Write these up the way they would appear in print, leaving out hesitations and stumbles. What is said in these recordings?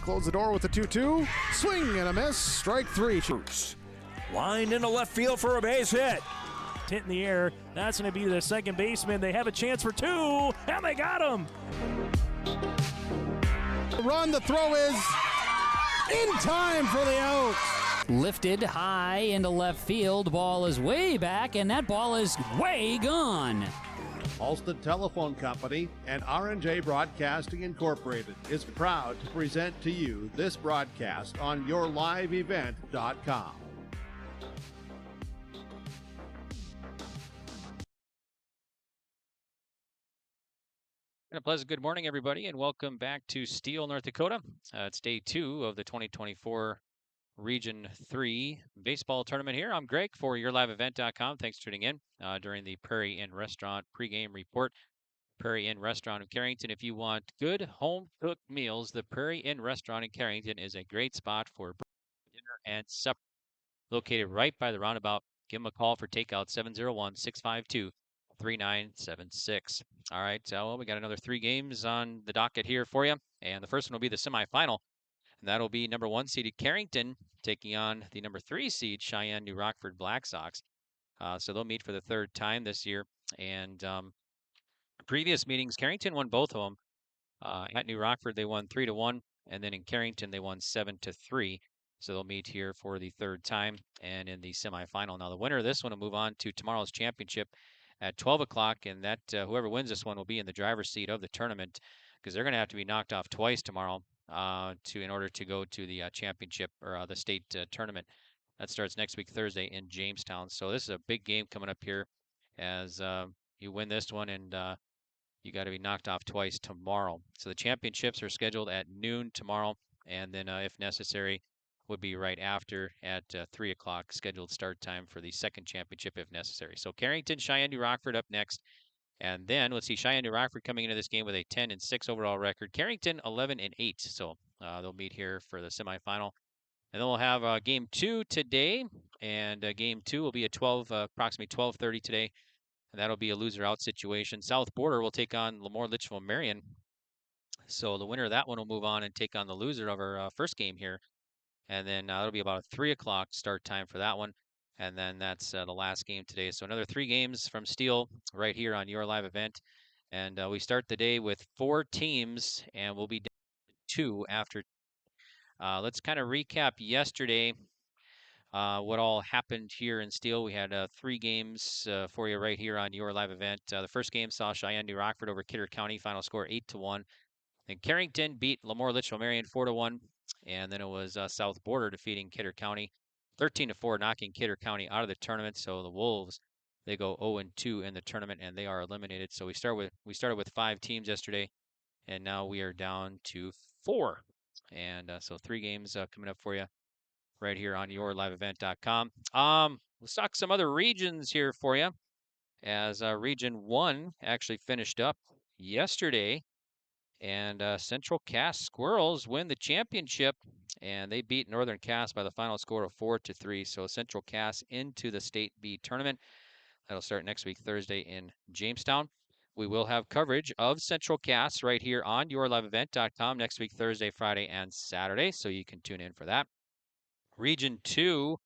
close the door with the 2-2. Swing and a miss. Strike three. Lined into left field for a base hit. Hit in the air. That's going to be the second baseman. They have a chance for two, and they got him. Run, the throw is in time for the out. Lifted high into left field. Ball is way back, and that ball is way gone. Alston Telephone Company and R&J Broadcasting Incorporated is proud to present to you this broadcast on yourliveevent.com. And a pleasant good morning, everybody, and welcome back to Steele, North Dakota. It's day 2 of the 2024 Region 3 baseball tournament here. I'm Greg for yourliveevent.com. Thanks for tuning in during the Prairie Inn Restaurant pregame report. Prairie Inn Restaurant in Carrington. If you want good home-cooked meals, the Prairie Inn Restaurant in Carrington is a great spot for dinner and supper. Located right by the roundabout. Give them a call for takeout, 701-652-3976. All right, well, we got another 3 games on the docket here for you, and the first one will be the semifinal, and that'll be number 1 seeded Carrington taking on the number 3 seed Cheyenne New Rockford Black Sox. So they'll meet for the 3rd time this year, and previous meetings, Carrington won both of them. At New Rockford, they won 3-1, and then in Carrington, they won 7-3. So they'll meet here for the 3rd time and in the semifinal. Now, the winner of this one will move on to tomorrow's championship at 12 o'clock, and that whoever wins this one will be in the driver's seat of the tournament because they're going to have to be knocked off twice tomorrow in order to go to the championship or the state tournament. That starts next week, Thursday, in Jamestown. So this is a big game coming up here as you win this one, and you got to be knocked off twice tomorrow. So the championships are scheduled at noon tomorrow, and then if necessary, would be right after at 3 o'clock scheduled start time for the second championship if necessary. So Carrington, Cheyenne New Rockford up next. And then let's see, Cheyenne New Rockford coming into this game with a 10-6 overall record. Carrington 11-8. So they'll meet here for the semifinal. And then we'll have game 2 today. And game 2 will be at approximately 12:30 today. And that'll be a loser out situation. South Border will take on Lemoore Litchfield Marion. So the winner of that one will move on and take on the loser of our first game here. And then it'll be about a 3 o'clock start time for that one. And then that's the last game today. So another 3 games from Steele right here on Your Live Event. And we start the day with 4 teams, and we'll be down to 2 after. Let's kind of recap yesterday what all happened here in Steele. We had 3 games for you right here on Your Live Event. The first game saw Cheyenne New Rockford over Kidder County. Final score 8-1. Then Carrington beat Lemoore Litchfield Marion 4-1. And then it was South Border defeating Kidder County 13-4, knocking Kidder County out of the tournament. So the Wolves, they go 0-2 in the tournament, and they are eliminated. So we started with 5 teams yesterday, and now we are down to 4. And so 3 games coming up for you right here on yourliveevent.com. Let's talk some other regions here for you, as Region 1 actually finished up yesterday. And Central Cass Squirrels win the championship, and they beat Northern Cass by the final score of 4-3. So Central Cass into the State B tournament. That'll start next week, Thursday, in Jamestown. We will have coverage of Central Cass right here on yourliveevent.com next week, Thursday, Friday, and Saturday, so you can tune in for that. Region 2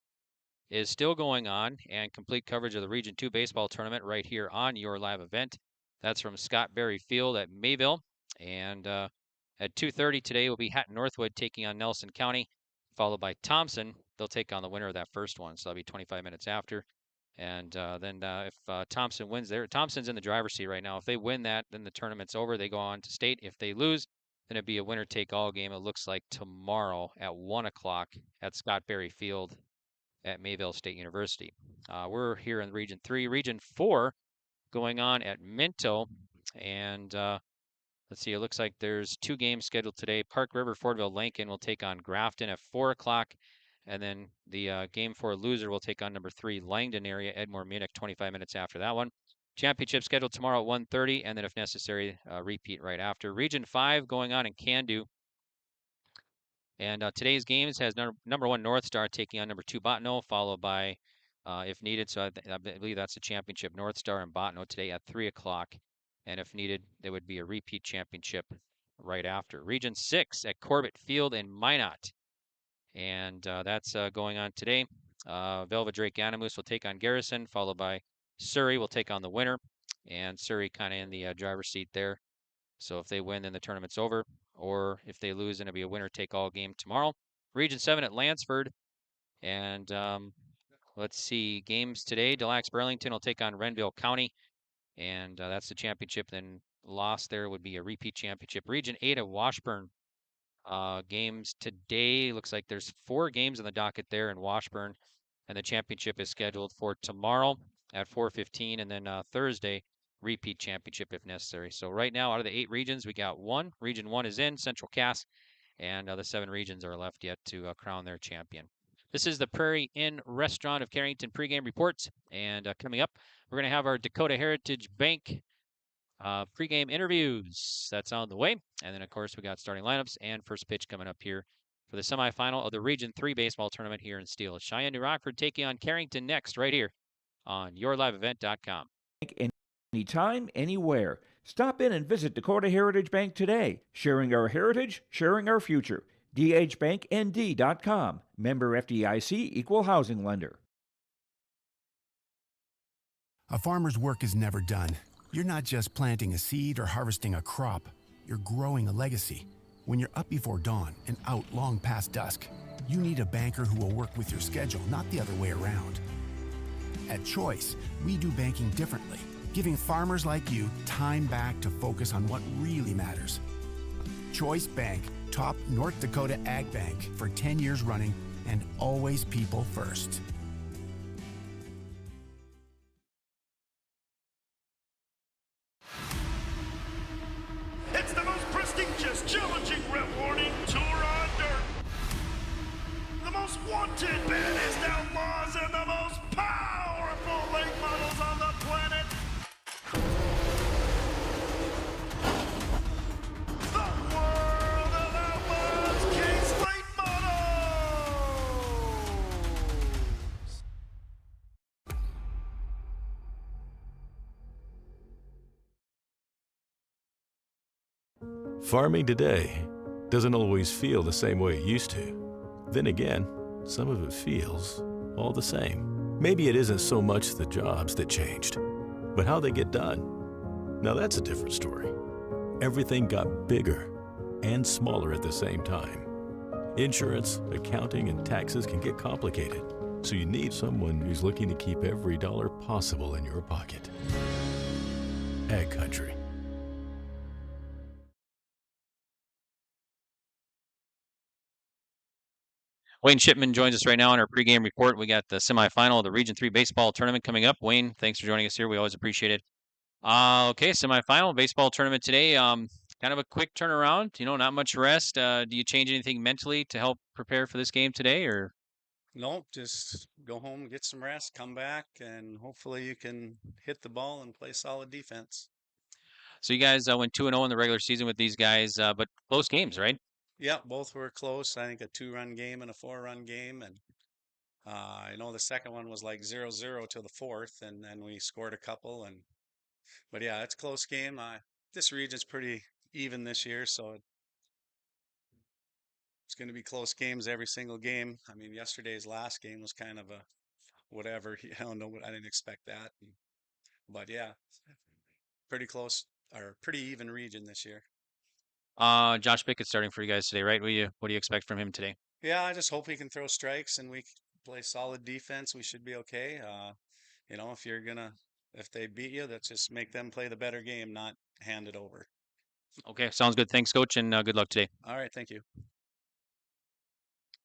is still going on, and complete coverage of the Region 2 baseball tournament right here on Your Live Event. That's from Scott Berry Field at Mayville. And at 2:30 today will be Hatton Northwood taking on Nelson County, followed by Thompson. They'll take on the winner of that first one, so that'll be 25 minutes after. And then if Thompson wins there, Thompson's in the driver's seat right now. If they win that, then the tournament's over. They go on to state. If they lose, then it'd be a winner-take-all game, it looks like, tomorrow at 1 o'clock at Scott Berry Field at Mayville State University. We're here in Region 3. Region 4 going on at Minto, and let's see, it looks like there's 2 games scheduled today. Park River, Fordville, Lincoln will take on Grafton at 4 o'clock. And then the game 4 loser will take on number 3, Langdon area, Edmore Munich, 25 minutes after that one. Championship scheduled tomorrow at 1:30, and then if necessary, repeat right after. Region 5 going on in Candu. And today's games has number 1 North Star taking on number 2 Bottineau, followed by, if needed, so I believe that's the championship, North Star and Bottineau today at 3 o'clock. And if needed, there would be a repeat championship right after. Region 6 at Corbett Field in Minot. And that's going on today. Velva Drake Animus will take on Garrison, followed by Surrey will take on the winner. And Surrey kind of in the driver's seat there. So if they win, then the tournament's over. Or if they lose, then it'll be a winner-take-all game tomorrow. Region 7 at Lansford. And let's see, games today. Des Lacs Burlington will take on Renville County. And that's the championship. Then loss there would be a repeat championship. Region 8 at Washburn. Games today. Looks like there's 4 games on the docket there in Washburn. And the championship is scheduled for tomorrow at 4:15. And then Thursday, repeat championship if necessary. So right now, out of the 8 regions, we got 1. Region 1 is in, Central Cass. And the 7 regions are left yet to crown their champion. This is the Prairie Inn Restaurant of Carrington pregame reports. And coming up, we're going to have our Dakota Heritage Bank pregame interviews. That's on the way. And then, of course, we got starting lineups and first pitch coming up here for the semifinal of the Region 3 baseball tournament here in Steele. It's Cheyenne New Rockford taking on Carrington next right here on yourliveevent.com. Anytime, anywhere. Stop in and visit Dakota Heritage Bank today. Sharing our heritage, sharing our future. dhbanknd.com. Member FDIC, Equal Housing Lender. A farmer's work is never done. You're not just planting a seed or harvesting a crop. You're growing a legacy. When you're up before dawn and out long past dusk, you need a banker who will work with your schedule, not the other way around. At Choice, we do banking differently, giving farmers like you time back to focus on what really matters. Choice Bank, top North Dakota Ag Bank for 10 years running, and always people first. It's the most prestigious, challenging, rewarding tour on dirt. The most wanted, baddest outlaws, and the most powerful late models on the planet. The World of Outlaws Kings Late Models. Farming today doesn't always feel the same way it used to. Then again, some of it feels all the same. Maybe it isn't so much the jobs that changed, but how they get done. Now that's a different story. Everything got bigger and smaller at the same time. Insurance, accounting, and taxes can get complicated, so you need someone who's looking to keep every dollar possible in your pocket. Ag Country. Wayne Shipman joins us right now on our pregame report. We got the semifinal of the Region 3 baseball tournament coming up. Wayne, thanks for joining us here. We always appreciate it. Okay, semifinal baseball tournament today. Kind of a quick turnaround. Not much rest. Do you change anything mentally to help prepare for this game today, or? Nope, just go home, get some rest, come back, and hopefully you can hit the ball and play solid defense. So you guys went 2-0 in the regular season with these guys, but close games, right? Yeah, both were close. I think a 2-run game and a 4-run game. And I know the second one was like 0-0 to the fourth, and then we scored a couple. But yeah, it's a close game. This region's pretty even this year, so it's going to be close games every single game. I mean, yesterday's last game was kind of a whatever. I don't know, I didn't expect that. But yeah, pretty close, or pretty even region this year. Josh Pickett's starting for you guys today, right? What do you expect from him today? Yeah, I just hope he can throw strikes and we play solid defense. We should be okay. If they beat you, let's just make them play the better game, not hand it over. Okay, sounds good. Thanks, Coach, and good luck today. All right, thank you.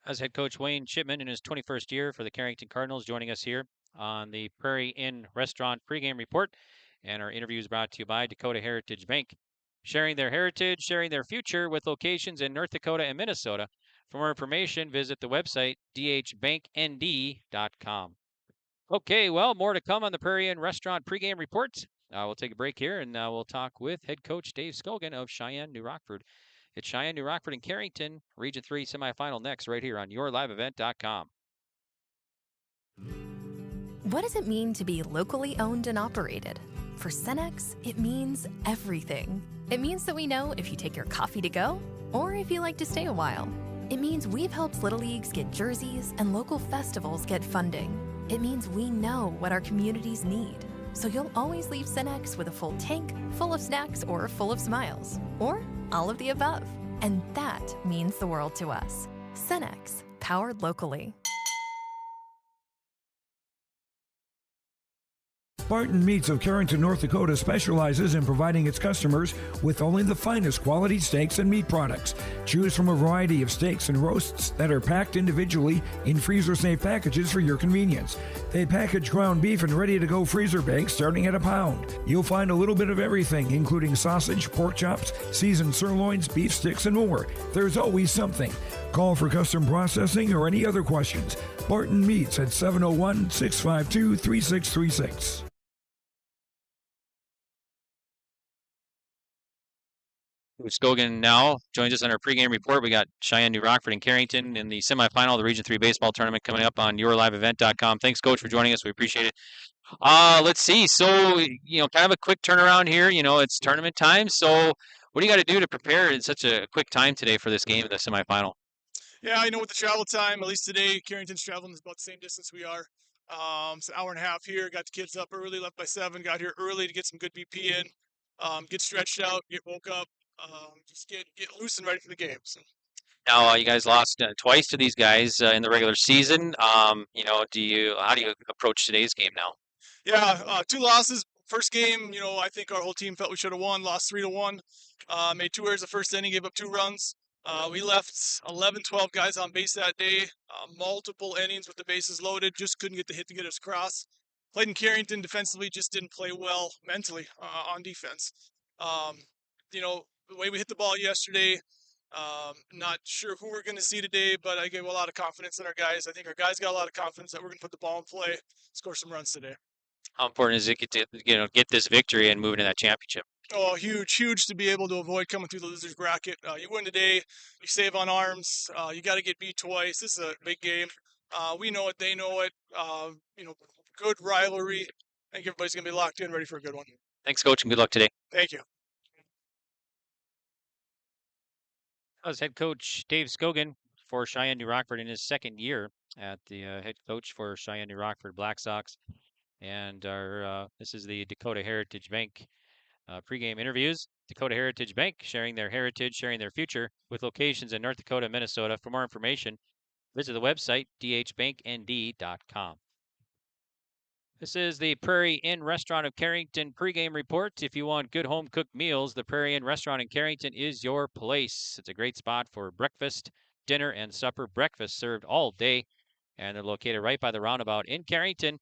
As head coach Wayne Shipman in his 21st year for the Carrington Cardinals, joining us here on the Prairie Inn Restaurant pregame report. And our interview is brought to you by Dakota Heritage Bank. Sharing their heritage, sharing their future with locations in North Dakota and Minnesota. For more information, visit the website dhbanknd.com. Okay, well, more to come on the Prairie Inn Restaurant pregame report. We'll take a break here, and we'll talk with head coach Dave Scogan of Cheyenne New Rockford. It's Cheyenne New Rockford and Carrington, Region 3 semifinal next, right here on yourliveevent.com. What does it mean to be locally owned and operated? For Cenex, it means everything. It means that we know if you take your coffee to go or if you like to stay a while. It means we've helped Little Leagues get jerseys and local festivals get funding. It means we know what our communities need. So you'll always leave Cenex with a full tank, full of snacks, or full of smiles. Or all of the above. And that means the world to us. Cenex, powered locally. Barton Meats of Carrington, North Dakota specializes in providing its customers with only the finest quality steaks and meat products. Choose from a variety of steaks and roasts that are packed individually in freezer-safe packages for your convenience. They package ground beef in ready-to-go freezer bags starting at £1. You'll find a little bit of everything, including sausage, pork chops, seasoned sirloins, beef sticks, and more. There's always something. Call for custom processing or any other questions. Barton Meats at 701-652-3636. Scogan now joins us on our pregame report. We got Cheyenne, New Rockford, and Carrington in the semifinal of the Region 3 baseball tournament coming up on yourliveevent.com. Thanks, Coach, for joining us. We appreciate it. Let's see. So, kind of a quick turnaround here. It's tournament time. So what do you got to do to prepare in such a quick time today for this game in the semifinal? Yeah, with the travel time, at least today, Carrington's traveling is about the same distance we are. It's an hour and a half here. Got the kids up early, left by 7. Got here early to get some good BP in, get stretched out, get woke up. Just get loose and ready for the game. So. Now you guys lost twice to these guys in the regular season. How do you approach today's game now? Yeah, 2 losses. First game, I think our whole team felt we should have won. Lost 3-1. Made 2 errors the first inning, gave up 2 runs. We left 11, 12 guys on base that day. Multiple innings with the bases loaded. Just couldn't get the hit to get us across. Played in Carrington defensively, just didn't play well mentally on defense. The way we hit the ball yesterday, not sure who we're going to see today, but I gave a lot of confidence in our guys. I think our guys got a lot of confidence that we're going to put the ball in play, score some runs today. How important is it to get this victory and move into that championship? Oh, huge to be able to avoid coming through the losers bracket. You win today, you save on arms. You got to get beat twice. This is a big game. We know it, they know it. Good rivalry. I think everybody's going to be locked in, ready for a good one. Thanks, Coach, and good luck today. Thank you. That was head coach Dave Scogan for Cheyenne, New Rockford in his second year at the head coach for Cheyenne, New Rockford Black Sox. And this is the Dakota Heritage Bank pregame interviews. Dakota Heritage Bank, sharing their heritage, sharing their future, with locations in North Dakota, Minnesota. For more information, visit the website dhbanknd.com. This is the Prairie Inn Restaurant of Carrington pregame report. If you want good home-cooked meals, the Prairie Inn Restaurant in Carrington is your place. It's a great spot for breakfast, dinner, and supper. Breakfast served all day, and they're located right by the roundabout in Carrington.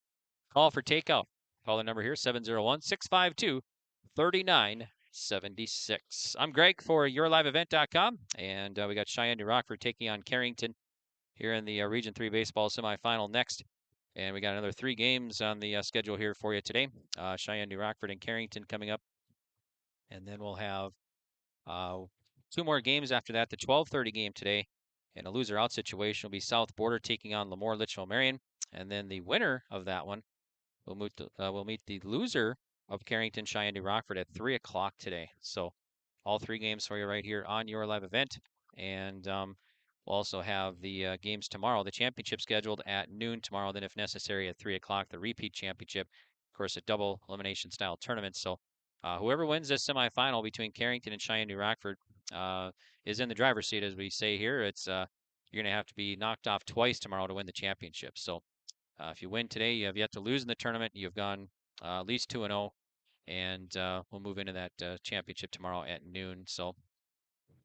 Call for takeout. Call the number here, 701-652-3976. I'm Greg for yourliveevent.com, and we got Cheyenne, New Rockford taking on Carrington here in the Region 3 baseball semifinal next. And we got another 3 games on the schedule here for you today. Cheyenne, New Rockford, and Carrington coming up. And then we'll have 2 more games after that. The 12:30 game today in a loser-out situation will be South Border taking on Lemoore Litchfield Marion. And then the winner of that one will meet the loser of Carrington, Cheyenne, New Rockford at 3 o'clock today. So all 3 games for you right here on your live event. And we'll also have the games tomorrow, the championship scheduled at noon tomorrow, then if necessary at 3 o'clock, the repeat championship. Of course, a double elimination style tournament. So whoever wins this semifinal between Carrington and Cheyenne, New Rockford is in the driver's seat, as we say here. It's you're going to have to be knocked off twice tomorrow to win the championship. So if you win today, you have yet to lose in the tournament. You've gone at least 2-0, and we'll move into that championship tomorrow at noon. So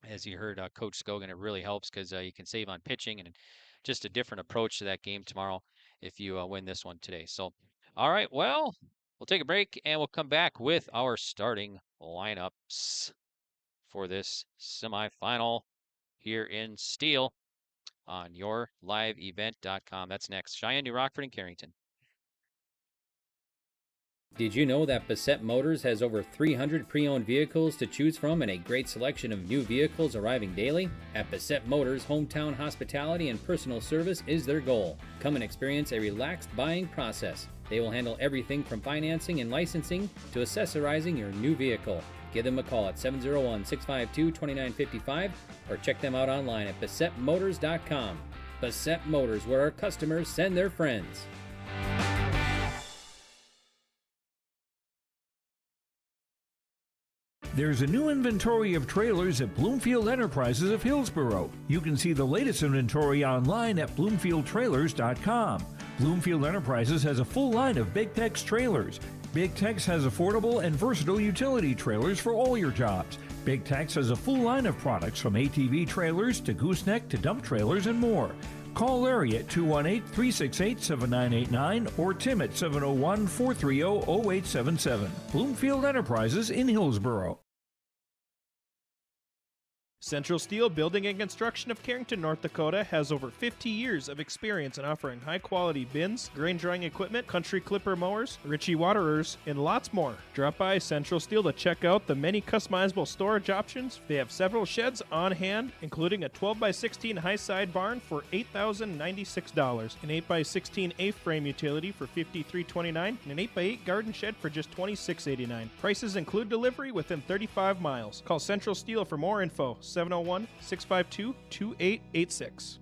as you heard Coach Scogan, it really helps because you can save on pitching and just a different approach to that game tomorrow if you win this one today. So, all right, well, we'll take a break and we'll come back with our starting lineups for this semifinal here in Steele on yourliveevent.com. That's next. Cheyenne, New Rockford, and Carrington. Did you know that Bassett Motors has over 300 pre-owned vehicles to choose from and a great selection of new vehicles arriving daily? At Bassett Motors, hometown hospitality and personal service is their goal. Come and experience a relaxed buying process. They will handle everything from financing and licensing to accessorizing your new vehicle. Give them a call at 701-652-2955 or check them out online at BessetMotors.com. Bessette Motors, where our customers send their friends. There's a new inventory of trailers at Bloomfield Enterprises of Hillsborough. You can see the latest inventory online at BloomfieldTrailers.com. Bloomfield Enterprises has a full line of Big Tex trailers. Big Tex has affordable and versatile utility trailers for all your jobs. Big Tex has a full line of products from ATV trailers to gooseneck to dump trailers and more. Call Larry at 218-368-7989 or Tim at 701-430-0877. Bloomfield Enterprises in Hillsborough. Central Steel Building and Construction of Carrington, North Dakota has over 50 years of experience in offering high-quality bins, grain drying equipment, country clipper mowers, Ritchie waterers, and lots more. Drop by Central Steel to check out the many customizable storage options. They have several sheds on hand, including a 12x16 high-side barn for $8,096, an 8x16 A-frame utility for $53.29, and an 8x8 garden shed for just $26.89. Prices include delivery within 35 miles. Call Central Steel for more info. 701-652-2886.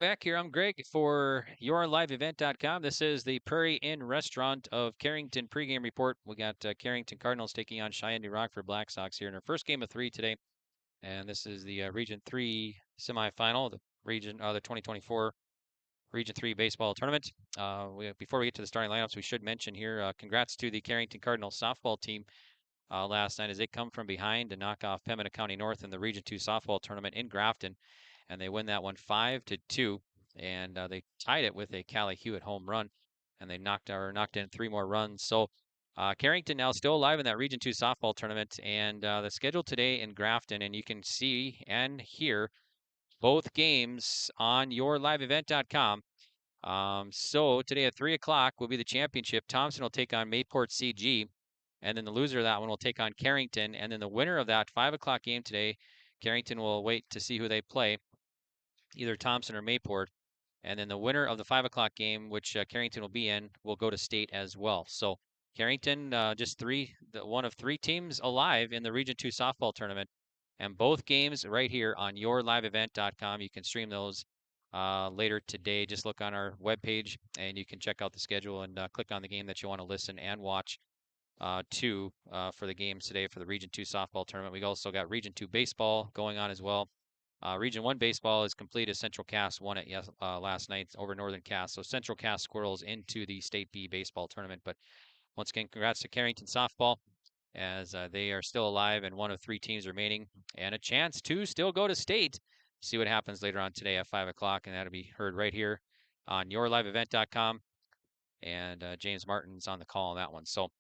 Back here, I'm Greg for YourLiveEvent.com. This is the Prairie Inn Restaurant of Carrington pregame report. We got Carrington Cardinals taking on Cheyenne New Rockford Black Sox here in our first game of 3 today. And this is the Region 3 semifinal, the 2024 Region 3 baseball tournament. Before we get to the starting lineups, we should mention here, congrats to the Carrington Cardinals softball team last night as they come from behind to knock off Pembina County North in the Region 2 softball tournament in Grafton, and they win that one 5-2, and they tied it with a Callie Hewitt home run, and they knocked in 3 more runs. So Carrington now still alive in that Region 2 softball tournament, and the schedule today in Grafton, and you can see and hear both games on YourLiveEvent.com. So today at 3 o'clock will be the championship. Thompson will take on Mayport CG. And then the loser of that one will take on Carrington. And then the winner of that 5 o'clock game today, Carrington will wait to see who they play, either Thompson or Mayport. And then the winner of the 5 o'clock game, which Carrington will be in, will go to state as well. So Carrington, just one of 3 teams alive in the Region 2 softball tournament. And both games right here on YourLiveEvent.com. You can stream those later today. Just look on our webpage, and you can check out the schedule and click on the game that you want to listen and watch for the games today for the Region 2 softball tournament. We also got Region 2 baseball going on as well. Region 1 baseball is complete as Central Cass won it last night over Northern Cass. So Central Cass squirrels into the State B baseball tournament. But once again, congrats to Carrington softball as they are still alive and one of 3 teams remaining and a chance to still go to state. See what happens later on today at 5 o'clock, and that'll be heard right here on YourLiveEvent.com. And James Martin's on the call on that one. So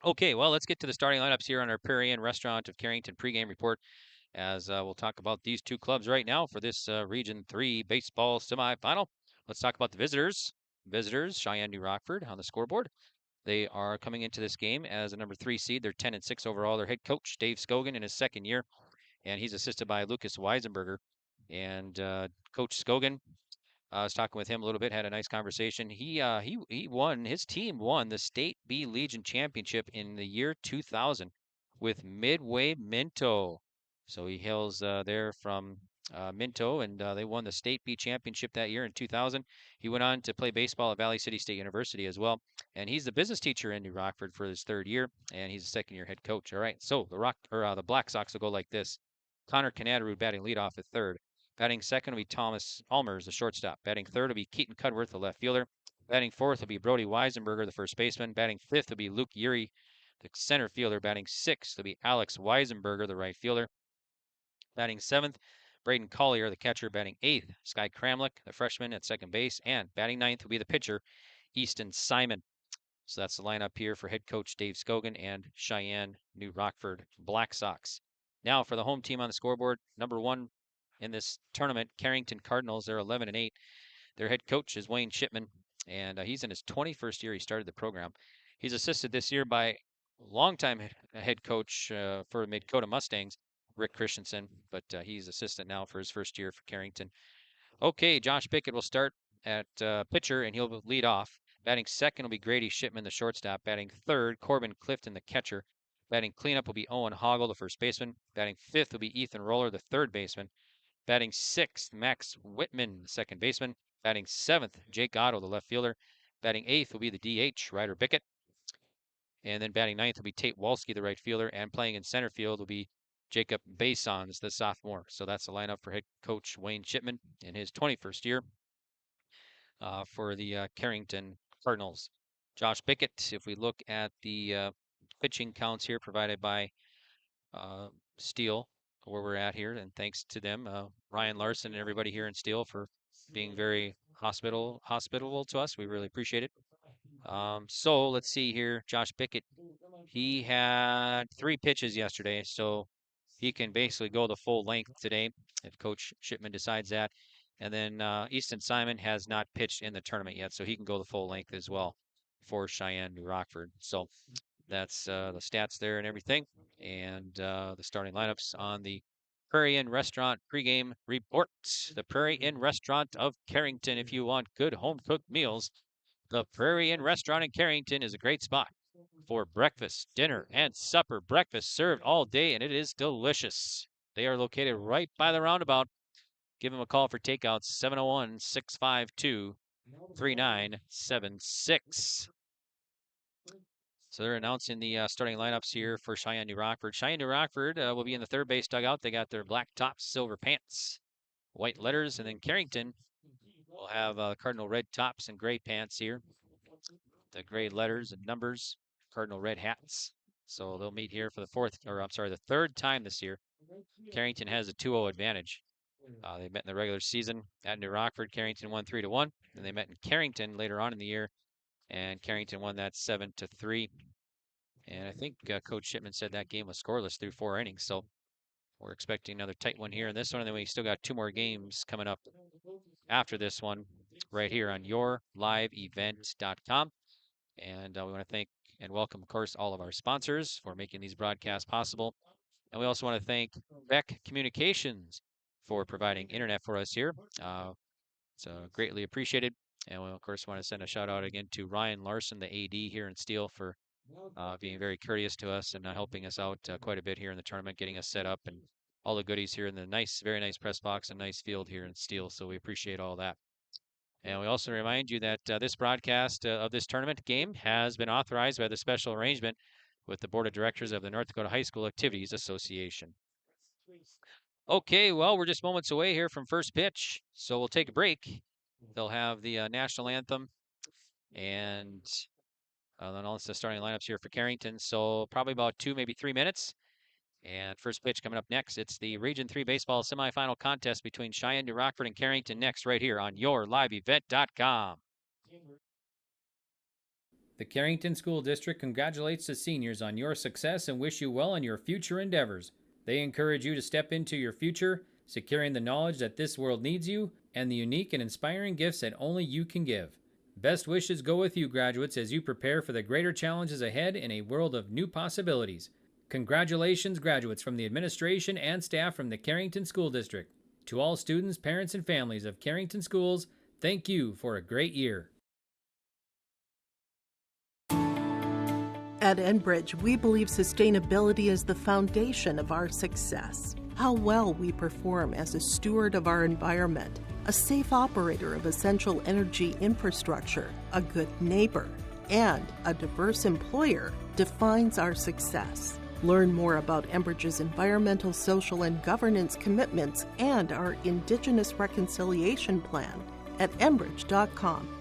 okay, well, let's get to the starting lineups here on our Prairie Inn Restaurant of Carrington pregame report, as we'll talk about these 2 clubs right now for this Region 3 baseball semifinal. Let's talk about the visitors. Visitors, Cheyenne New Rockford on the scoreboard. They are coming into this game as a number 3 seed. They're 10-6 overall. Their head coach, Dave Scogan, in his second year, and he's assisted by Lucas Weisenberger. And Coach Scogan, I was talking with him a little bit, had a nice conversation. He won, his team won the State B Legion Championship in the year 2000 with Midway Minto. So he hails there from Minto, and they won the State B Championship that year in 2000. He went on to play baseball at Valley City State University as well, and he's the business teacher in New Rockford for his 3rd year, and he's a 2nd-year head coach. All right, so the Black Sox will go like this: Connor Canadarud batting leadoff at 3rd. Batting 2nd will be Thomas Almers, the shortstop. Batting 3rd will be Keaton Cudworth, the left fielder. Batting 4th will be Brody Weisenberger, the first baseman. Batting 5th will be Luke Urey, the center fielder. Batting 6th will be Alex Weisenberger, the right fielder. Batting 7th, Braden Collier, the catcher. Batting 8th, Sky Kramlich, the freshman at second base. And batting 9th will be the pitcher, Easton Simon. So that's the lineup here for head coach Dave Scogan and Cheyenne New Rockford Black Sox. Now for the home team on the scoreboard, number 1 in this tournament, Carrington Cardinals. They're 11-8. Their head coach is Wayne Shipman, and he's in his 21st year. He started the program. He's assisted this year by longtime head coach for Mid-Dakota Mustangs, Rick Christensen, but he's assistant now for his first year for Carrington. Okay, Josh Pickett will start at pitcher, and he'll lead off. Batting second will be Grady Shipman, the shortstop. Batting third, Corbin Clifton, the catcher. Batting cleanup will be Owen Hoggle, the first baseman. Batting fifth will be Ethan Roller, the third baseman. Batting sixth, Max Whitman, the second baseman. Batting seventh, Jake Otto, the left fielder. Batting eighth will be the DH, Ryder Bickett. And then batting ninth will be Tate Walski, the right fielder. And playing in center field will be Jacob Basons, the sophomore. So that's the lineup for head coach Wayne Shipman in his 21st year for the Carrington Cardinals. Josh Bickett, if we look at the pitching counts here provided by Steele, where we're at here, and thanks to them, Ryan Larson and everybody here in Steele for being very hospitable to us. We really appreciate it. So let's see here. Josh Bickett, he had 3 pitches yesterday, so he can basically go the full length today if Coach Shipman decides that. And then Easton Simon has not pitched in the tournament yet, so he can go the full length as well for Cheyenne, New Rockford. So that's the stats there and everything, and the starting lineups on the Prairie Inn Restaurant pregame report. The Prairie Inn Restaurant of Carrington. If you want good home-cooked meals, the Prairie Inn Restaurant in Carrington is a great spot for breakfast, dinner, and supper. Breakfast served all day, and it is delicious. They are located right by the roundabout. Give them a call for takeouts, 701-652-3976. So they're announcing the starting lineups here for Cheyenne, New Rockford. Cheyenne, New Rockford will be in the third base dugout. They got their black tops, silver pants, white letters, and then Carrington will have cardinal red tops and gray pants here. The gray letters and numbers, cardinal red hats. So they'll meet here for the third time this year. Carrington has a 2-0 advantage. They met in the regular season at New Rockford. Carrington won 3-1. Then they met in Carrington later on in the year, and Carrington won that 7-3. And I think Coach Shipman said that game was scoreless through 4 innings. So we're expecting another tight one here in this one. And then we still got 2 more games coming up after this one right here on yourliveevent.com. And we want to thank and welcome, of course, all of our sponsors for making these broadcasts possible. And we also want to thank Beck Communications for providing internet for us here. It's greatly appreciated. And we, of course, want to send a shout out again to Ryan Larson, the AD here in Steele, for being very courteous to us and helping us out quite a bit here in the tournament, getting us set up and all the goodies here in the very nice press box and nice field here in Steele. So we appreciate all that. And we also remind you that this broadcast of this tournament game has been authorized by the special arrangement with the Board of Directors of the North Dakota High School Activities Association. Okay, well, we're just moments away here from first pitch, so we'll take a break. They'll have the national anthem, and then all the starting lineups here for Carrington. So probably about 2, maybe 3 minutes. And first pitch coming up next. It's the Region 3 baseball semifinal contest between Cheyenne, New Rockford, and Carrington next right here on yourliveevent.com. The Carrington School District congratulates the seniors on your success and wish you well in your future endeavors. They encourage you to step into your future, securing the knowledge that this world needs you and the unique and inspiring gifts that only you can give. Best wishes go with you, graduates, as you prepare for the greater challenges ahead in a world of new possibilities. Congratulations, graduates, from the administration and staff from the Carrington School District. To all students, parents, and families of Carrington Schools, thank you for a great year. At Enbridge, we believe sustainability is the foundation of our success. How well we perform as a steward of our environment, a safe operator of essential energy infrastructure, a good neighbor, and a diverse employer defines our success. Learn more about Enbridge's environmental, social, and governance commitments and our Indigenous Reconciliation Plan at enbridge.com.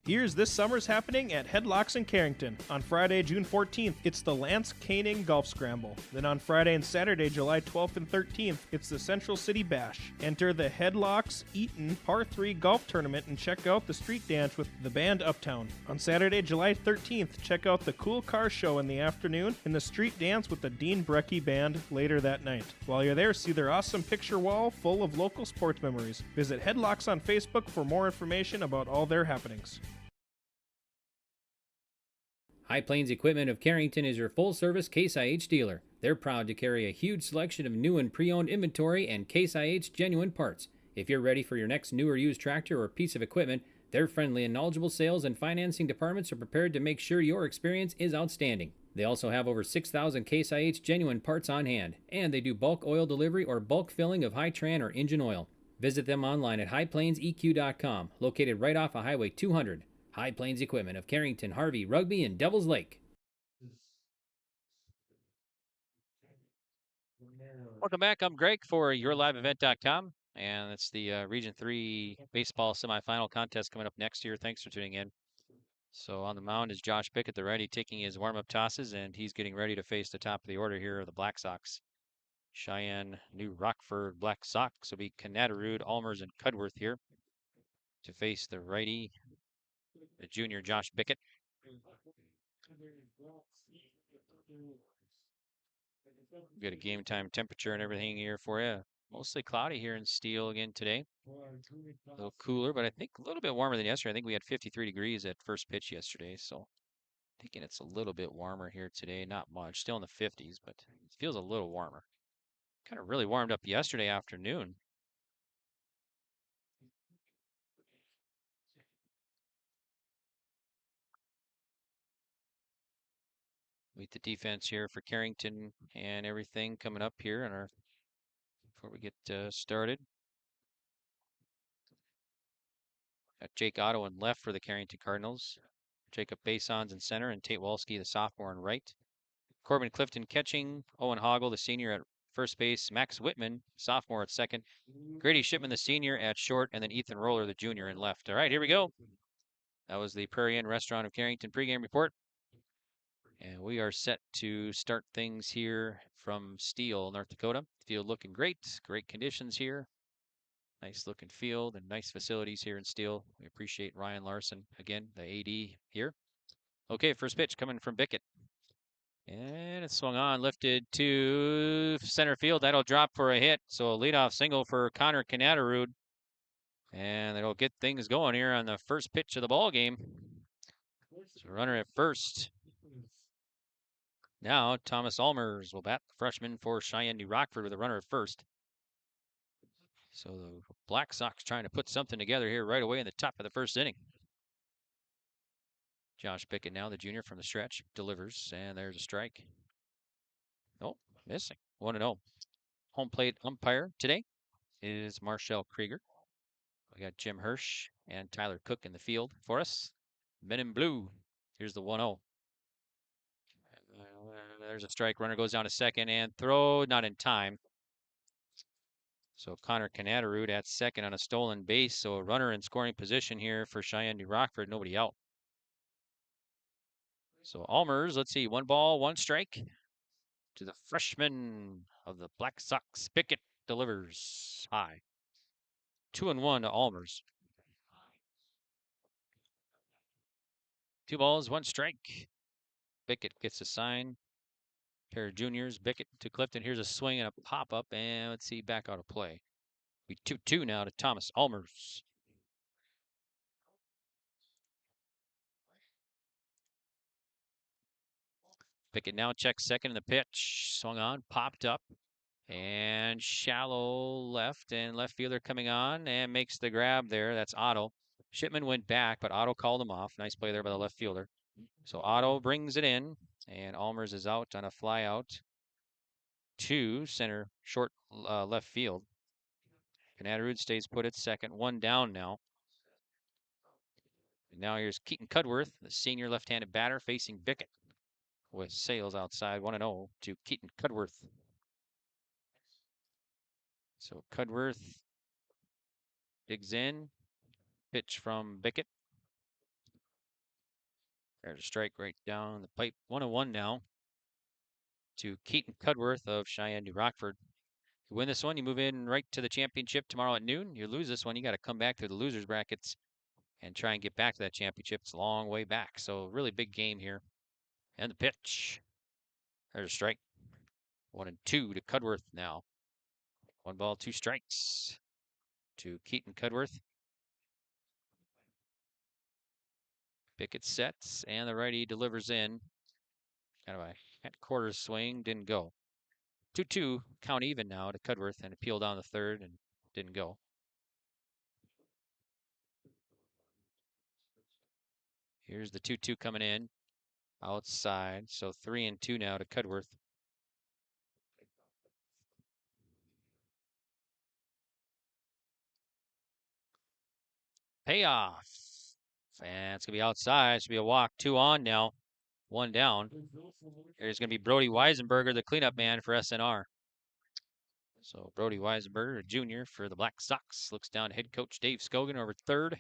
Here's this summer's happening at Headlocks in Carrington. On Friday, June 14th, it's the Lance Koenig Golf Scramble. Then on Friday and Saturday, July 12th and 13th, it's the Central City Bash. Enter the Headlocks Eaton Par 3 Golf Tournament and check out the street dance with the band Uptown. On Saturday, July 13th, check out the Cool Car Show in the afternoon and the street dance with the Dean Brecky Band later that night. While you're there, see their awesome picture wall full of local sports memories. Visit Headlocks on Facebook for more information about all their happenings. High Plains Equipment of Carrington is your full-service Case IH dealer. They're proud to carry a huge selection of new and pre-owned inventory and Case IH genuine parts. If you're ready for your next new or used tractor or piece of equipment, their friendly and knowledgeable sales and financing departments are prepared to make sure your experience is outstanding. They also have over 6,000 Case IH genuine parts on hand, and they do bulk oil delivery or bulk filling of Hi-Tran or engine oil. Visit them online at highplainseq.com, located right off of Highway 200. High Plains Equipment of Carrington, Harvey, Rugby, and Devils Lake. Welcome back. I'm Greg for YourLiveEvent.com, and it's the Region 3 baseball semifinal contest coming up next year. Thanks for tuning in. So on the mound is Josh Pickett, the righty, taking his warm-up tosses, and he's getting ready to face the top of the order here of the Black Sox. Cheyenne, New Rockford Black Sox will be Canadarud, Almers, and Cudworth here to face the righty, the junior Josh Pickett. We've got a game time temperature and everything here for you. Mostly cloudy here in Steele again today. A little cooler, but I think a little bit warmer than yesterday. I think we had 53 degrees at first pitch yesterday, so thinking it's a little bit warmer here today. Not much, still in the 50s, but it feels a little warmer. Kind of really warmed up yesterday afternoon. Meet the defense here for Carrington and everything coming up here in our before we get started. Got Jake Otto in left for the Carrington Cardinals. Jacob Basons in center, and Tate Walski, the sophomore, in right. Corbin Clifton catching. Owen Hoggle, the senior, at first base. Max Whitman, sophomore, at second. Grady Shipman, the senior, at short, and then Ethan Roller, the junior, in left. All right, here we go. That was the Prairie Inn Restaurant of Carrington pregame report. And we are set to start things here from Steele, North Dakota. Field looking great. Great conditions here. Nice looking field and nice facilities here in Steele. We appreciate Ryan Larson, again, the AD here. Okay, first pitch coming from Bickett. And it's swung on, lifted to center field. That'll drop for a hit. So a leadoff single for Connor Canadarud. And it'll get things going here on the first pitch of the ball game. So runner at first. Now Thomas Almers will bat, the freshman for Cheyenne New Rockford, with a runner at first. So the Black Sox trying to put something together here right away in the top of the first inning. Josh Pickett now, the junior from the stretch, delivers, and there's a strike. Oh, missing. 1-0. Home plate umpire today is Marshall Krieger. We got Jim Hirsch and Tyler Cook in the field for us. Men in blue. Here's the 1-0. There's a strike. Runner goes down to second and throw, not in time. So Connor Canadarud at second on a stolen base. So a runner in scoring position here for Cheyenne New Rockford. Nobody out. So Almers, let's see, 1 ball, 1 strike to the freshman of the Black Sox. Pickett delivers high. 2-1 to Almers. 2 balls, 1 strike. Pickett gets a sign. Pair of juniors, Bickett to Clifton. Here's a swing and a pop-up, and let's see, back out of play. Be 2-2 now to Thomas Almers. Pickett now checks second in the pitch. Swung on, popped up, and shallow left, and left fielder coming on and makes the grab there. That's Otto. Shipman went back, but Otto called him off. Nice play there by the left fielder. So Otto brings it in, and Almers is out on a fly out to center, short left field. Canadarud stays put at second. 1 down now. And now here's Keaton Cudworth, the senior left-handed batter, facing Bickett, with Sales outside. 1-0 to Keaton Cudworth. So Cudworth digs in. Pitch from Bickett. There's a strike right down the pipe. 1-1 now to Keaton Cudworth of Cheyenne New Rockford. You win this one, you move in right to the championship tomorrow at noon. You lose this one, you got to come back through the losers brackets and try and get back to that championship. It's a long way back. So really big game here. And the pitch. There's a strike. 1-2 to Cudworth now. 1 ball, 2 strikes to Keaton Cudworth. Pickett sets, and the righty delivers in. Kind of a quarter swing, didn't go. 2-2, count even now to Cudworth, and appeal down the third and didn't go. Here's the 2-2 coming in outside. So 3-2 now to Cudworth. Payoff. And it's going to be outside. It's going to be a walk. 2 on now. 1 down. There's going to be Brody Weisenberger, the cleanup man for SNR. So Brody Weisenberger, a junior for the Black Sox, looks down to head coach Dave Scogan over third.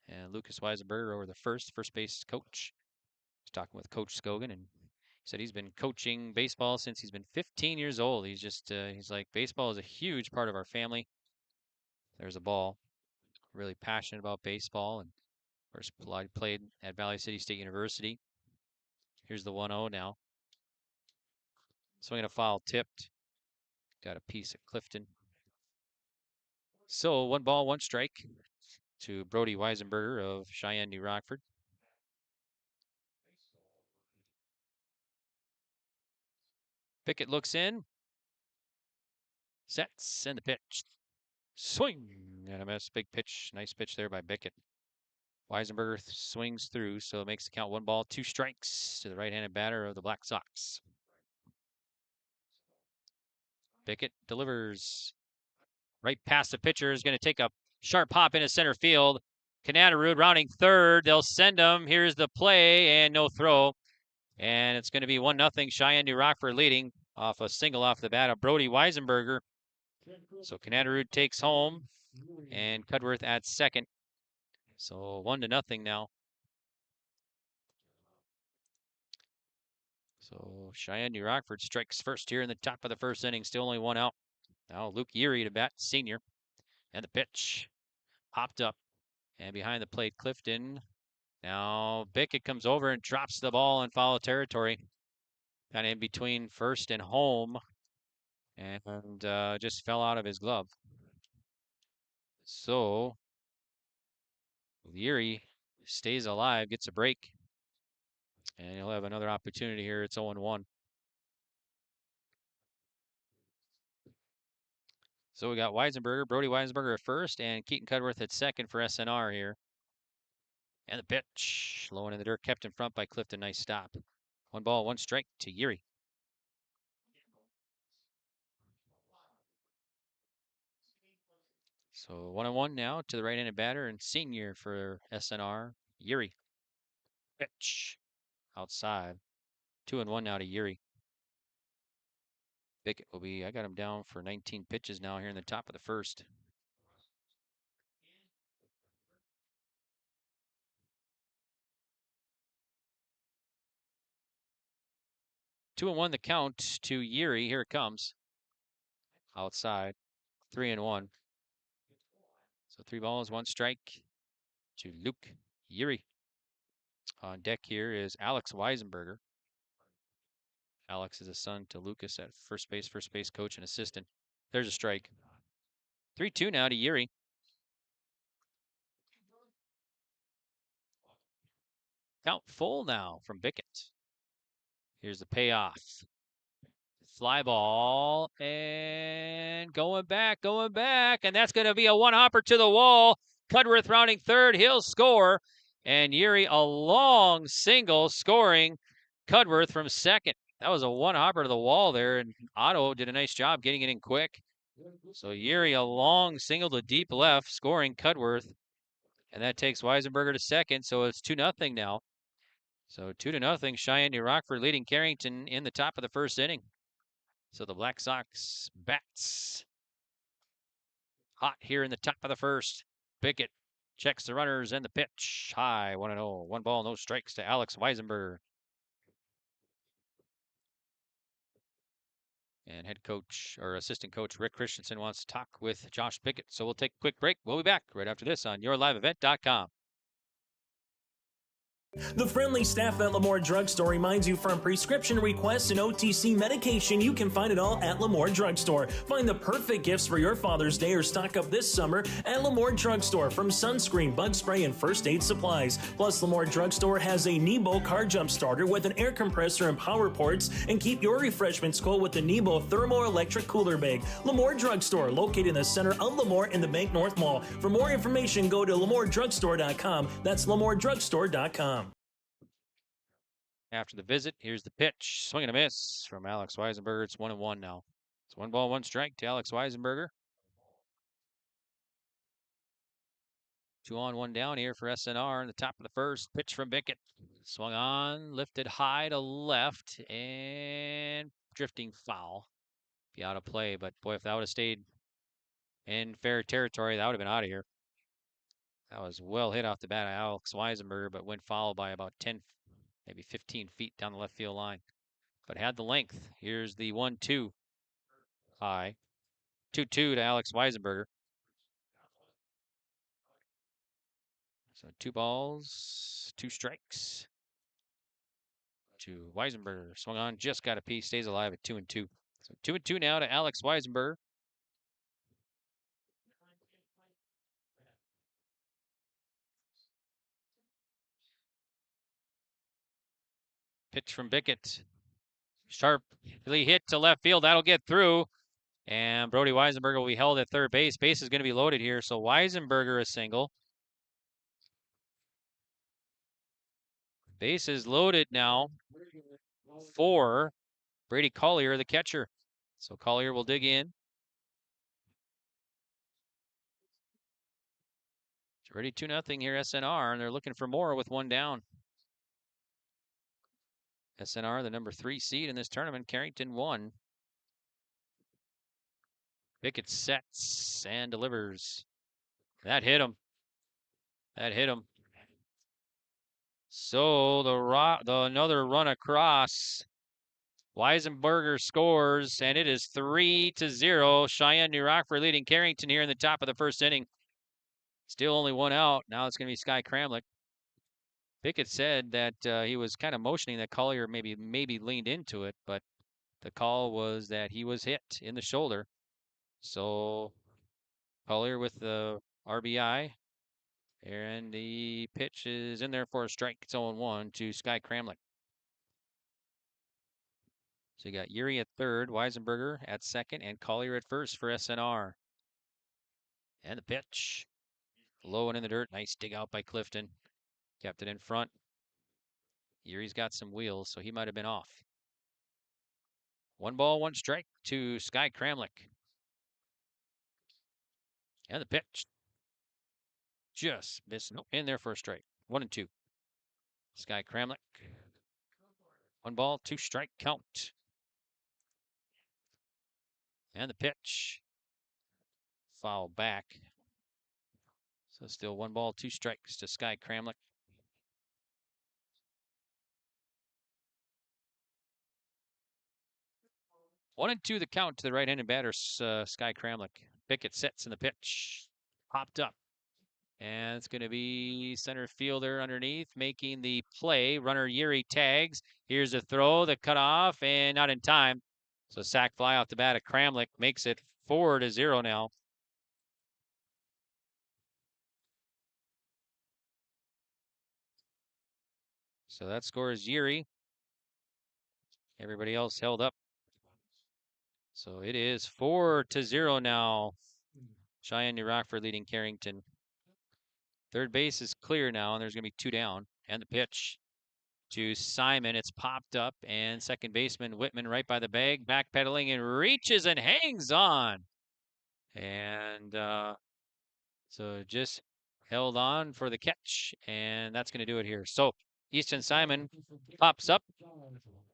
And Lucas Weisenberger over the first base coach. He's talking with Coach Scogan, and he said he's been coaching baseball since he's been 15 years old. He's just, he's like, baseball is a huge part of our family. There's a ball. Really passionate about baseball, and of course played at Valley City State University. Here's the 1-0 now. Swinging a foul tipped. Got a piece of Clifton. So 1 ball, 1 strike to Brody Weisenberger of Cheyenne, New Rockford. Pickett looks in. Sets, and the pitch. Swing, and a miss. Big pitch. Nice pitch there by Bickett. Weisenberger swings through, so it makes the count 1 ball, 2 strikes to the right-handed batter of the Black Sox. Bickett delivers right past the pitcher. Is going to take a sharp hop into center field. Canadarud rounding third. They'll send him. Here's the play, and no throw. And it's going to be 1-0 Cheyenne, New Rockford leading off a single off the bat of Brody Weisenberger. So Canadarud takes home, and Cudworth at second. So 1-0 now. So Cheyenne, New Rockford strikes first here in the top of the first inning. Still only 1 out. Now Luke Erie to bat, senior. And the pitch popped up. And behind the plate, Clifton. Now Bickett comes over and drops the ball in foul territory. Kind of in between first and home. And just fell out of his glove. So Erie stays alive, gets a break. And he'll have another opportunity here. It's 0-1. So we got Weisenberger, Brody Weisenberger at first, and Keaton Cudworth at second for SNR here. And the pitch, low in the dirt, kept in front by Clifton. Nice stop. 1 ball, 1 strike to Erie. So 1-1 now to the right-handed batter and senior for SNR, Erie. Pitch outside. 2-1 now to Erie. Bickett will be, I got him down for 19 pitches now here in the top of the first. Two and 1 the count to Erie. Here it comes. Outside. 3-1. So 3 balls, 1 strike to Luke Erie. On deck here is Alex Weisenberger. Alex is a son to Lucas at first base coach and assistant. There's a strike. 3-2 now to Erie. Count full now from Bickett. Here's the payoff. Fly ball and going back, and that's going to be a 1-hopper to the wall. Cudworth rounding third, he'll score, and Erie a long single scoring Cudworth from second. That was a 1-hopper to the wall there, and Otto did a nice job getting it in quick. So Erie a long single to deep left, scoring Cudworth, and that takes Weisenberger to second, so it's 2-0 now. So 2-0, Cheyenne, New Rockford leading Carrington in the top of the first inning. So the Black Sox bats hot here in the top of the first. Bickett checks the runners and the pitch. High, 1-0. 1 ball, no strikes to Alex Weisenberger. And head coach or assistant coach Rick Christensen wants to talk with Josh Bickett. So we'll take a quick break. We'll be back right after this on YourLiveEvent.com. The friendly staff at Lemoore Drugstore reminds you from prescription requests and OTC medication, you can find it all at Lemoore Drugstore. Find the perfect gifts for your Father's Day or stock up this summer at Lemoore Drugstore, from sunscreen, bug spray, and first aid supplies. Plus, Lemoore Drugstore has a Nebo car jump starter with an air compressor and power ports, and keep your refreshments cold with the Nebo thermoelectric cooler bag. Lemoore Drugstore, located in the center of Lemoore in the Bank North Mall. For more information, go to LemooreDrugstore.com. That's LemooreDrugstore.com. After the visit, here's the pitch. Swing and a miss from Alex Weisenberger. It's 1-1 now. It's 1 ball, 1 strike to Alex Weisenberger. 2 on, 1 down here for SNR in the top of the first. Pitch from Bickett. Swung on, lifted high to left, and drifting foul. Be out of play, but boy, if that would have stayed in fair territory, that would have been out of here. That was well hit off the bat of Alex Weisenberger, but went foul by about 10, maybe 15 feet down the left field line. But had the length. Here's the 1-2 high. 2-2 to Alex Weisenberger. So 2 balls, 2 strikes to Weisenberger. Swung on, just got a piece, stays alive at 2-2. So 2-2 now to Alex Weisenberger. Pitch from Bickett. Sharply hit to left field. That'll get through. And Brody Weisenberger will be held at third base. Base is going to be loaded here. So Weisenberger a single. Base is loaded now for Brady Collier, the catcher. So Collier will dig in. It's already 2-0 here, SNR, and they're looking for more with 1 down. SNR, the number 3 seed in this tournament. Carrington 1. Bickett sets and delivers. That hit him. That hit him. So another run across. Weisenberger scores, and it is 3-0. Cheyenne New Rockford leading Carrington here in the top of the first inning. Still only 1 out. Now it's going to be Sky Kramlich. Bickett said that he was kind of motioning that Collier maybe leaned into it, but the call was that he was hit in the shoulder. So Collier with the RBI, and the pitch is in there for a strike. It's 0-1 to Sky Kramlich. So you got Yuri at third, Weisenberger at second, and Collier at first for SNR. And the pitch. Low and in the dirt. Nice dig out by Clifton. Kept it in front. Yuri's got some wheels, so he might have been off. 1 ball, 1 strike to Sky Kramlich. And the pitch. Just missed. Nope, in there for a strike. 1-2. Sky Kramlich. 1 ball, 2 strike count. And the pitch. Foul back. So still 1 ball, 2 strikes to Sky Kramlich. 1-2 the count to the right-handed batter, Sky Kramlich. Bickett sets in the pitch. Popped up. And it's going to be center fielder underneath making the play. Runner Yuri tags. Here's a throw, the cutoff, and not in time. So sac fly off the bat of Kramlich makes it 4-0 now. So that scores Yuri. Everybody else held up. So it is 4-0 now. Cheyenne New Rockford leading Carrington. Third base is clear now, and there's going to be 2 down. And the pitch to Simon. It's popped up, and second baseman Whitman right by the bag, backpedaling and reaches and hangs on. And so just held on for the catch, and that's going to do it here. So Easton Simon pops up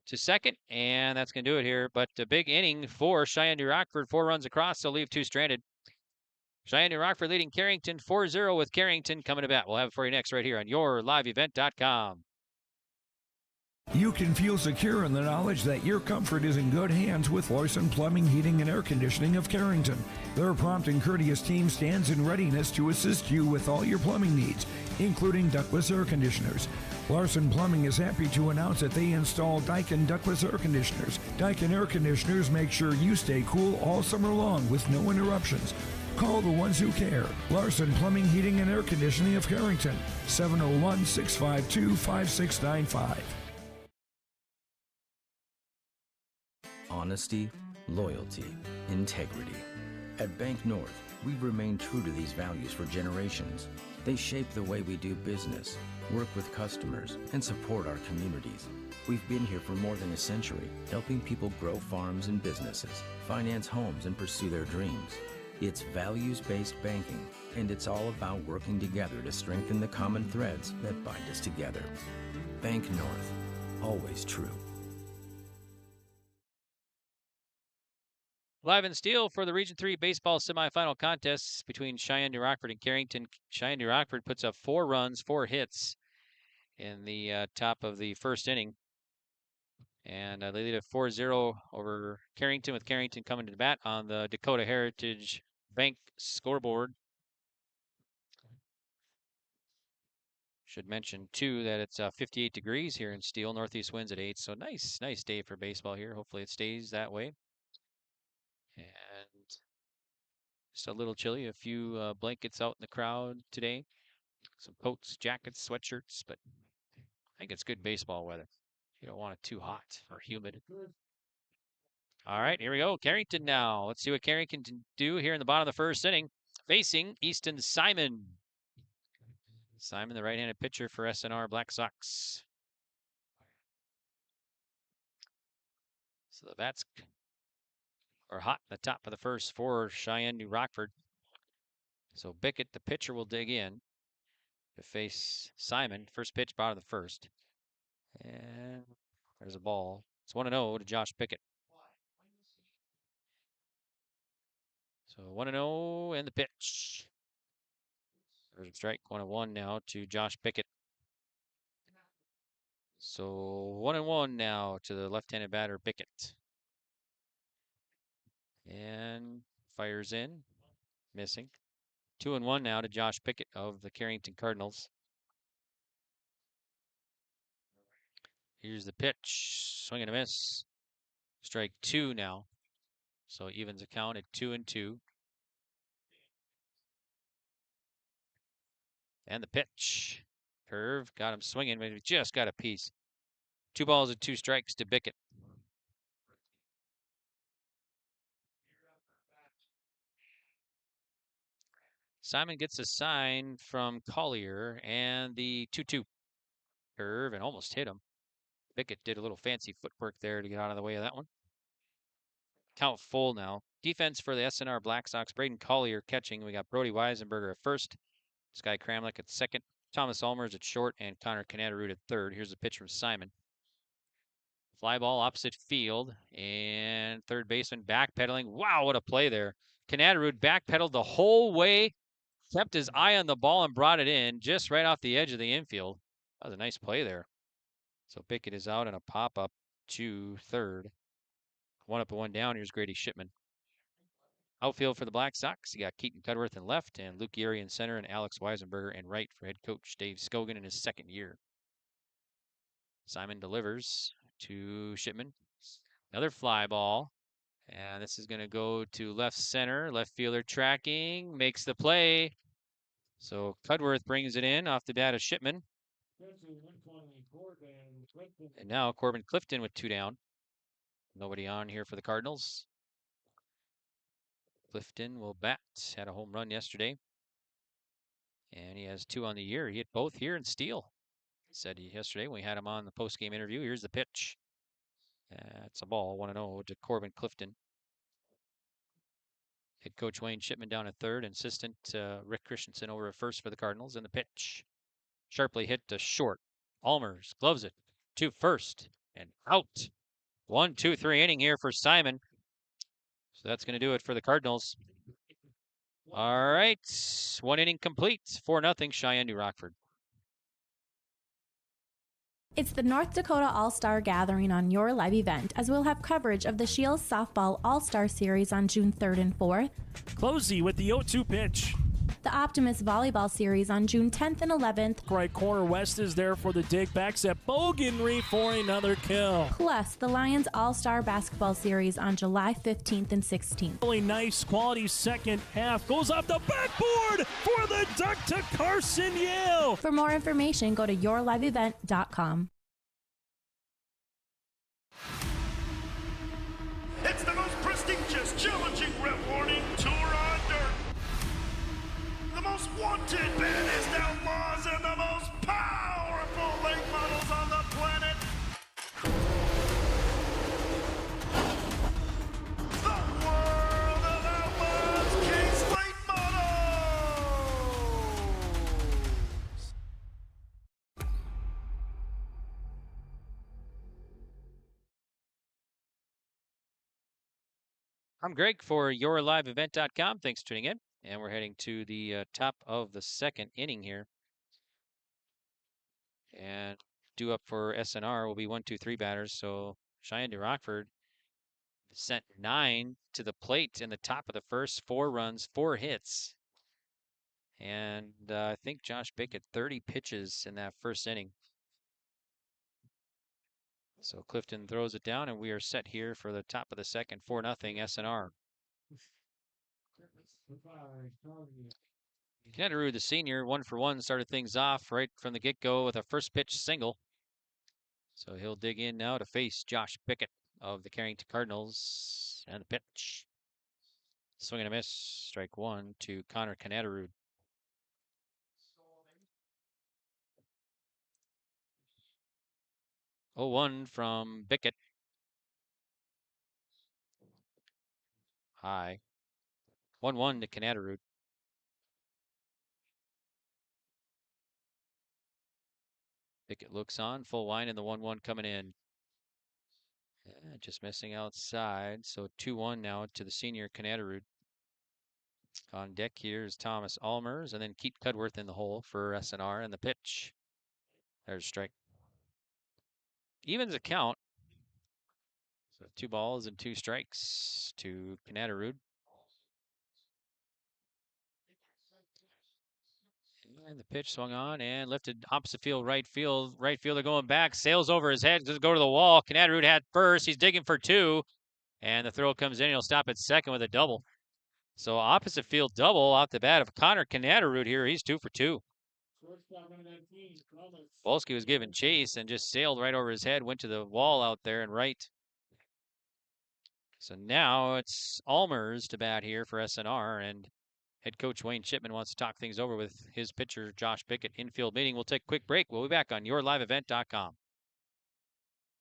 to second, and that's going to do it here. But a big inning for Cheyenne New Rockford. 4 runs across, so leave 2 stranded. Cheyenne New Rockford leading Carrington 4-0 with Carrington coming to bat. We'll have it for you next right here on YourLiveEvent.com. You can feel secure in the knowledge that your comfort is in good hands with Loyson Plumbing, Heating, and Air Conditioning of Carrington. Their prompt and courteous team stands in readiness to assist you with all your plumbing needs. including ductless air conditioners. Larson Plumbing is happy to announce that they install Daikin ductless air conditioners. Daikin air conditioners make sure you stay cool all summer long with no interruptions. Call the ones who care. Larson Plumbing, Heating, and Air Conditioning of Carrington, 701-652-5695. Honesty, loyalty, integrity. At Bank North, we've remained true to these values for generations. They shape the way we do business, work with customers, and support our communities. We've been here for more than a century, helping people grow farms and businesses, finance homes, and pursue their dreams. It's values-based banking, and it's all about working together to strengthen the common threads that bind us together. Bank North, always true. Live in Steel for the Region 3 baseball semifinal contests between Cheyenne, New Rockford, and Carrington. Cheyenne, New Rockford puts up 4 runs, 4 hits in the top of the first inning. And they lead at 4-0 over Carrington, with Carrington coming to the bat on the Dakota Heritage Bank scoreboard. Should mention, too, that it's 58 degrees here in Steel. Northeast winds at 8, so nice day for baseball here. Hopefully it stays that way. And just a little chilly. A few blankets out in the crowd today. Some coats, jackets, sweatshirts, but I think it's good baseball weather. You don't want it too hot or humid. All right, here we go. Carrington now. Let's see what Carrington can do here in the bottom of the first inning. Facing Easton Simon. Simon, the right-handed pitcher for SNR Black Sox. So the bats are hot in the top of the first for Cheyenne, New Rockford. So Bickett, the pitcher, will dig in to face Simon. First pitch, bottom of the first. And there's a ball. It's 1-0 to Josh Bickett. So 1-0 and the pitch. There's a strike, 1-1 now to Josh Bickett. So 1-1 now to the left-handed batter, Bickett. And fires in, missing. 2-1 now to Josh Bickett of the Carrington Cardinals. Here's the pitch, swing and a miss. Strike 2 now. So evens the count at 2-2. And the pitch, curve, got him swinging, but he just got a piece. 2 balls and 2 strikes to Bickett. Simon gets a sign from Collier, and the 2-2 curve, and almost hit him. Bickett did a little fancy footwork there to get out of the way of that one. Count full now. Defense for the SNR Black Sox. Braden Collier catching. We got Brody Weisenberger at first. Sky Kramlich at second. Thomas Allmers at short, and Connor Kanadarud at third. Here's a pitch from Simon. Fly ball opposite field, and third baseman backpedaling. Wow, what a play there. Kanadarud backpedaled the whole way. Kept his eye on the ball and brought it in just right off the edge of the infield. That was a nice play there. So Bickett is out on a pop-up to third. 1 up and 1 down. Here's Grady Shipman. Outfield for the Black Sox, you got Keaton Cudworth in left, and Luke Geary in center, and Alex Weisenberger in right for head coach Dave Scogan in his second year. Simon delivers to Shipman. Another fly ball. And this is going to go to left center. Left fielder tracking, makes the play. So Cudworth brings it in off the bat of Shipman. And now Corbin Clifton with 2 down. Nobody on here for the Cardinals. Clifton will bat. Had a home run yesterday. And he has 2 on the year. He hit both here in Steel. He said yesterday when we had him on the post-game interview. Here's the pitch. It's a ball, 1-0 to Corbin Clifton. Head coach Wayne Shipman down at third. Assistant Rick Christensen over at first for the Cardinals. And the pitch. Sharply hit to short. Allmers gloves it to first and out. 1-2-3 inning here for Simon. So that's going to do it for the Cardinals. All right. 1 inning complete. 4-0 Cheyenne, New Rockford. It's the North Dakota All-Star Gathering on your live event, as we'll have coverage of the Shields Softball All-Star Series on June 3rd and 4th. Closey with the 0-2 pitch. The Optimist Volleyball Series on June 10th and 11th. Right corner West is there for the dig. Backs at Bogenry for another kill. Plus, the Lions All-Star Basketball Series on July 15th and 16th. Really nice quality second half. Goes off the backboard for the duck to Carson Yale. For more information, go to yourliveevent.com. It's the most prestigious, challenging rewarding tour on dirt. The most wanted, baddest outlaws, and the most powerful late models on the planet. The world of outlaws, King's Late Models. I'm Greg for yourliveevent.com. Thanks for tuning in. And we're heading to the top of the second inning here. And due up for SNR will be 1, 2, 3 batters. So Cheyenne New Rockford sent 9 to the plate in the top of the first. 4 runs, 4 hits. And I think Josh Bickett 30 pitches in that first inning. So Clifton throws it down, and we are set here for the top of the second, 4-0 SNR. Knetterud, the senior, 1-for-1, started things off right from the get-go with a first pitch single. So he'll dig in now to face Josh Bickett of the Carrington Cardinals. And the pitch. Swing and a miss. Strike 1 to Connor Knetterud. Oh, 1 from Bickett. High. 1-1 to Knetterud. Bickett looks on, full line, and the 1-1 coming in. Just missing outside. So 2-1 now to the senior Knetterud. On deck here is Thomas Almers, and then Keith Cudworth in the hole for SNR, and the pitch. There's a strike. Evens the count. So 2 balls and 2 strikes to Knetterud. And the pitch swung on and lifted opposite field, right field. Right fielder going back, sails over his head, does go to the wall. Knetterud had first. He's digging for 2. And the throw comes in. He'll stop at second with a double. So opposite field double out the bat of Connor Knetterud here. He's 2 for 2. Volsky was given chase and just sailed right over his head, went to the wall out there and right. So now it's Almers to bat here for SNR, and head coach Wayne Shipman wants to talk things over with his pitcher Josh Bickett. Infield meeting. We'll take a quick break. We'll be back on yourliveevent.com.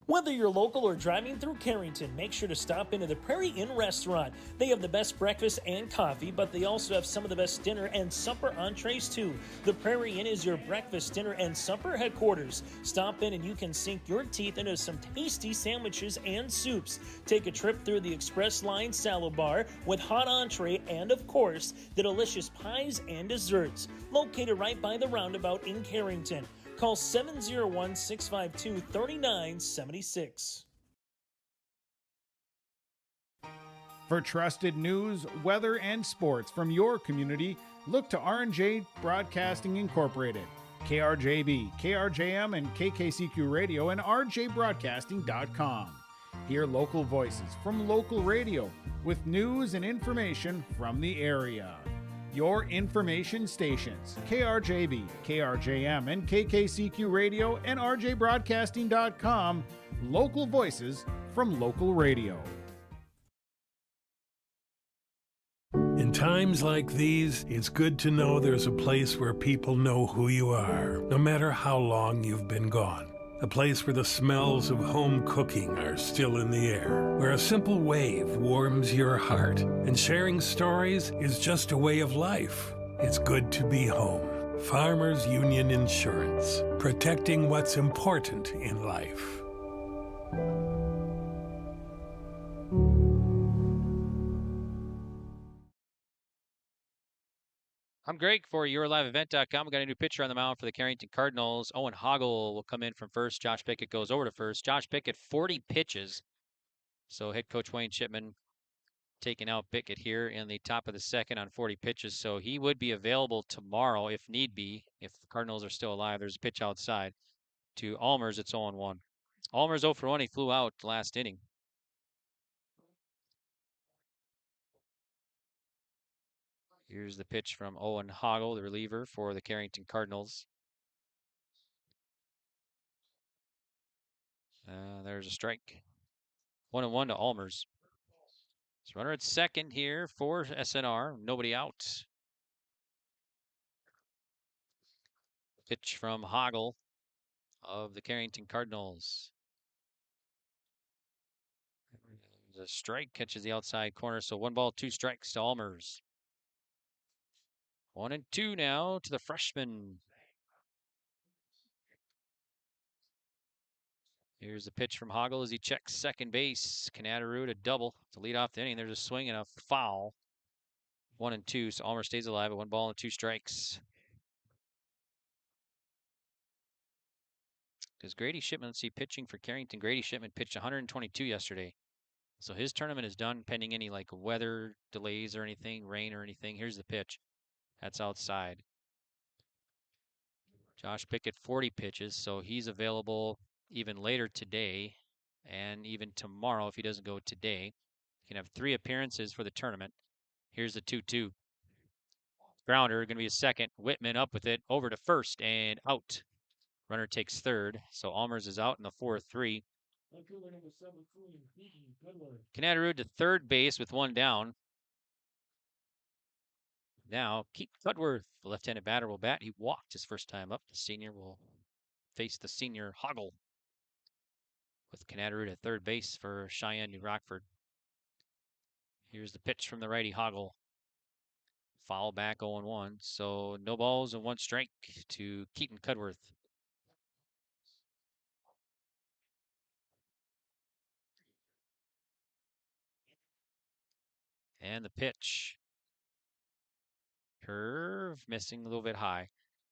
Whether you're local or driving through Carrington, make sure to stop into the Prairie Inn restaurant. They have the best breakfast and coffee, but they also have some of the best dinner and supper entrees too. The Prairie Inn is your breakfast, dinner, and supper headquarters. Stop in and you can sink your teeth into some tasty sandwiches and soups. Take a trip through the Express Line Salad Bar with hot entree and, of course, the delicious pies and desserts. Located right by the roundabout in Carrington. Call 701-652-3976. For trusted news, weather, and sports from your community, look to R&J Broadcasting Incorporated, KRJB, KRJM, and KKCQ Radio, and rjbroadcasting.com. Hear local voices from local radio with news and information from the area. Your information stations, KRJB, KRJM, and KKCQ Radio, and rjbroadcasting.com, local voices from local radio. In times like these, it's good to know there's a place where people know who you are, no matter how long you've been gone. A place where the smells of home cooking are still in the air, where a simple wave warms your heart, and sharing stories is just a way of life. It's good to be home. Farmers Union Insurance, protecting what's important in life. I'm Greg for yourliveevent.com. We got a new pitcher on the mound for the Carrington Cardinals. Owen Hoggle will come in from first. Josh Bickett goes over to first. Josh Bickett, 40 pitches. So head coach Wayne Shipman taking out Pickett here in the top of the second on 40 pitches, so he would be available tomorrow if need be. If the Cardinals are still alive, there's a pitch outside. To Allmers, it's 0-1. Allmers 0 for 1. He flew out last inning. Here's the pitch from Owen Hoggle, the reliever for the Carrington Cardinals. There's a strike. 1-1 to Allmers. So runner at second here for SNR. Nobody out. Pitch from Hoggle of the Carrington Cardinals. There's a strike, catches the outside corner. So 1 ball, 2 strikes to Allmers. 1-2 now to the freshman. Here's the pitch from Hoggle as he checks second base. Canadaroo to double to lead off the inning. There's a swing and a foul. 1-2, so Allmers stays alive at 1 ball and 2 strikes. Because Grady Shipman, let's see, pitching for Carrington. Grady Shipman pitched 122 yesterday. So his tournament is done pending any like weather delays or anything, rain or anything. Here's the pitch. That's outside. Josh Pickett, 40 pitches, so he's available even later today and even tomorrow if he doesn't go today. He can have 3 appearances for the tournament. Here's the 2-2. Grounder, going to be a second. Whitman up with it, over to first and out. Runner takes third, so Allmers is out in the 4-3. Canadaroo to third base with 1 down. Now, Keith Cudworth, the left-handed batter, will bat. He walked his first time up. The senior will face the senior Hoggle with Canadaroo at third base for Cheyenne, New Rockford. Here's the pitch from the righty Hoggle. Foul back 0-1. So no balls and 1 strike to Keaton Cudworth. And the pitch. Curve missing a little bit high.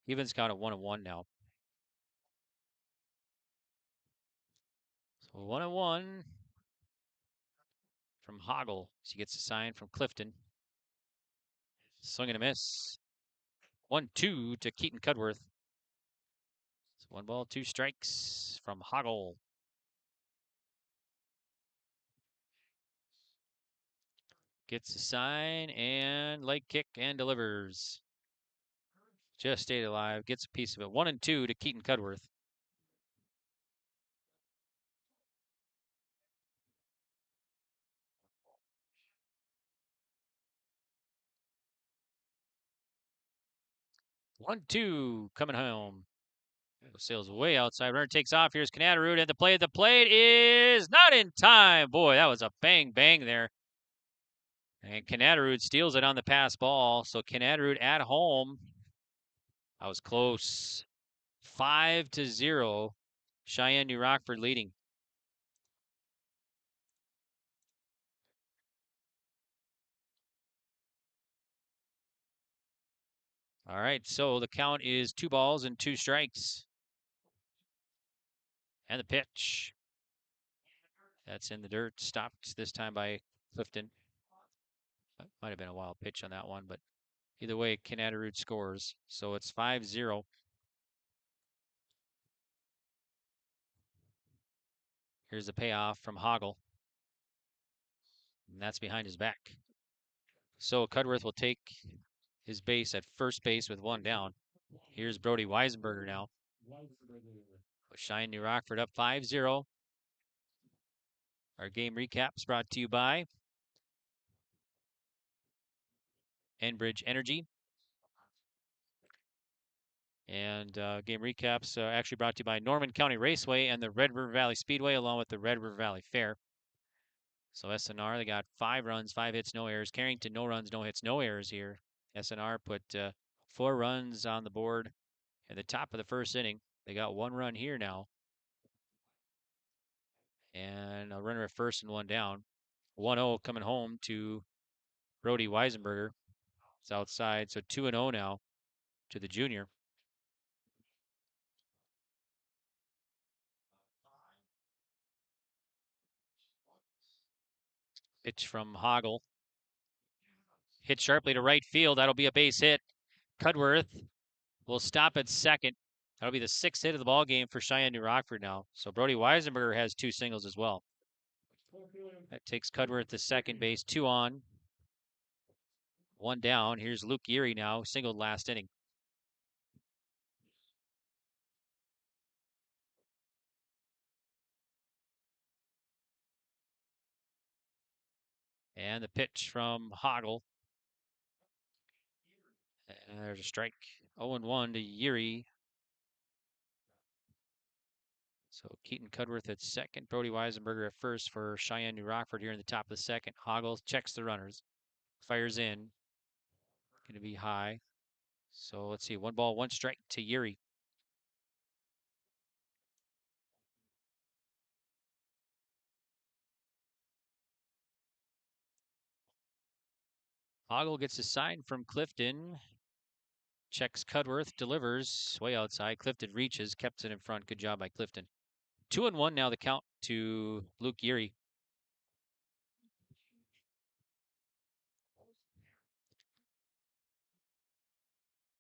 Evens count at 1-1 now. So 1-1 from Hoggle. She gets a sign from Clifton. Swing and a miss. 1-2 to Keaton Cudworth. So 1 ball, 2 strikes from Hoggle. Gets a sign and leg kick and delivers. Just stayed alive. Gets a piece of it. 1-2 to Keaton Cudworth. One, two, coming home. Sails way outside. Runner takes off. Here's Canadaroo, and the play at the plate is not in time. Boy, that was a bang bang there. And Canadaroo steals it on the pass ball. So Canadaroo at home. That was close. 5-0. Cheyenne, New Rockford leading. All right, so the count is 2 balls and 2 strikes. And the pitch. That's in the dirt. Stopped this time by Clifton. That might have been a wild pitch on that one, but either way, Canadaroo scores. So it's 5-0. Here's the payoff from Hoggle. And that's behind his back. So Cudworth will take his base at first base with 1 down. Here's Brody Weisenberger now. Cheyenne, New Rockford up 5-0. Our game recaps brought to you by Enbridge Energy. And game recaps actually brought to you by Norman County Raceway and the Red River Valley Speedway, along with the Red River Valley Fair. So SNR, they got 5 runs, 5 hits, no errors. Carrington, no runs, no hits, no errors here. SNR put 4 runs on the board at the top of the first inning. They got 1 run here now. And a runner at first and 1 down. 1-0 coming home to Brody Weisenberger. It's outside, so 2-0 now to the junior. Pitch from Hoggle. hit sharply to right field. That'll be a base hit. Cudworth will stop at second. That'll be the 6th hit of the ball game for Cheyenne New Rockford now. So Brody Weisenberger has 2 singles as well. That takes Cudworth to second base. 2 on, 1 down. Here's Luke Geary now, singled last inning. And the pitch from Hoggle. And there's a strike. 0-1 to Geary. So Keaton Cudworth at second, Brody Weisenberger at first for Cheyenne New Rockford here in the top of the second. Hoggle checks the runners, fires in. Going to be high. So let's see, 1 ball, 1 strike to Geary. Hoggle gets a sign from Clifton. Checks Cudworth, delivers way outside. Clifton reaches, kept it in front. Good job by Clifton. 2-1 now the count to Luke Geary.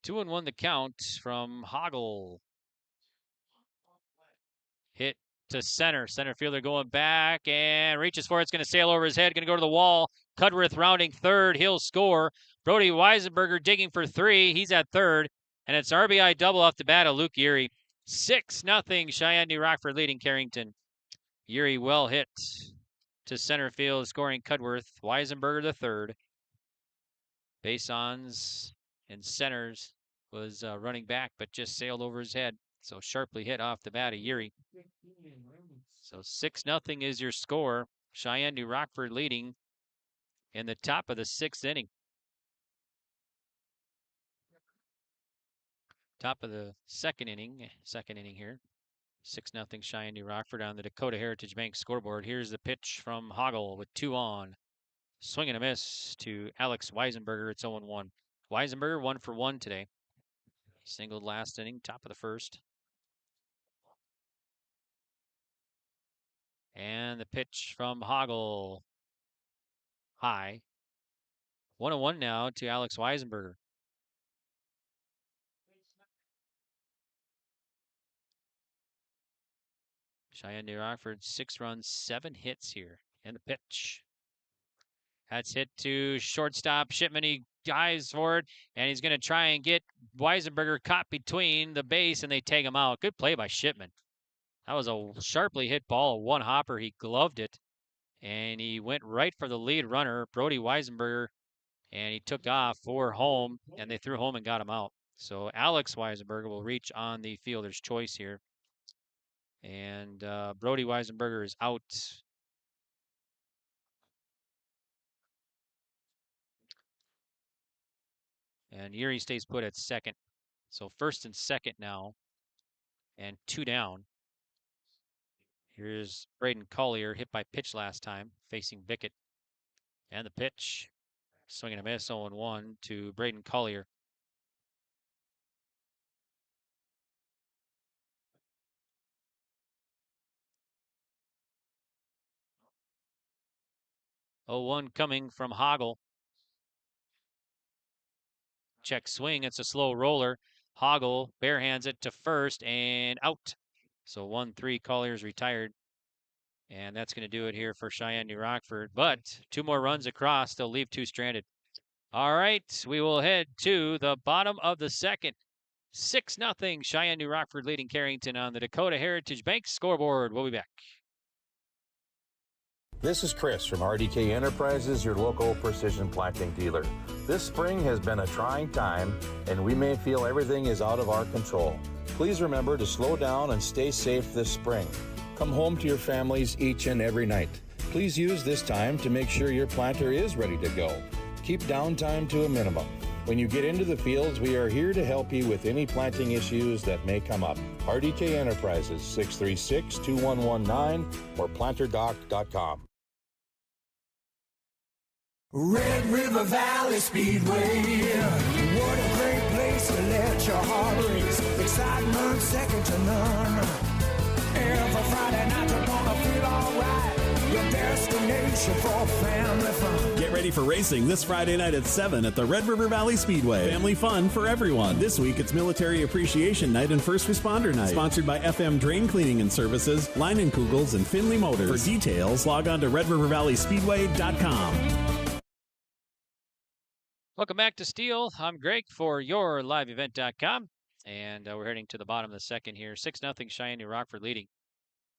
Two and 1 the count from Hoggle. Hit to center. Center fielder going back and reaches for it. It's going to sail over his head. Going to go to the wall. Cudworth rounding third. He'll score. Brody Weisenberger digging for 3. He's at third. And it's RBI double off the bat of Luke Geary. 6-0 Cheyenne New Rockford leading Carrington. Geary well hit to center field, scoring Cudworth. Weisenberger the third. Base-ons and centers was running back, but just sailed over his head. So sharply hit off the bat of Geary. So 6-0 is your score. Cheyenne New Rockford leading in the top of the 6th inning. Top of the second inning here. 6-0 Cheyenne New Rockford on the Dakota Heritage Bank scoreboard. Here's the pitch from Hoggle with 2 on. Swing and a miss to Alex Weisenberger. It's 0-1. Weisenberger 1 for 1 today. Singled last inning, top of the first. And the pitch from Hoggle. High. 1-1 now to Alex Weisenberger. Cheyenne New Rockford, 6 runs, 7 hits here. And the pitch. That's hit to shortstop. Shipman, he dives for it, and he's going to try and get Weisenberger caught between the base, and they take him out. Good play by Shipman. That was a sharply hit ball, a one-hopper. He gloved it, and he went right for the lead runner, Brody Weisenberger, and he took off for home, and they threw home and got him out. So Alex Weisenberger will reach on the fielder's choice here. And Brody Weisenberger is out. And Geary stays put at second. So first and second now. And 2 down. Here's Braden Collier, hit by pitch last time, facing Bickett. And the pitch. Swing and a miss, 0-1 to Braden Collier. Oh, 0-1 coming from Hoggle. Check swing. It's a slow roller. Hoggle barehands it to first and out. So 1-3. Collier's retired. And that's going to do it here for Cheyenne New Rockford. But 2 more runs across. They'll leave 2 stranded. All right. We will head to the bottom of the second. 6-0. Cheyenne New Rockford leading Carrington on the Dakota Heritage Bank scoreboard. We'll be back. This is Chris from RDK Enterprises, your local precision planting dealer. This spring has been a trying time, and we may feel everything is out of our control. Please remember to slow down and stay safe this spring. Come home to your families each and every night. Please use this time to make sure your planter is ready to go. Keep downtime to a minimum. When you get into the fields, we are here to help you with any planting issues that may come up. RDK Enterprises, 636-2119 or planterdoc.com. Red River Valley Speedway, what a great place to let your heart race. Excitement second to none. Every Friday night you're gonna feel alright. your destination for family fun. Get ready for racing this Friday night at 7 at the Red River Valley Speedway. Family fun for everyone. This week it's Military Appreciation Night and First Responder Night. Sponsored by FM Drain Cleaning and Services, Leinenkugels, and Finley Motors. For details, log on to redrivervalleyspeedway.com. Welcome back to Steel. I'm Greg for your liveevent.com. And we're heading to the bottom of the second here. 6-0 Cheyenne New Rockford leading.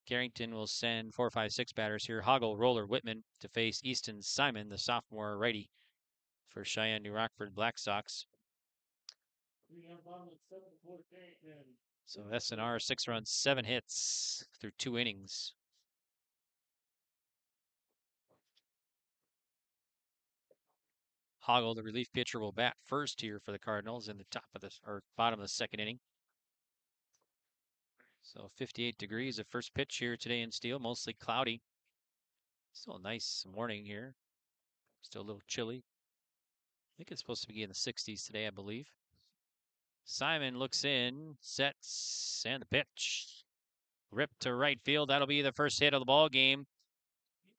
Carrington will send 4, 5, 6 batters here. Hoggle, Roller, Whitman to face Easton Simon, the sophomore righty for Cheyenne New Rockford Black Sox. So SNR, 6 runs, 7 hits through 2 innings. Hoggle, the relief pitcher, will bat first here for the Cardinals in the bottom of the second inning. So 58 degrees at first pitch here today in Steel, mostly cloudy. Still a nice morning here. Still a little chilly. I think it's supposed to be in the 60s today, I believe. Simon looks in, sets, and the pitch. Ripped to right field. That'll be the first hit of the ball game.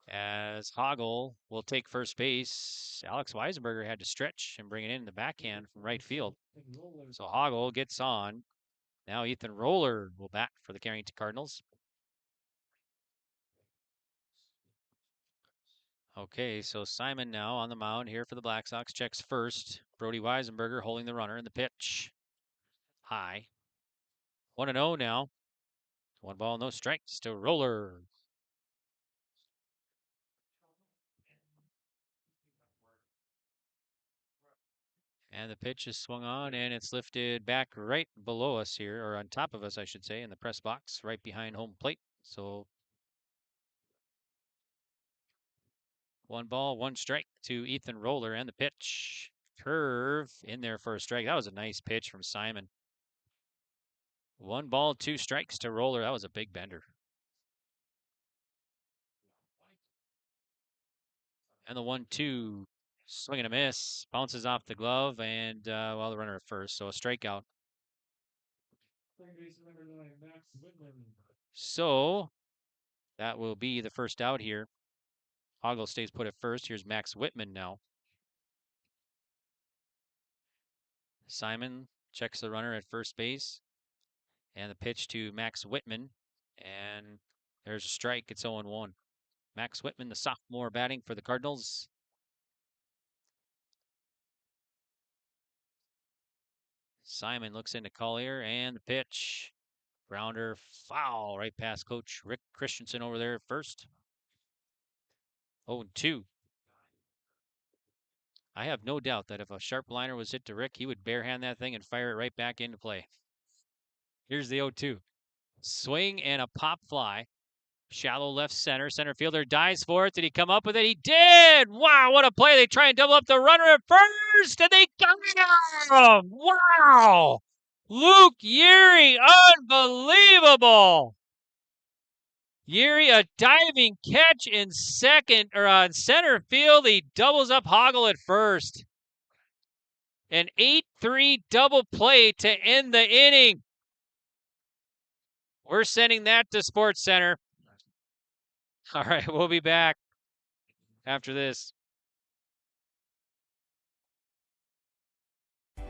As Hoggle will take first base. Alex Weisenberger had to stretch and bring it in the backhand from right field. So Hoggle gets on. Now Ethan Roller will bat for the Carrington Cardinals. Okay, so Simon now on the mound here for the Black Sox. Checks first. Brody Weisenberger holding the runner in the pitch. High. 1-0 now. 1 ball, no strikes to Roller. And the pitch is swung on, and it's lifted back right below us here, or on top of us, I should say, in the press box, right behind home plate. So 1 ball, 1 strike to Ethan Roller, and the pitch. Curve in there for a strike. That was a nice pitch from Simon. 1 ball, 2 strikes to Roller. That was a big bender. And the 1-2. Swing and a miss, bounces off the glove, and the runner at first, so a strikeout. So that will be the first out here. Hoggle stays put at first. Here's Max Whitman now. Simon checks the runner at first base, and the pitch to Max Whitman, and there's a strike. It's 0-1. Max Whitman, the sophomore, batting for the Cardinals. Simon looks into Collier, and the pitch. Grounder, foul, right past Coach Rick Christensen over there at first. 0-2. I have no doubt that if a sharp liner was hit to Rick, he would barehand that thing and fire it right back into play. Here's the 0-2. Swing and a pop fly. Shallow left center. Center fielder dives for it. Did he come up with it? He did! Wow, what a play. They try and double up the runner at first, and they got him! Wow! Luke Yeary, unbelievable! Yeary, a diving catch in second, or on center field. He doubles up Hoggle at first. An 8-3 double play to end the inning. We're sending that to Sports Center. All right, we'll be back after this.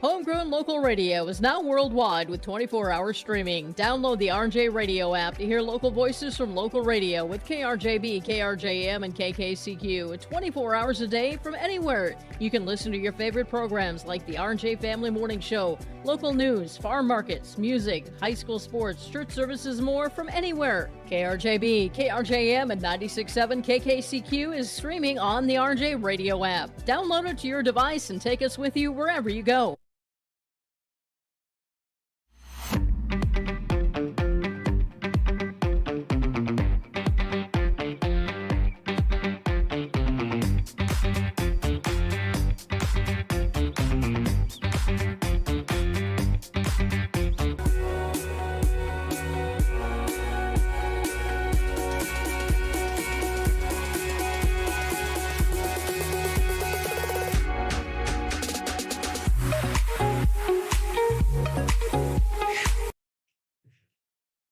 Homegrown local radio is now worldwide with 24-hour streaming. Download the RJ Radio app to hear local voices from local radio with KRJB, KRJM, and KKCQ 24 hours a day from anywhere. You can listen to your favorite programs like the RJ Family Morning Show, local news, farm markets, music, high school sports, church services, more from anywhere. KRJB, KRJM, and 96.7 KKCQ is streaming on the RJ Radio app. Download it to your device and take us with you wherever you go.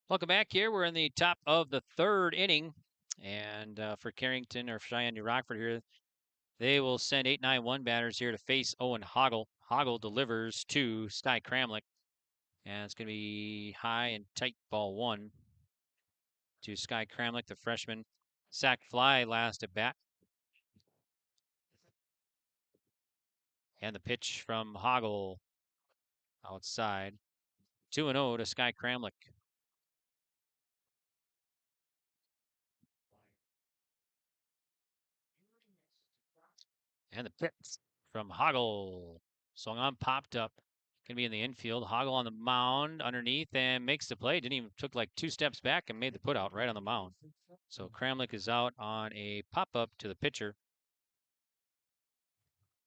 Welcome back here. We're in the top of the third inning. And for Carrington or Cheyenne New Rockford here, they will send 8-9-1 batters here to face Owen Hoggle. Hoggle delivers to Sky Kramlich. And it's going to be high and tight, ball 1 to Sky Kramlich, the freshman. Sack fly last at bat. And the pitch from Hoggle outside. 2-0 to Sky Kramlich. And the pitch from Hoggle. Swung on, popped up. Going to be in the infield. Hoggle on the mound underneath and makes the play. Didn't even took like 2 steps back and made the put out right on the mound. So Kramlich is out on a pop-up to the pitcher.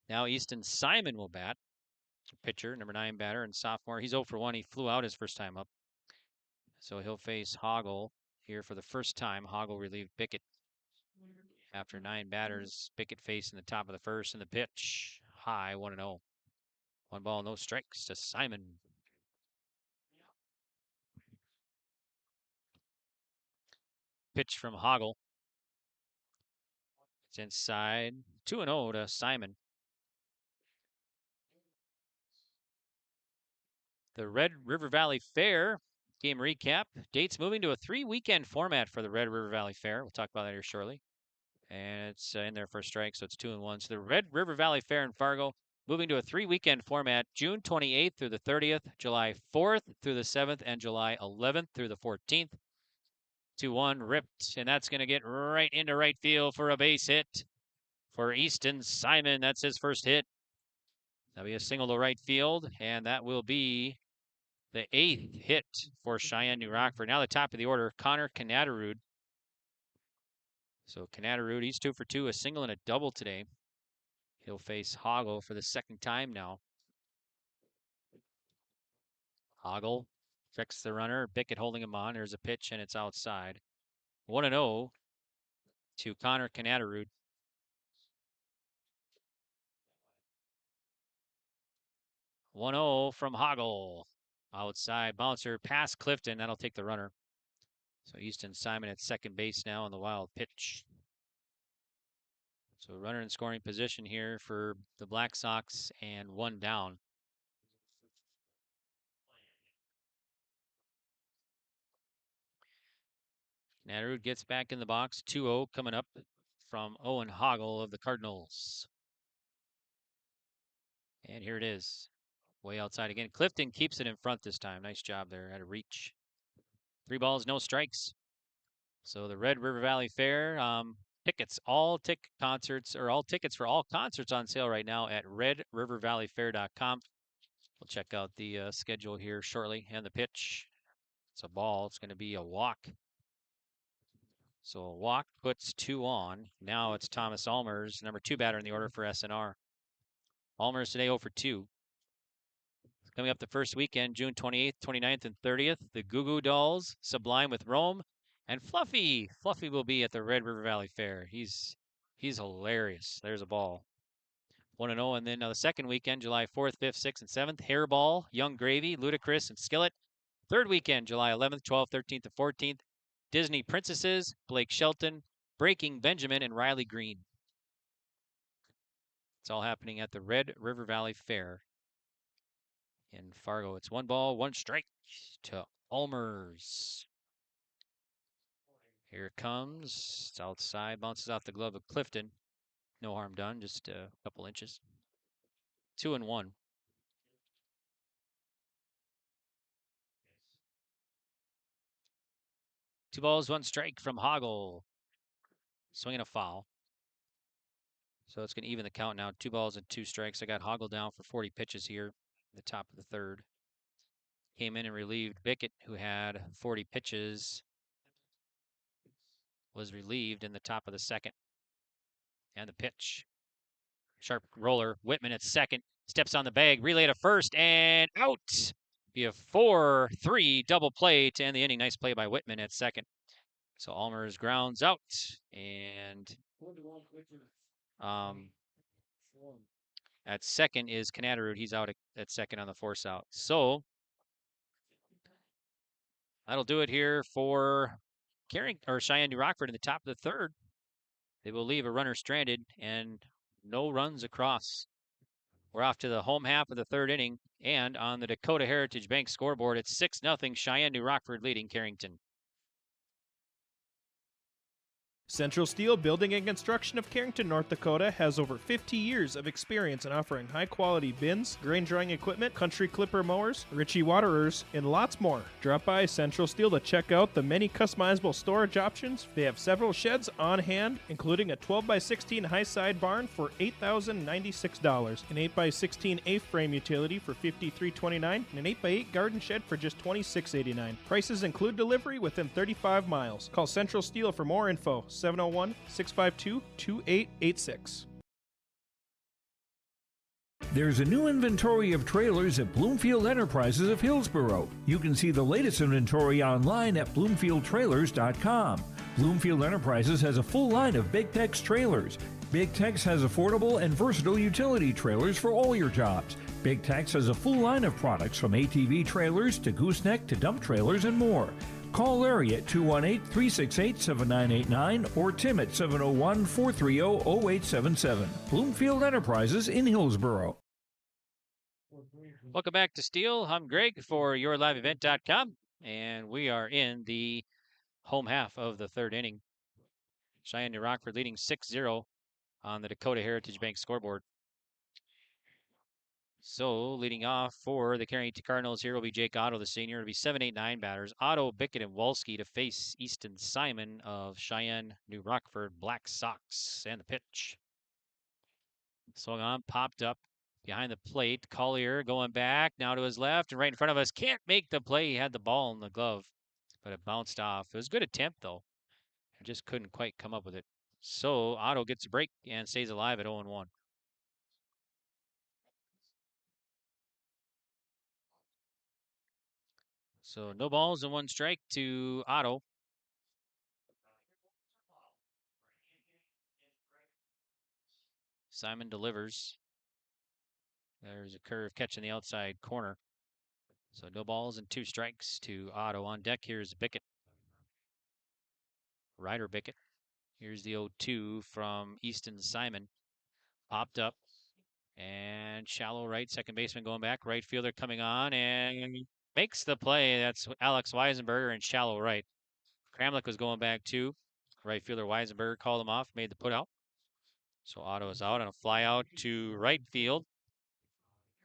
Now Easton Simon will bat. Pitcher, number 9 batter and sophomore. He's 0 for 1. He flew out his first time up. So he'll face Hoggle here for the first time. Hoggle relieved Bickett. After 9 batters, Bickett facing the top of the first, and the pitch high, 1-0. 1 ball, no strikes to Simon. Pitch from Hoggle. It's inside. 2-0 to Simon. The Red River Valley Fair game recap. Dates moving to a 3-weekend format for the Red River Valley Fair. We'll talk about that here shortly. And it's in there for a strike, so it's 2-1. So the Red River Valley Fair in Fargo moving to a 3-weekend format, June 28th through the 30th, July 4th through the 7th, and July 11th through the 14th. 2-1 ripped, and that's going to get right into right field for a base hit for Easton Simon. That's his first hit. That'll be a single to right field, and that will be the 8th hit for Cheyenne New Rockford. Now the top of the order, Connor Canadarud. So Canadarud, he's 2 for 2, a single and a double today. He'll face Hoggle for the second time now. Hoggle checks the runner. Bickett holding him on. There's a pitch, and it's outside. 1-0 to Connor Canadarud. from Hoggle. Outside bouncer past Clifton. That'll take the runner. So Easton Simon at second base now on the wild pitch. So runner in scoring position here for the Black Sox and 1 down. Canadarud gets back in the box. 2-0 coming up from Owen Hoggle of the Cardinals. And here it is. Way outside again. Clifton keeps it in front this time. Nice job there at a reach. 3 balls, no strikes. So the Red River Valley Fair tickets, all tickets for all concerts on sale right now at redrivervalleyfair.com. We'll check out the schedule here shortly. And the pitch, it's a ball. It's going to be a walk. So a walk puts 2 on. Now it's Thomas Almers, number 2 batter in the order for SNR. Almers today 0 for 2. Coming up the first weekend, June 28th, 29th, and 30th, the Goo Goo Dolls, Sublime with Rome, and Fluffy. Fluffy will be at the Red River Valley Fair. He's hilarious. There's a ball. 1-0, and then the second weekend, July 4th, 5th, 6th, and 7th, Hairball, Young Gravy, Ludacris, and Skillet. Third weekend, July 11th, 12th, 13th, and 14th, Disney Princesses, Blake Shelton, Breaking Benjamin, and Riley Green. It's all happening at the Red River Valley Fair in Fargo. It's 1 ball, 1 strike to Almers. Here it comes. It's outside, bounces off the glove of Clifton. No harm done, just a couple inches. 2-1. Two balls, 1 strike from Hoggle. Swinging a foul. So it's going to even the count now. 2 balls and 2 strikes. I got Hoggle down for 40 pitches here in the top of the third. Came in and relieved Bickett, who had 40 pitches. Was relieved in the top of the second. And the pitch. Sharp roller. Whitman at second. Steps on the bag. Relay to first. And out. Be a 4-3 double play to end the inning. Nice play by Whitman at second. So Almers grounds out. And at second is Canadarud. He's out at second on the force out. So that'll do it here for Cheyenne New Rockford in the top of the third. They will leave a runner stranded and no runs across. We're off to the home half of the third inning, and on the Dakota Heritage Bank scoreboard, it's 6-0 Cheyenne New Rockford leading Carrington. Central Steel Building and Construction of Carrington, North Dakota has over 50 years of experience in offering high-quality bins, grain drying equipment, country clipper mowers, Ritchie waterers, and lots more. Drop by Central Steel to check out the many customizable storage options. They have several sheds on hand, including a 12x16 high-side barn for $8,096, an 8x16 A-frame utility for $53.29, and an 8x8 garden shed for just $26.89. Prices include delivery within 35 miles. Call Central Steel for more info. 701-652-2886. There's a new inventory of trailers at Bloomfield Enterprises of Hillsboro. You can see the latest inventory online at bloomfieldtrailers.com. Bloomfield Enterprises has a full line of Big Tex trailers. Big Tex has affordable and versatile utility trailers for all your jobs. Big Tex has a full line of products from ATV trailers to gooseneck to dump trailers and more. Call Larry at 218-368-7989 or Tim at 701-430-0877. Bloomfield Enterprises in Hillsboro. Welcome back to Steel. I'm Greg for YourLiveEvent.com, and we are in the home half of the third inning. Cheyenne New Rockford leading 6-0 on the Dakota Heritage Bank scoreboard. So, leading off for the Carrington Cardinals here will be Jake Otto, the senior. It'll be 7, 8, 9 batters. Otto, Bickett, and Wolski to face Easton Simon of Cheyenne New Rockford Black Sox. And the pitch. Swung on, popped up behind the plate. Collier going back, now to his left, and right in front of us. Can't make the play. He had the ball in the glove, but it bounced off. It was a good attempt, though. I just couldn't quite come up with it. So, Otto gets a break and stays alive at 0-1. So no balls and 1 strike to Otto. Simon delivers. There's a curve catching the outside corner. So no balls and 2 strikes to Otto. On deck, here's Bickett. Ryder Bickett. Here's the 0-2 from Easton Simon. Popped up. And shallow right, second baseman going back. Right fielder coming on and makes the play. That's Alex Weisenberger in shallow right. Kramlich was going back too. Right fielder Weisenberger called him off, made the put out. So Otto is out on a fly out to right field.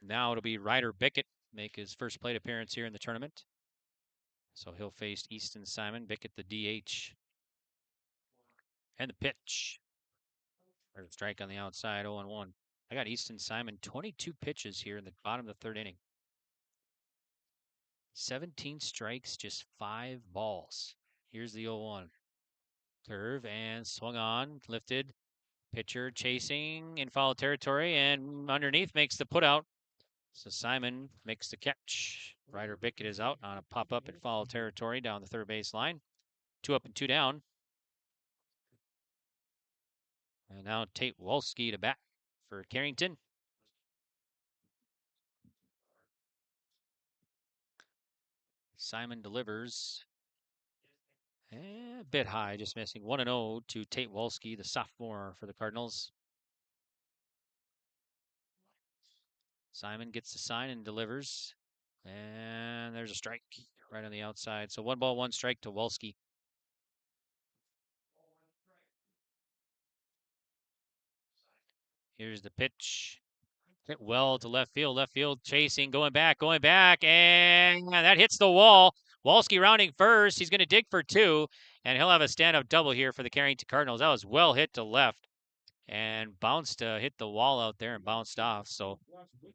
Now it'll be Ryder Bickett make his first plate appearance here in the tournament. So he'll face Easton Simon. Bickett the DH. And the pitch. There's a strike on the outside, 0-1. I got Easton Simon 22 pitches here in the bottom of the third inning. 17 strikes, just 5 balls. Here's the 0-1. Curve and swung on, lifted. Pitcher chasing in foul territory and underneath makes the put out. So Simon makes the catch. Ryder Bickett is out on a pop up in foul territory down the third base line. 2 up and 2 down. And now Tate Wolski to bat for Carrington. Simon delivers. A bit high, just missing. 1-0 to Tate Wolski, the sophomore for the Cardinals. Simon gets the sign and delivers. And there's a strike right on the outside. So 1 ball, 1 strike to Wolski. Here's the pitch. Hit well to left field chasing, going back, and that hits the wall. Wolski rounding first. He's going to dig for 2, and he'll have a stand-up double here for the Carrington Cardinals. That was well hit to left and bounced to hit the wall out there and bounced off. So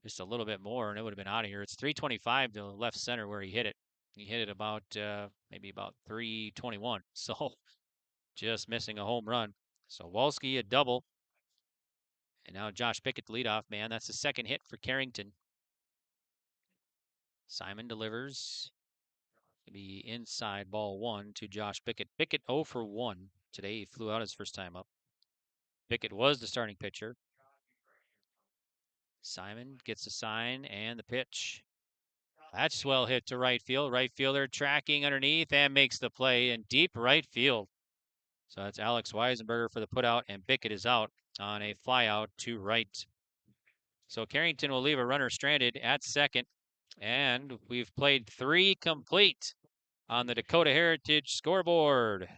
just a little bit more, and it would have been out of here. It's 325 to left center where he hit it. He hit it about maybe about 321. So just missing a home run. So Wolski a double. And now Josh Bickett, the leadoff man. That's the second hit for Carrington. Simon delivers. Be inside ball 1 to Josh Bickett. Bickett 0 for 1 today. He flew out his first time up. Bickett was the starting pitcher. Simon gets a sign and the pitch. That's well hit to right field. Right fielder tracking underneath and makes the play in deep right field. So that's Alex Weisenberger for the putout, and Bickett is out on a fly out to right. So Carrington will leave a runner stranded at second, and we've played 3 complete on the Dakota Heritage scoreboard.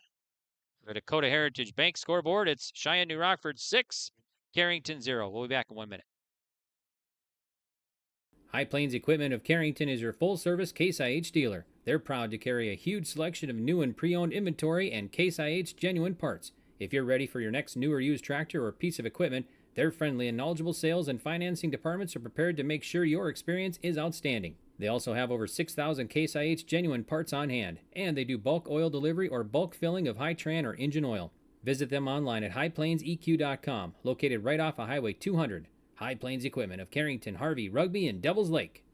The Dakota Heritage Bank scoreboard, it's Cheyenne New Rockford 6, Carrington 0. We'll be back in 1 minute. High Plains Equipment of Carrington is your full-service Case IH dealer. They're proud to carry a huge selection of new and pre-owned inventory and Case IH genuine parts. If you're ready for your next new or used tractor or piece of equipment, their friendly and knowledgeable sales and financing departments are prepared to make sure your experience is outstanding. They also have over 6,000 Case IH genuine parts on hand, and they do bulk oil delivery or bulk filling of Hi-Tran or engine oil. Visit them online at highplainseq.com, located right off of Highway 200. High Plains Equipment of Carrington, Harvey, Rugby, and Devils Lake.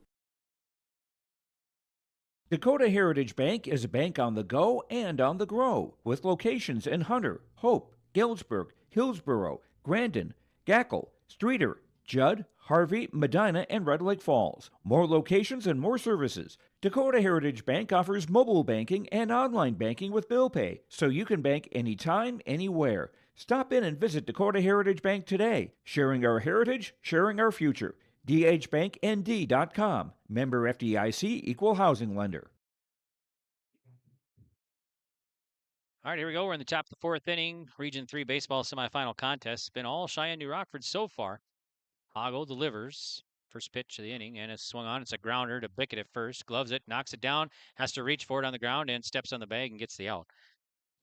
Dakota Heritage Bank is a bank on the go and on the grow, with locations in Hunter, Hope, Galesburg, Hillsboro, Grandin, Gackle, Streeter, Judd, Harvey, Medina, and Red Lake Falls. More locations and more services. Dakota Heritage Bank offers mobile banking and online banking with bill pay, so you can bank anytime, anywhere. Stop in and visit Dakota Heritage Bank today. Sharing our heritage, sharing our future. dhbanknd.com. Member FDIC, Equal Housing Lender. All right, here we go. We're in the top of the 4th inning. Region 3 baseball semifinal contest. It's been all Cheyenne New Rockford so far. Hoggle delivers. First pitch of the inning, and it's swung on. It's a grounder to Bickett at first. Gloves it, knocks it down, has to reach for it on the ground, and steps on the bag and gets the out.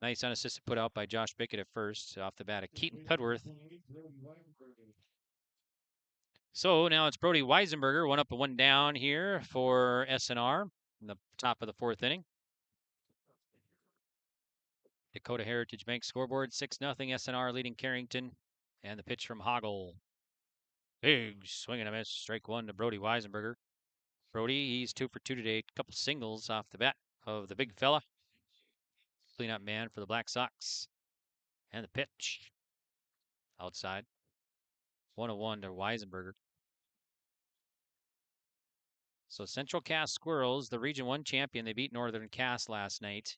Nice unassisted put out by Josh Bickett at first. Off the bat of Keaton Pedworth. So now it's Brody Weisenberger, 1 up and 1 down here for SNR in the top of the 4th inning. Dakota Heritage Bank scoreboard, 6-0 SNR leading Carrington. And the pitch from Hoggle. Big swing and a miss. Strike 1 to Brody Weisenberger. Brody, he's 2 for 2 today. Couple singles off the bat of the big fella. Cleanup man for the Black Sox. And the pitch. Outside. 1-1 to Weisenberger. So Central Cass Squirrels, the Region 1 champion. They beat Northern Cass last night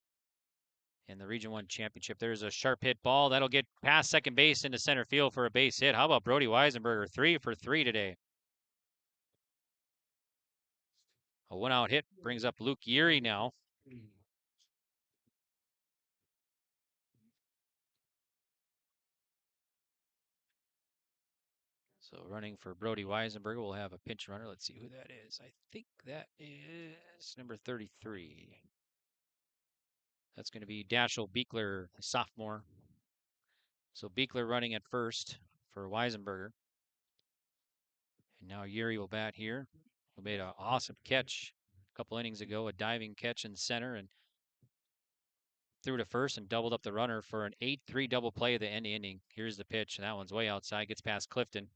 in the Region 1 championship. There's a sharp hit ball. That'll get past second base into center field for a base hit. How about Brody Weisenberger? 3 for 3 today. A 1-out hit brings up Luke Yeary now. So running for Brody Weisenberger, we'll have a pinch runner. Let's see who that is. I think that is number 33. That's going to be Dashiell Beekler, a sophomore. So Beekler running at first for Weisenberger. And now Yeary will bat here. He made an awesome catch a couple innings ago, a diving catch in center, and threw to first and doubled up the runner for an 8-3 double play at the end of the inning. Here's the pitch, and that one's way outside, gets past Clifton.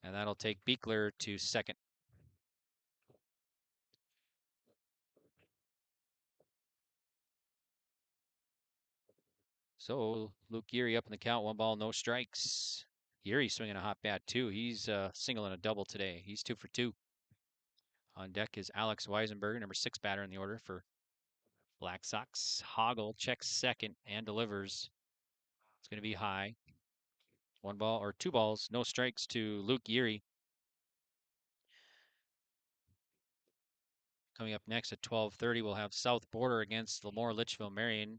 And that'll take Beekler to second. So Luke Yeary up in the count, 1 ball, no strikes. Yeary swinging a hot bat too. He's single and a double today. He's 2 for 2. On deck is Alex Weisenberger, number 6 batter in the order for Black Sox. Hoggle checks second and delivers. It's going to be high. 1 ball or 2 balls, no strikes to Luke Yeary. Coming up next at 12:30, we'll have South Border against Lemoore Litchfield Marion.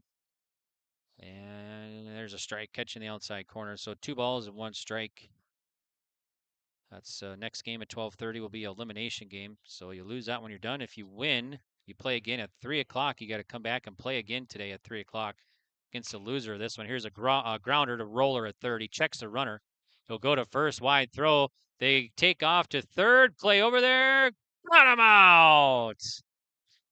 And there's a strike catching the outside corner. So 2 balls and 1 strike. That's next game at 12:30 will be an elimination game. So you lose that when you're done. If you win, you play again at 3 o'clock. You got to come back and play again today at 3 o'clock against the loser of this one. Here's a grounder to Roller at third. He checks the runner. He'll go to first, wide throw. They take off to third. Play over there. Got him out.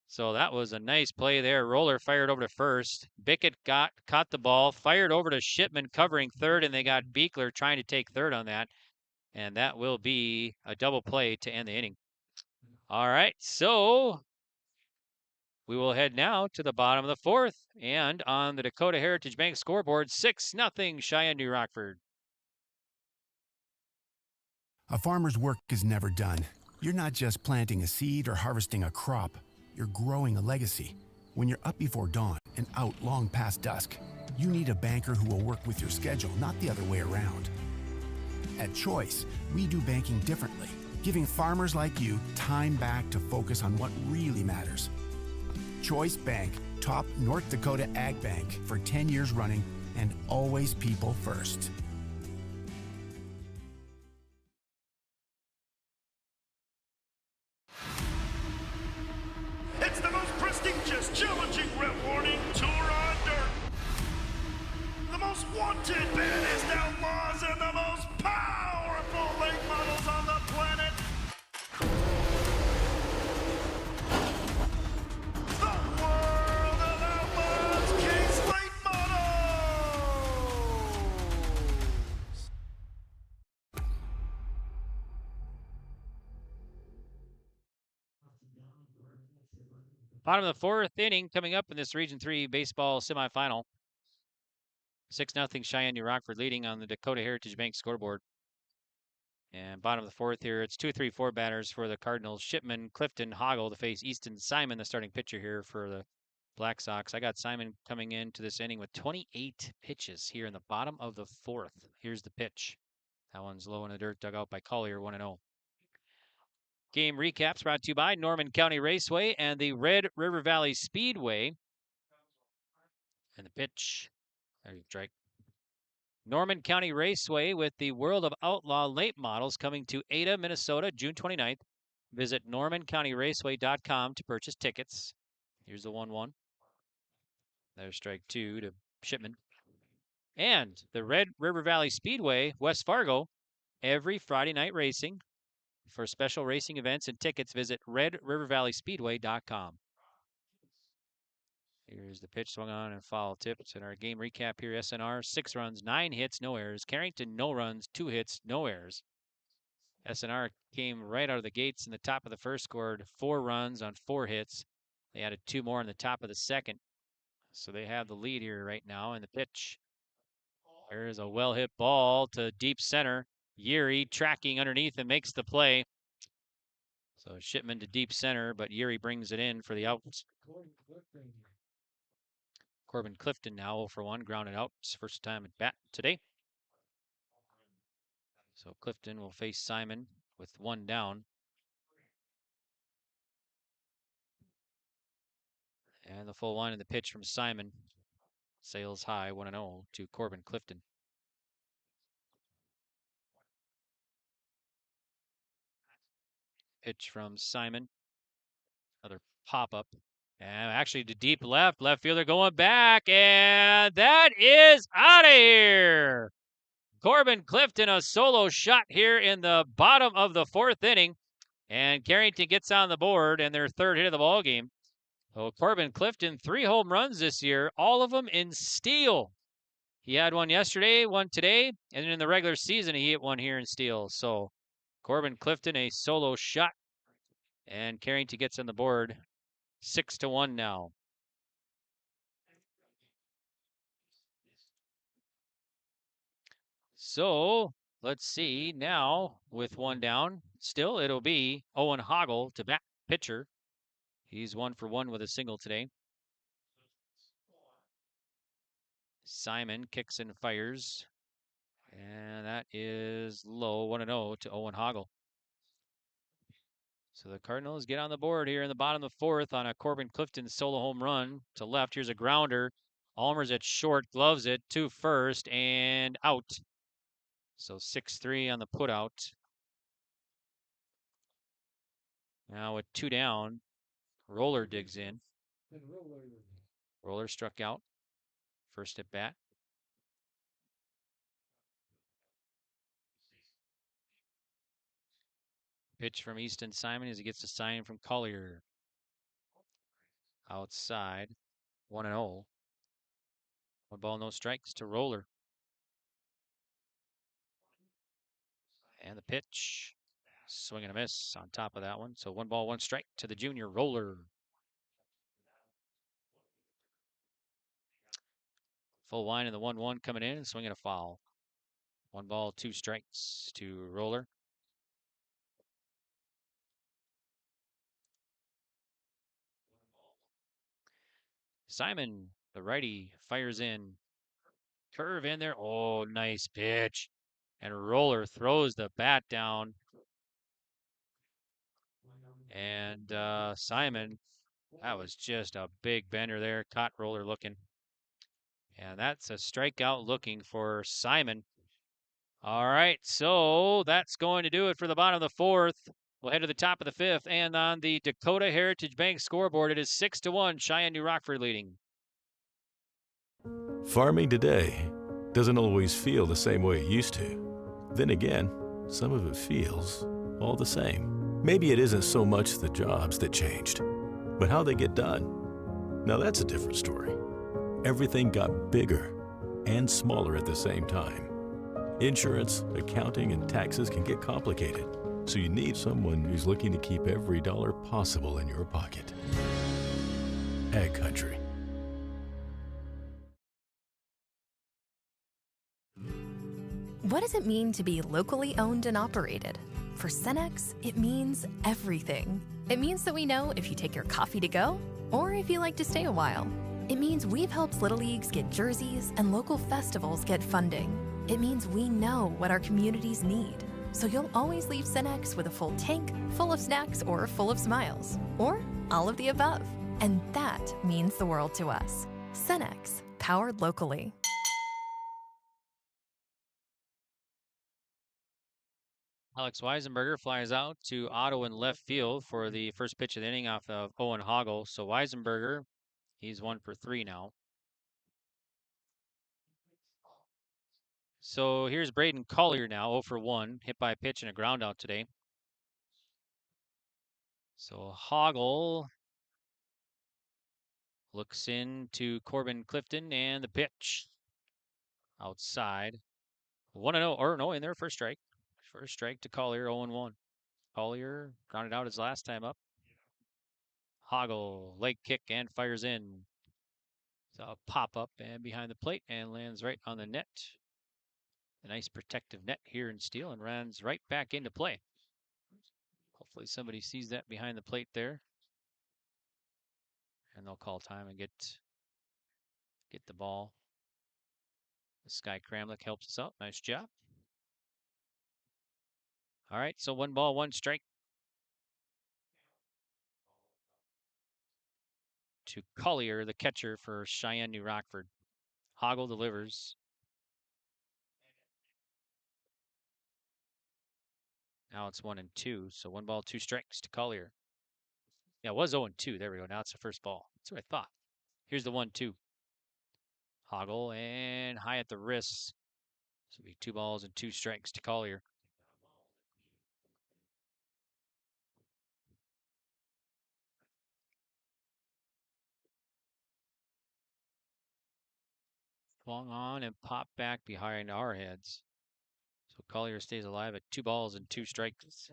So that was a nice play there. Roller fired over to first. Bickett caught the ball, fired over to Shipman covering third, and they got Beekler trying to take third on that. And that will be a double play to end the inning. All right, so we will head now to the bottom of the 4th. And on the Dakota Heritage Bank scoreboard, 6-0 Cheyenne New Rockford. A farmer's work is never done. You're not just planting a seed or harvesting a crop, you're growing a legacy. When you're up before dawn and out long past dusk, you need a banker who will work with your schedule, not the other way around. At Choice, we do banking differently, giving farmers like you time back to focus on what really matters. Choice Bank, top North Dakota Ag Bank for 10 years running, and always people first. It's the most prestigious, challenging, rewarding tour on dirt. The most wanted, baddest outlaws, and the most powerful late models on the planet. The world of outlaws, King's Late Models. Bottom of the fourth inning coming up in this Region 3 baseball semifinal. 6-0 Cheyenne New Rockford leading on the Dakota Heritage Bank scoreboard. And bottom of the fourth here, it's 2, 3, 4 batters for the Cardinals. Shipman, Clifton, Hoggle to face Easton Simon, the starting pitcher here for the Black Sox. I got Simon coming into this inning with 28 pitches here in the bottom of the fourth. Here's the pitch. That one's low in the dirt, dug out by Collier, 1-0. Game recaps brought to you by Norman County Raceway and the Red River Valley Speedway. And the pitch. There's the strike. Norman County Raceway with the World of Outlaw late models coming to Ada, Minnesota, June 29th. Visit normancountyraceway.com to purchase tickets. Here's the 1-1. There's strike 2 to Shipman. And the Red River Valley Speedway, West Fargo, every Friday night racing. For special racing events and tickets, visit redrivervalleyspeedway.com. Here's the pitch swung on and foul tipped. In our game recap here, SNR, 6 runs, 9 hits, no errors. Carrington, no runs, 2 hits, no errors. SNR came right out of the gates in the top of the first, scored 4 runs on 4 hits. They added 2 more in the top of the second. So they have the lead here right now in the pitch. There's a well-hit ball to deep center. Yuri tracking underneath and makes the play. So Shipman to deep center, but Yuri brings it in for the out. Corbin Clifton now 0 for 1, grounded out. His first time at bat today. So Clifton will face Simon with 1 down. And the full line of the pitch from Simon sails high 1-0 to Corbin Clifton. Pitch from Simon. Another pop-up. And actually to deep left. Left fielder going back. And that is out of here. Corbin Clifton, a solo shot here in the bottom of the fourth inning. And Carrington gets on the board and their third hit of the ball game. So Corbin Clifton, 3 home runs this year, all of them in steal. He had one yesterday, one today, and in the regular season he hit one here in steal. So Corbin Clifton, a solo shot. And Carrington gets on the board 6-1 now. So let's see now with 1 down. Still, it'll be Owen Hoggle to bat pitcher. He's 1 for 1 with a single today. Simon kicks and fires. And that is low, 1-0 to Owen Hoggle. So the Cardinals get on the board here in the bottom of the fourth on a Corbin Clifton solo home run to left. Here's a grounder. Almer's at short, gloves it to first, and out. So 6-3 on the putout. Now with 2 down, Roller digs in. Roller struck out. First at bat. Pitch from Easton Simon as he gets a sign from Collier. Outside, 1-0. 1 ball, no strikes to Roller. And the pitch, swing and a miss on top of that one. So 1 ball, 1 strike to the junior Roller. Full line in the 1-1 coming in and swinging a foul. 1 ball, 2 strikes to Roller. Simon, the righty, fires in. Curve in there. Oh, nice pitch. And Roller throws the bat down. And Simon, that was just a big bender there. Caught Roller looking. And that's a strikeout looking for Simon. All right, so that's going to do it for the bottom of the fourth. We'll head to the top of the fifth, and on the Dakota Heritage Bank scoreboard, it is 6-1, Cheyenne New Rockford leading. Farming today doesn't always feel the same way it used to. Then again, some of it feels all the same. Maybe it isn't so much the jobs that changed, but how they get done. Now that's a different story. Everything got bigger and smaller at the same time. Insurance, accounting, and taxes can get complicated, so you need someone who's looking to keep every dollar possible in your pocket. Ag Country. What does it mean to be locally owned and operated? For Cenex, it means everything. It means that we know if you take your coffee to go or if you like to stay a while. It means we've helped Little Leagues get jerseys and local festivals get funding. It means we know what our communities need. So you'll always leave Cenex with a full tank, full of snacks, or full of smiles. Or all of the above. And that means the world to us. Cenex, powered locally. Alex Weisenberger flies out to Otto in left field for the first pitch of the inning off of Owen Hoggle. So Weisenberger, he's 1 for 3 now. So here's Braden Collier now, 0 for 1, hit by a pitch and a ground out today. So Hoggle looks into Corbin Clifton and the pitch. Outside. 1-0, or no, in there, first strike. First strike to Collier, 0-1. Collier grounded out his last time up. Hoggle, leg kick and fires in. So a pop up and behind the plate and lands right on the net. A nice protective net here in steel and runs right back into play. Hopefully somebody sees that behind the plate there. And they'll call time and get the ball. Sky Kramlich helps us out. Nice job. All right, so 1 ball, 1 strike. To Collier, the catcher for Cheyenne New Rockford. Hoggle delivers. Now it's 1-2, so 1 ball, 2 strikes to Collier. Yeah, it was 0-2. There we go. Now it's the first ball. That's what I thought. Here's the 1-2. Hoggle and high at the wrist. So it'll be 2 balls and 2 strikes to Collier. Swung on and popped back behind our heads. So Collier stays alive at 2 balls and 2 strikes.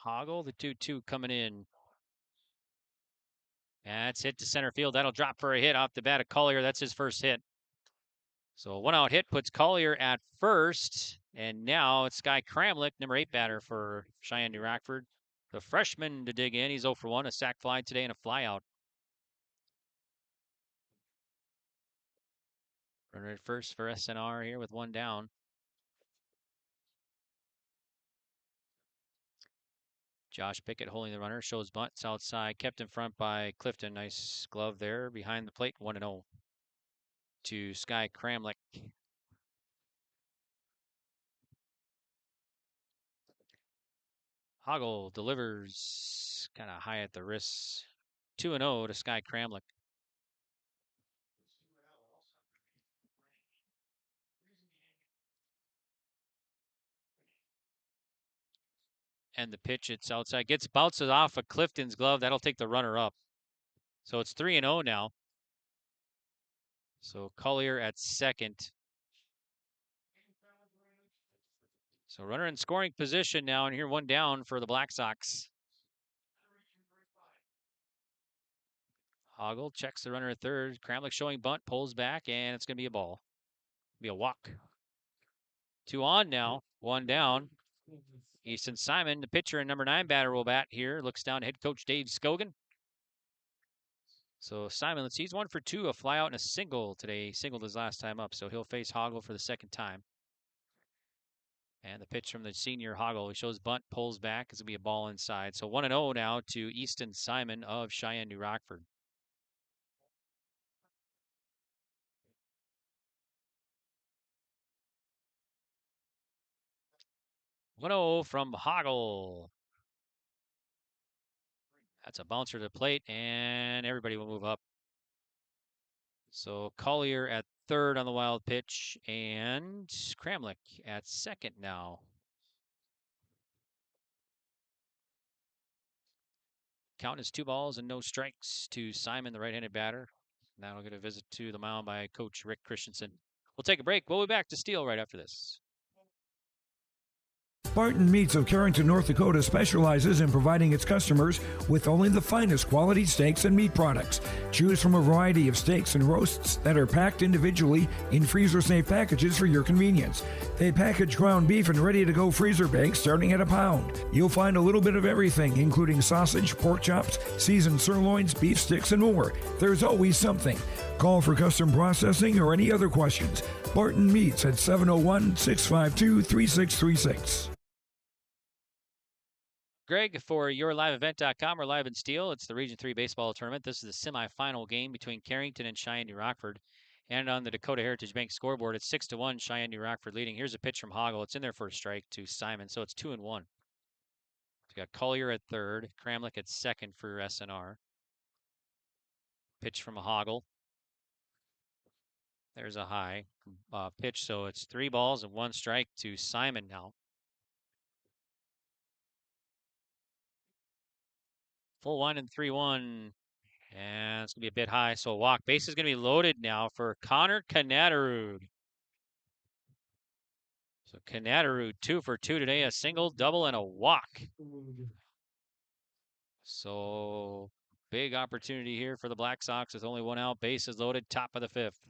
Hoggle, the 2-2 coming in. That's hit to center field. That'll drop for a hit off the bat of Collier. That's his first hit. So a 1-out hit puts Collier at first. And now it's Sky Kramlich, number 8 batter for Cheyenne New Rockford. The freshman to dig in. He's 0 for 1, a sac fly today and a fly out. Runner at first for SNR here with 1 down. Josh Pickett holding the runner, shows bunts outside, kept in front by Clifton. Nice glove there behind the plate, 1-0 to Sky Kramlich. Hoggle delivers kind of high at the wrist, 2-0 to Sky Kramlich. And the pitch, it's outside, bounces off of Clifton's glove. That'll take the runner up. So it's 3-0 now. So Collier at second. So runner in scoring position now, and here 1 down for the Black Sox. Hoggle checks the runner at third. Kramlich showing bunt, pulls back, and it's going to be a ball. Be a walk. 2 on now, 1 down. Easton Simon, the pitcher and number 9 batter, will bat here. Looks down head coach Dave Scogan. So Simon, let's see, he's 1 for 2, a fly out and a single today. He singled his last time up, so he'll face Hoggle for the second time. And the pitch from the senior Hoggle. He shows bunt, pulls back. It's going to be a ball inside. So 1-0 now to Easton Simon of Cheyenne, New Rockford. From Hoggle. That's a bouncer to the plate, and everybody will move up. So Collier at third on the wild pitch, and Kramlich at second now. Count is 2 balls and no strikes to Simon, the right-handed batter. Now we'll get a visit to the mound by Coach Rick Christensen. We'll take a break. We'll be back to Steel right after this. Barton Meats of Carrington, North Dakota specializes in providing its customers with only the finest quality steaks and meat products. Choose from a variety of steaks and roasts that are packed individually in freezer-safe packages for your convenience. They package ground beef in ready-to-go freezer bags starting at £1. You'll find a little bit of everything, including sausage, pork chops, seasoned sirloins, beef sticks, and more. There's always something. Call for custom processing or any other questions. Barton Meats at 701-652-3636. Greg for YourLiveEvent.com. We're live in Steel. It's the Region 3 baseball tournament. This is the semifinal game between Carrington and Cheyenne, New Rockford. And on the Dakota Heritage Bank scoreboard, it's 6-1, Cheyenne, New Rockford leading. Here's a pitch from Hoggle. It's in there for a strike to Simon, so it's 2-1. We got Collier at third, Kramlich at second for SNR. Pitch from a Hoggle. There's a high pitch, so it's 3 balls and 1 strike to Simon now. Full 1 and 3-1. And it's going to be a bit high, so a walk. Base is going to be loaded now for Connor Kanaterud. So Kanaterud 2 for 2 today, a single, double, and a walk. So big opportunity here for the Black Sox with only 1 out. Base is loaded, top of the 5th.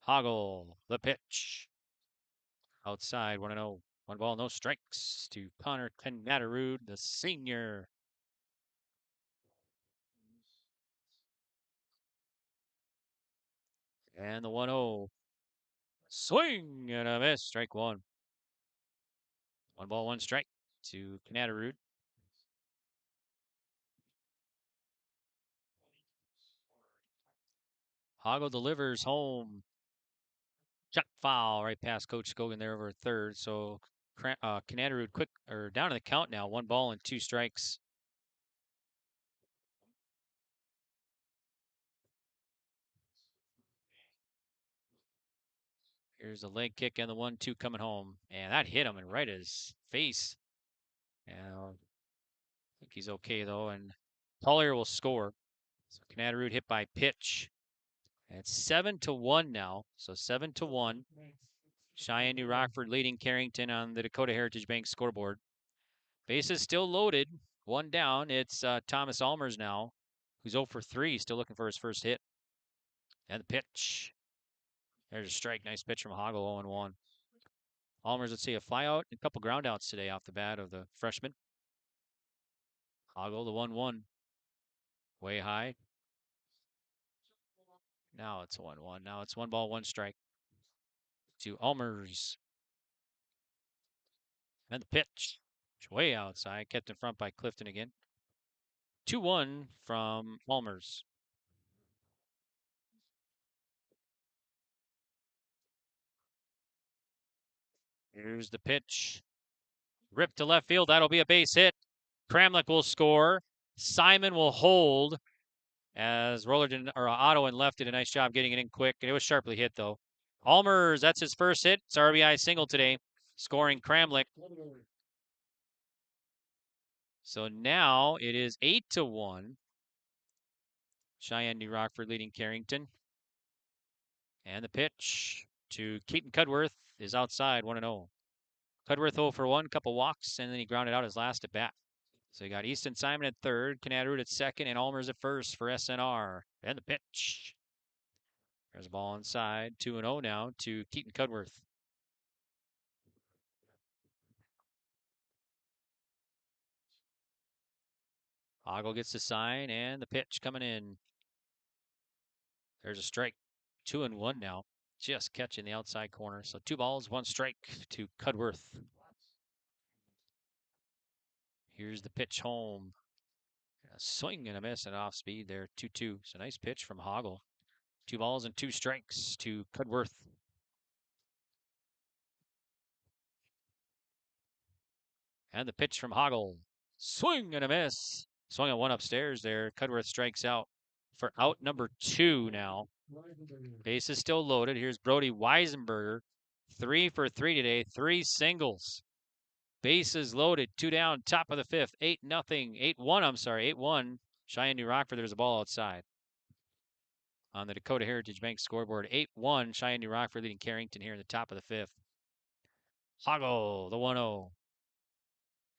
Hoggle, the pitch. Outside, 1-0. 1 ball, no strikes to Connor Kanaterud, the senior. And the 1-0. Swing and a miss. Strike 1. 1 ball, 1 strike to Kanaterud. Hoggle delivers home. Shot foul right past Coach Scogan there over third. So Kanaterud quick or down to the count now. 1 ball and 2 strikes. Here's the leg kick and the 1-2 coming home. And that hit him in right his face. And I think he's okay though. And Collier will score. So Kanaterud hit by pitch. And it's 7-1 now. So 7-1. Cheyenne, New Rockford leading Carrington on the Dakota Heritage Bank scoreboard. Base is still loaded. 1 down. It's Thomas Almers now, who's 0 for 3. Still looking for his first hit. And the pitch. There's a strike. Nice pitch from Hoggle, 0-1. Almers, let's see, a flyout and a couple groundouts today off the bat of the freshman. Hoggle, the 1-1. Way high. Now it's a 1-1. Now it's 1 ball, 1 strike to Almers. And the pitch. Way outside. Kept in front by Clifton again. 2-1 from Almers. Here's the pitch. Ripped to left field. That'll be a base hit. Kramlich will score. Simon will hold as Otto and left did a nice job getting it in quick. And it was sharply hit, though. Almers, that's his first hit. It's RBI single today, scoring Kramlich. So now it is 8-1. Cheyenne, New Rockford leading Carrington. And the pitch to Keaton Cudworth is outside, 1-0. Cudworth 0 for 1, couple walks, and then he grounded out his last at bat. So you got Easton Simon at third, Kanaterud at second, and Almers at first for SNR. And the pitch. There's a ball inside, 2-0 now to Keaton Cudworth. Hoggle gets the sign, and the pitch coming in. There's a strike. 2-1 now. Just catching the outside corner. So 2 balls, 1 strike to Cudworth. Here's the pitch home. A swing and a miss and off speed there. 2-2. So nice pitch from Hoggle. 2 balls and 2 strikes to Cudworth. And the pitch from Hoggle. Swing and a miss. Swung at 1 upstairs there. Cudworth strikes out for out number 2 now. Base is still loaded. Here's Brody Weisenberger. 3 for 3 today. 3 singles. Bases loaded. 2 down. Top of the 5th. 8-0. 8-1. I'm sorry. 8-1. Cheyenne New Rockford. There's a ball outside. On the Dakota Heritage Bank scoreboard. 8-1. Cheyenne New Rockford leading Carrington here in the top of the 5th. Hoggle, the 1-0.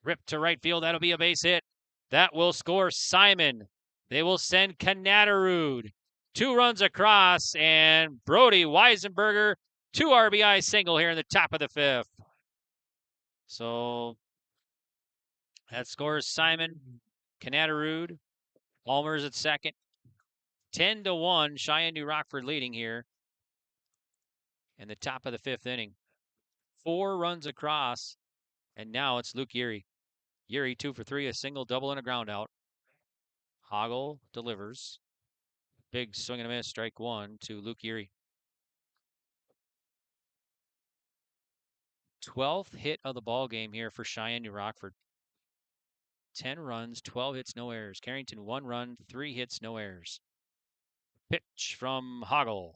Ripped to right field. That'll be a base hit. That will score Simon. They will send Canadarud. 2 runs across, and Brody Weisenberger, 2 RBI single here in the top of the 5th. So that scores Simon, Canadarud, Almer's at second. 10-1, Cheyenne New Rockford leading here in the top of the 5th inning. 4 runs across, and now it's Luke Yeary. Yeary 2 for 3, a single, double, and a ground out. Hoggle delivers. Big swing and a miss, strike 1 to Luke Yeary. 12th hit of the ball game here for Cheyenne New Rockford. 10 runs, 12 hits, no errors. Carrington 1 run, 3 hits, no errors. Pitch from Hoggle.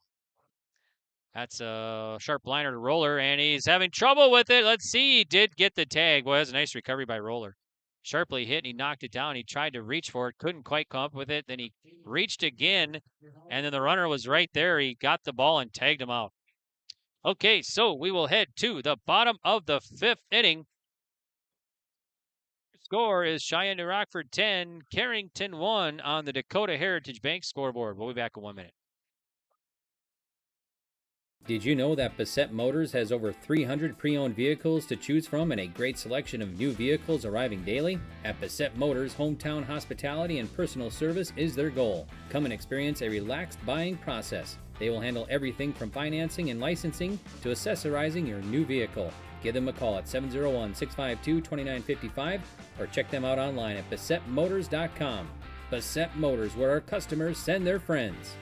That's a sharp liner to Roller, and he's having trouble with it. Let's see. He did get the tag. Boy, that's a nice recovery by Roller. Sharply hit, and he knocked it down. He tried to reach for it, couldn't quite come up with it. Then he reached again, and then the runner was right there. He got the ball and tagged him out. Okay, so we will head to the bottom of the 5th inning. Score is Cheyenne New Rockford 10, Carrington 1 on the Dakota Heritage Bank scoreboard. We'll be back in 1 minute. Did you know that Bassett Motors has over 300 pre-owned vehicles to choose from and a great selection of new vehicles arriving daily? At Bassett Motors, hometown hospitality and personal service is their goal. Come and experience a relaxed buying process. They will handle everything from financing and licensing to accessorizing your new vehicle. Give them a call at 701-652-2955 or check them out online at BassettMotors.com. Bassett Motors, where our customers send their friends.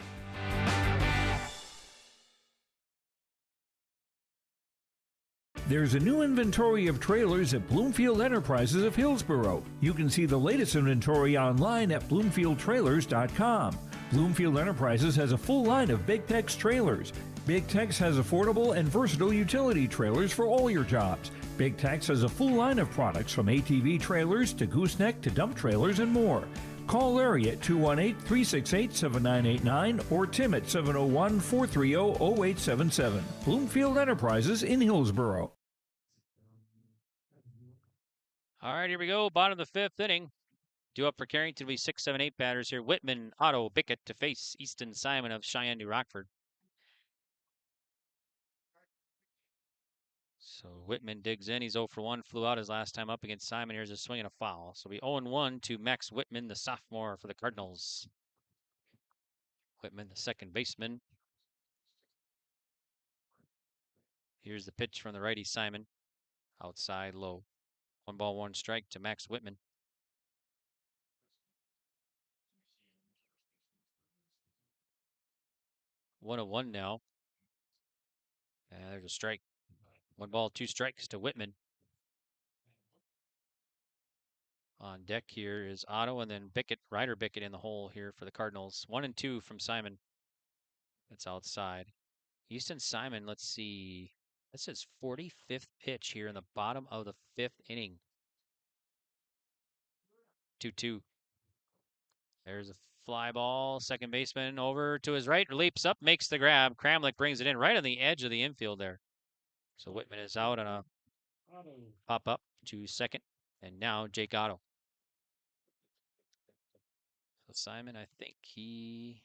There's a new inventory of trailers at Bloomfield Enterprises of Hillsboro. You can see the latest inventory online at BloomfieldTrailers.com. Bloomfield Enterprises has a full line of Big Tex trailers. Big Tex has affordable and versatile utility trailers for all your jobs. Big Tex has a full line of products from ATV trailers to gooseneck to dump trailers and more. Call Larry at 218-368-7989 or Tim at 701-430-0877. Bloomfield Enterprises in Hillsboro. All right, here we go. Bottom of the 5th inning. Due up for Carrington will be 6, 7, 8 batters here. Whitman, Otto, Bickett to face Easton Simon of Cheyenne New Rockford. So Whitman digs in. He's 0 for 1. Flew out his last time up against Simon. Here's a swing and a foul. So we 0-1 to Max Whitman, the sophomore for the Cardinals. Whitman, the second baseman. Here's the pitch from the righty Simon. Outside low. 1 ball, 1 strike to Max Whitman. One 1 now. And there's a strike. 1 ball, 2 strikes to Whitman. On deck here is Otto and then Bickett, Ryder Bickett in the hole here for the Cardinals. 1-2 from Simon. That's outside. Easton Simon, let's see. This is 45th pitch here in the bottom of the 5th inning. 2-2. There's a fly ball. Second baseman over to his right, leaps up, makes the grab. Kramlich brings it in right on the edge of the infield there. So Whitman is out on a pop up to second. And now Jake Otto. So Simon, I think it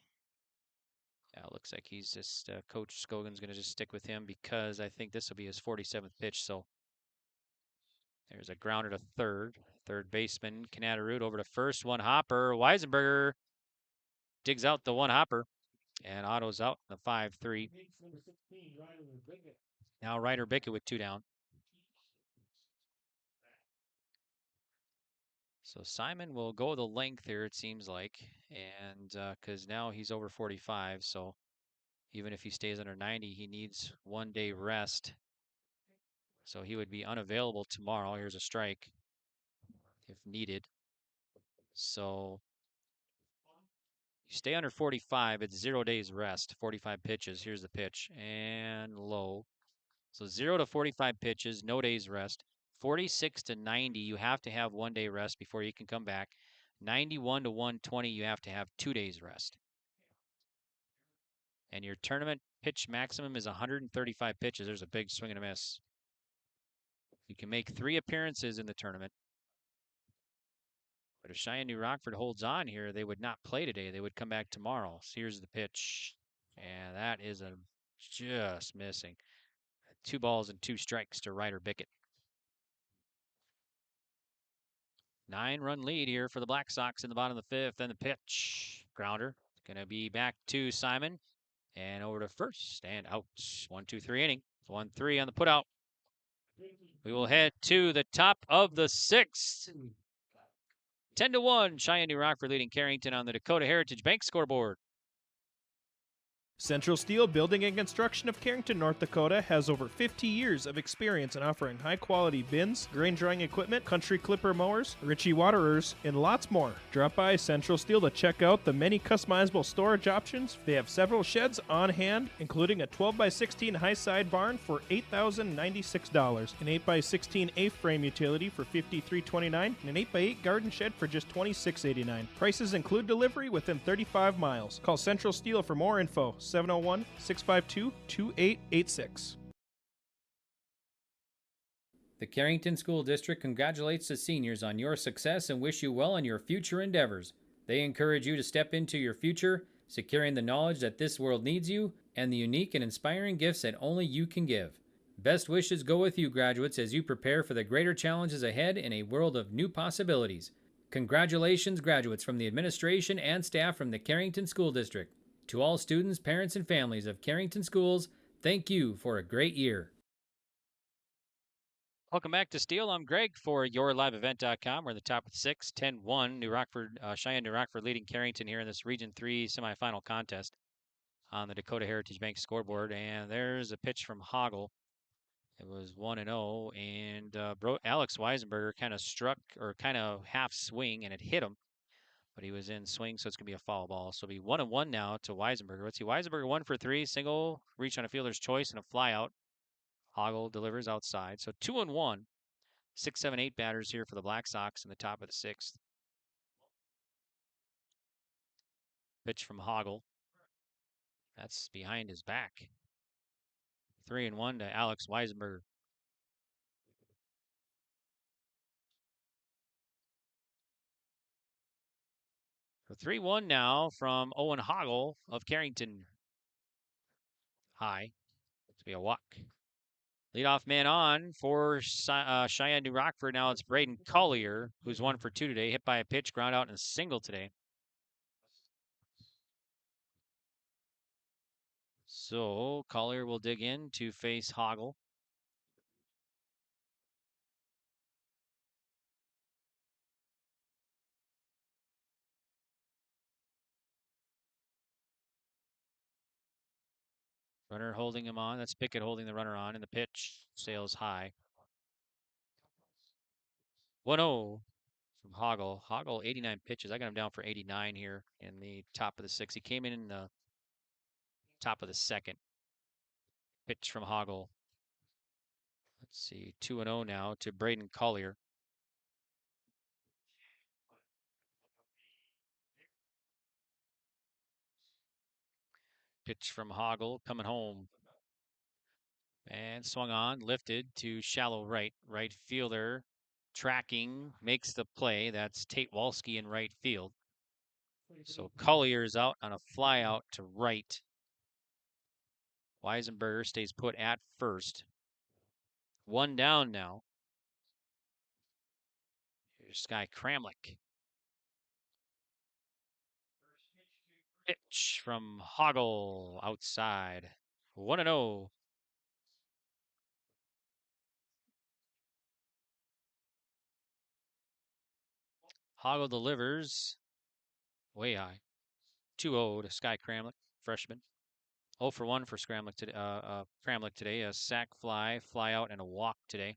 looks like he's just, Coach Scogan's going to just stick with him because I think this will be his 47th pitch. So there's a grounder to third. Third baseman, Canadarute over to first. One hopper. Weisenberger digs out the one hopper. And Otto's out in the 5-3. Now Ryder Bickett with 2 down. So Simon will go the length here, it seems like. And because now he's over 45. So even if he stays under 90, he needs 1 day rest. So he would be unavailable tomorrow. Here's a strike if needed. So you stay under 45, it's 0 days rest, 45 pitches. Here's the pitch and low. So 0 to 45 pitches, no days rest. 46 to 90, you have to have 1 day rest before you can come back. 91 to 120, you have to have 2 days rest. And your tournament pitch maximum is 135 pitches. There's a big swing and a miss. You can make 3 appearances in the tournament. But if Cheyenne New Rockford holds on here, they would not play today. They would come back tomorrow. So here's the pitch. And that is just missing. 2 balls and 2 strikes to Ryder Bickett. 9-run lead here for the Black Sox in the bottom of the 5th. And the pitch. Grounder. Going to be back to Simon. And over to first. And out. 1-2-3 inning. 1-3 on the putout. We will head to the top of the 6th. 10-1. Cheyenne New Rockford leading Carrington on the Dakota Heritage Bank scoreboard. Central Steel Building and Construction of Carrington, North Dakota has over 50 years of experience in offering high-quality bins, grain drying equipment, country clipper mowers, Ritchie waterers, and lots more. Drop by Central Steel to check out the many customizable storage options. They have several sheds on hand, including a 12x16 high-side barn for $8,096, an 8x16 A-frame utility for $53.29, and an 8x8 garden shed for just $26.89. Prices include delivery within 35 miles. Call Central Steel for more info. 701-652-2886. The Carrington School District congratulates the seniors on your success and wish you well in your future endeavors. They encourage you to step into your future, securing the knowledge that this world needs you and the unique and inspiring gifts that only you can give. Best wishes go with you, graduates, as you prepare for the greater challenges ahead in a world of new possibilities. Congratulations, graduates, from the administration and staff from the Carrington School District. To all students, parents, and families of Carrington Schools, thank you for a great year. Welcome back to Steel. I'm Greg for YourLiveEvent.com. We're in the top of the 6th, 10-1. New Rockford, Cheyenne New Rockford leading Carrington here in this Region 3 semifinal contest on the Dakota Heritage Bank scoreboard. And there's a pitch from Hoggle. It was 1-0, and Alex Weisenberger kind of struck or kind of half swing, and it hit him. But he was in swing, so it's going to be a foul ball. So it'll be 1-1 now to Weisenberger. Let's see, Weisenberger 1 for 3, single, reach on a fielder's choice, and a fly out. Hoggle delivers outside. So 2-1. 6, 7, 8 batters here for the Black Sox in the top of the 6th. Pitch from Hoggle. That's behind his back. 3-1 to Alex Weisenberger. So 3-1 now from Owen Hoggle of Carrington. High. It's be a walk. Leadoff man on for Cheyenne New Rockford. Now it's Braden Collier, who's 1 for 2 today. Hit by a pitch, ground out, and a single today. So Collier will dig in to face Hoggle. Runner holding him on. That's Pickett holding the runner on, and the pitch sails high. 1-0 from Hoggle. Hoggle, 89 pitches. I got him down for 89 here in the top of the 6th. He came in the top of the 2nd. Pitch from Hoggle. Let's see, 2-0 now to Braden Collier. Pitch from Hoggle coming home. And swung on, lifted to shallow right. Right fielder tracking, makes the play. That's Tate Walski in right field. So Collier's out on a fly out to right. Weisenberger stays put at first. 1 down now. Sky Kramlich. Pitch from Hoggle outside. 1-0. Hoggle delivers way high. 2-0 to Sky Kramlich, freshman. 0 for 1 for Kramlich today. A sac fly out, and a walk today.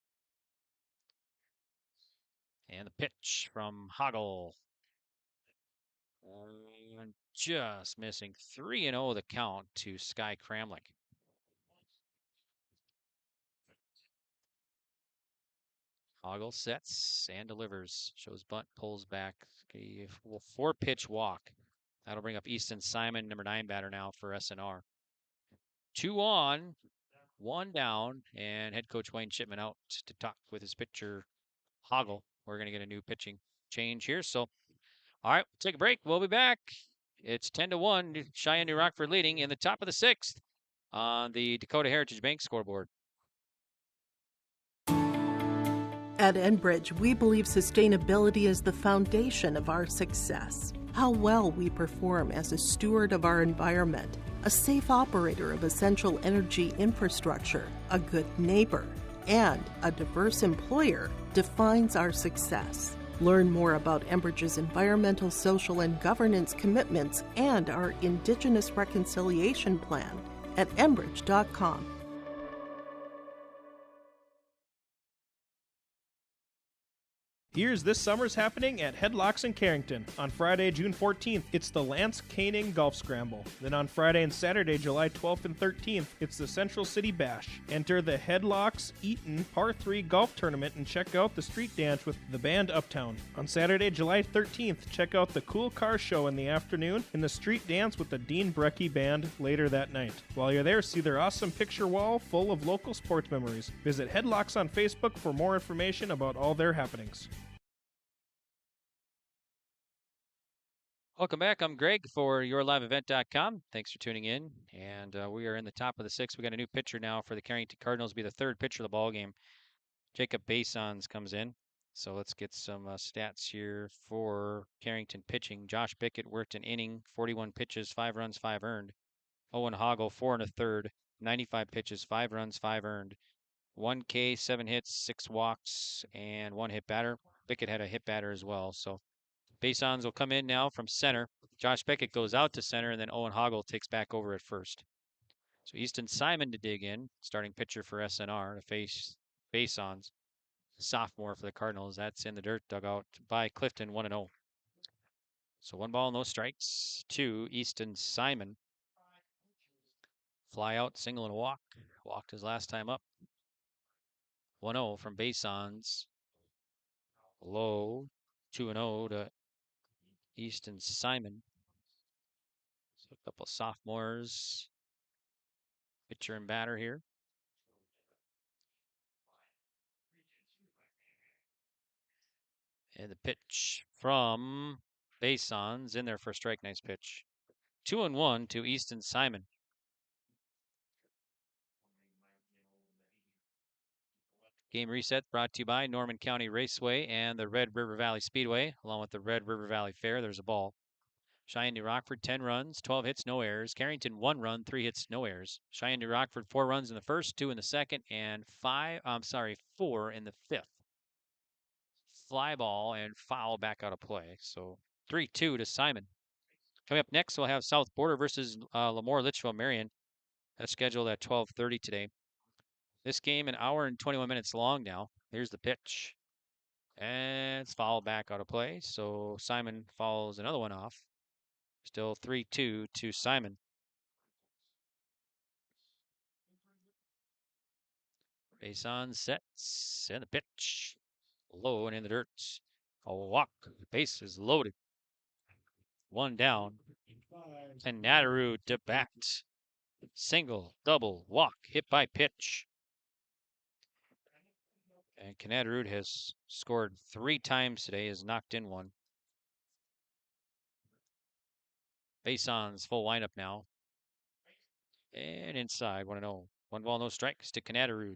And the pitch from Hoggle. And just missing. 3-0 the count to Sky Kramlich. Hoggle sets and delivers. Shows bunt, pulls back. A 4-pitch walk. That'll bring up Easton Simon, number 9 batter now for SNR. 2 on, 1 down, and head coach Wayne Shipman out to talk with his pitcher Hoggle. We're going to get a new pitching change here. So, all right, we'll take a break. We'll be back. It's 10-1. Cheyenne New Rockford leading in the top of the 6th on the Dakota Heritage Bank scoreboard. At Enbridge, we believe sustainability is the foundation of our success. How well we perform as a steward of our environment, a safe operator of essential energy infrastructure, a good neighbor, and a diverse employer defines our success. Learn more about Enbridge's environmental, social, and governance commitments and our Indigenous Reconciliation Plan at enbridge.com. Here's this summer's happening at Headlocks in Carrington. On Friday, June 14th, it's the Lance Caning Golf Scramble. Then on Friday and Saturday, July 12th and 13th, it's the Central City Bash. Enter the Headlocks Eaton Par 3 Golf Tournament and check out the street dance with the band Uptown. On Saturday, July 13th, check out the Cool Car Show in the afternoon and the street dance with the Dean Brecky Band later that night. While you're there, see their awesome picture wall full of local sports memories. Visit Headlocks on Facebook for more information about all their happenings. Welcome back. I'm Greg for YourLiveEvent.com. Thanks for tuning in. And we are in the top of the 6th. We got a new pitcher now for the Carrington Cardinals. Be the 3rd pitcher of the ball game. Jacob Basons comes in. So let's get some stats here for Carrington pitching. Josh Bickett worked an inning, 41 pitches, 5 runs, 5 earned. Owen Hoggle, 4 1/3, 95 pitches, 5 runs, 5 earned. 1 K, 7 hits, 6 walks, and 1 hit batter. Bickett had a hit batter as well. So Basons will come in now from center. Josh Beckett goes out to center, and then Owen Hoggle takes back over at first. So Easton Simon to dig in, starting pitcher for SNR to face Basons, sophomore for the Cardinals. That's in the dirt dugout by Clifton, 1-0. So 1 ball, no strikes to Easton Simon. Fly out, single and a walk. Walked his last time up. 1-0 from Basons. Low, 2-0 to Easton Simon. So a couple sophomores, pitcher and batter here. And the pitch from Basons in there for a strike. Nice pitch. 2-1 to Easton Simon. Game reset brought to you by Norman County Raceway and the Red River Valley Speedway, along with the Red River Valley Fair. There's a ball. Cheyenne New Rockford, 10 runs, 12 hits, no errors. Carrington, 1 run, 3 hits, no errors. Cheyenne New Rockford, 4 runs in the first, 2 in the second, and 4 in the 5th. Fly ball and foul back out of play. So 3-2 to Simon. Coming up next, we'll have South Border versus Lemoore Litchfield Marion. That's scheduled at 12:30 today. This game, an hour and 21 minutes long now. Here's the pitch. And it's fouled back out of play. So Simon fouls another one off. Still 3-2 to Simon. Basons sets and the pitch. Low and in the dirt. A walk. The base is loaded. 1 down. And Nadaroo to bat. Single, double, walk, hit by pitch. And Canadarud has scored 3 times today, has knocked in 1. Basons full lineup now. And inside, 1-0. 1 ball, no strikes to Canadarud.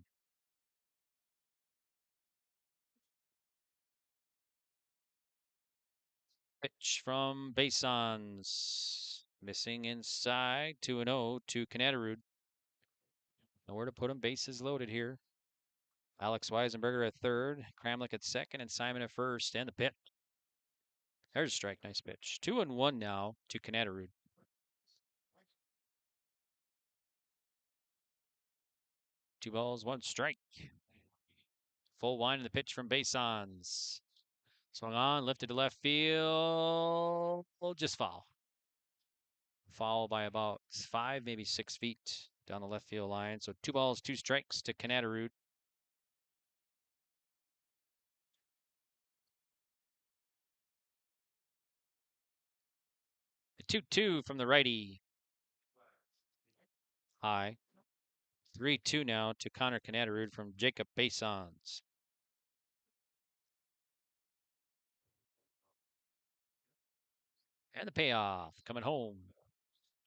Pitch from Basons. Missing inside. 2-0 to Canadarud. Nowhere to put him. Bases loaded here. Alex Weisenberger at third. Kramlich at second. And Simon at first. And the pitch. There's a strike. Nice pitch. 2-1 now to Canadarud. Two balls, one strike. Full wind in the pitch from Basons. Swung on, lifted to left field. Just foul. Foul by about 5, maybe 6 feet down the left field line. So 2 balls, 2 strikes to Canadarud. The 2-2 from the righty. High. 3-2 now to Connor Canadarud from Jacob Basons. And the payoff coming home.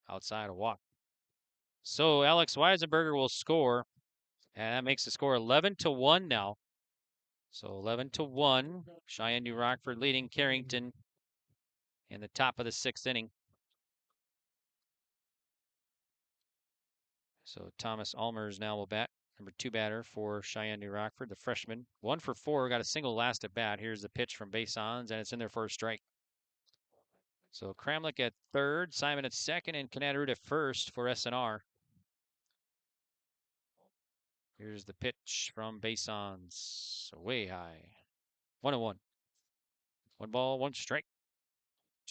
Outside a walk. So Alex Weisenberger will score. And that makes the score 11-1 now. So 11-1. Cheyenne New Rockford leading Carrington in the top of the 6th inning. So Thomas Almers now will bat. Number 2 batter for Cheyenne New Rockford, the freshman. 1 for 4, got a single last at bat. Here's the pitch from Basons, and it's in there for a strike. So Kramlich at third, Simon at second, and Canadarud at first for SNR. Here's the pitch from Basons, way high. 1-1. 1 ball, 1 strike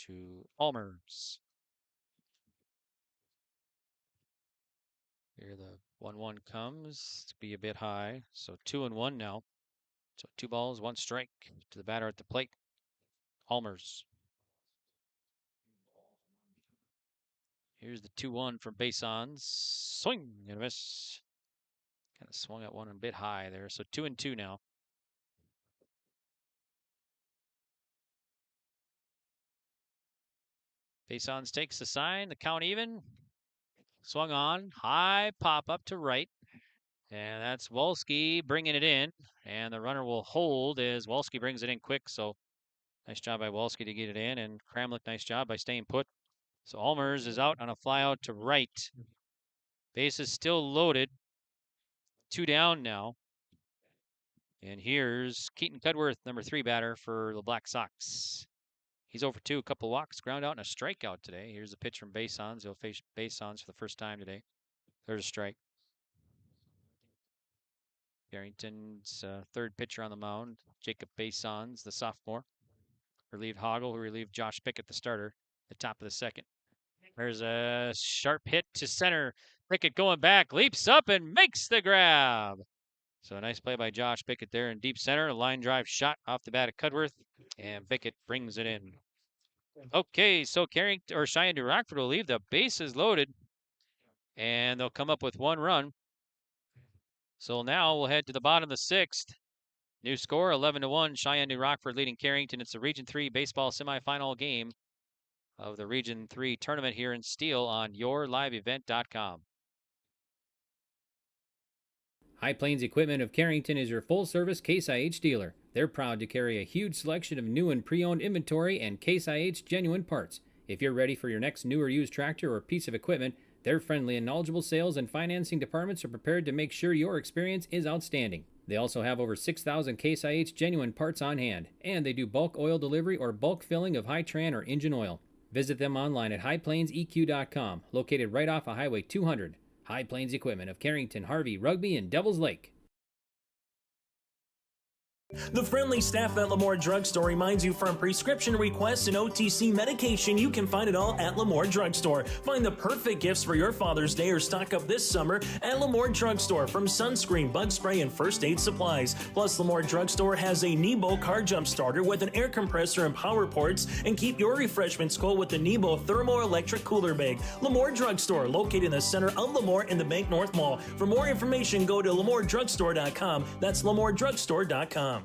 to Almers. Here the 1-1 comes to be a bit high. So 2-1 now. So 2 balls, 1 strike to the batter at the plate. Almers. Here's the 2-1 from Basons. Swing and a miss. Kind of swung at one a bit high there. So 2-2 now. Basons takes the sign. The count even. Swung on. High pop up to right. And that's Wolski bringing it in. And the runner will hold as Wolski brings it in quick. So nice job by Wolski to get it in. And Kramlich, nice job by staying put. So Almers is out on a fly out to right. Base is still loaded. 2 down now. And here's Keaton Cudworth, number 3 batter for the Black Sox. He's over 2, a couple walks, ground out, and a strikeout today. Here's a pitch from Basons. He'll face Basons for the first time today. There's a strike. Carrington's 3rd pitcher on the mound, Jacob Basons, the sophomore. Relieved Hoggle, who relieved Josh Pickett, the starter, at the top of the 2nd. There's a sharp hit to center. Pickett going back, leaps up and makes the grab. So a nice play by Josh Pickett there in deep center. A line drive shot off the bat of Cudworth, and Pickett brings it in. Okay, so Carrington or Cheyenne New Rockford will leave the bases loaded, and they'll come up with 1 run. So now we'll head to the bottom of the 6th. New score 11-1. Cheyenne New Rockford leading Carrington. It's a Region 3 baseball semifinal game of the Region 3 tournament here in Steele on yourliveevent.com. High Plains Equipment of Carrington is your full-service Case IH dealer. They're proud to carry a huge selection of new and pre-owned inventory and Case IH genuine parts. If you're ready for your next new or used tractor or piece of equipment, their friendly and knowledgeable sales and financing departments are prepared to make sure your experience is outstanding. They also have over 6,000 Case IH genuine parts on hand, and they do bulk oil delivery or bulk filling of Hi-Tran or engine oil. Visit them online at highplainseq.com, located right off of Highway 200. High Plains Equipment of Carrington, Harvey, Rugby, and Devils Lake. The friendly staff at Lemoore Drugstore reminds you from prescription requests and OTC medication, you can find it all at Lemoore Drugstore. Find the perfect gifts for your Father's Day or stock up this summer at Lemoore Drugstore, from sunscreen, bug spray, and first aid supplies. Plus, Lemoore Drugstore has a Nebo car jump starter with an air compressor and power ports, and keep your refreshments cold with the Nebo thermoelectric cooler bag. Lemoore Drugstore, located in the center of Lemoore in the Bank North Mall. For more information, go to LemooreDrugstore.com. That's LemooreDrugstore.com.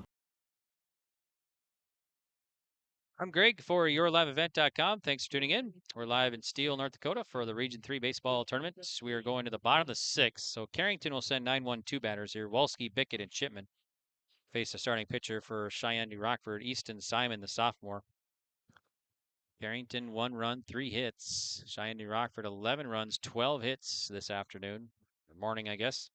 I'm Greg for yourliveevent.com. Thanks for tuning in. We're live in Steele, North Dakota for the Region 3 baseball tournament. We are going to the bottom of the 6th. So Carrington will send 9-1-2 batters here. Wolski, Bickett, and Shipman face the starting pitcher for Cheyenne New Rockford, Easton Simon, the sophomore. Carrington, 1 run, 3 hits. Cheyenne New Rockford, 11 runs, 12 hits this afternoon. Or morning, I guess.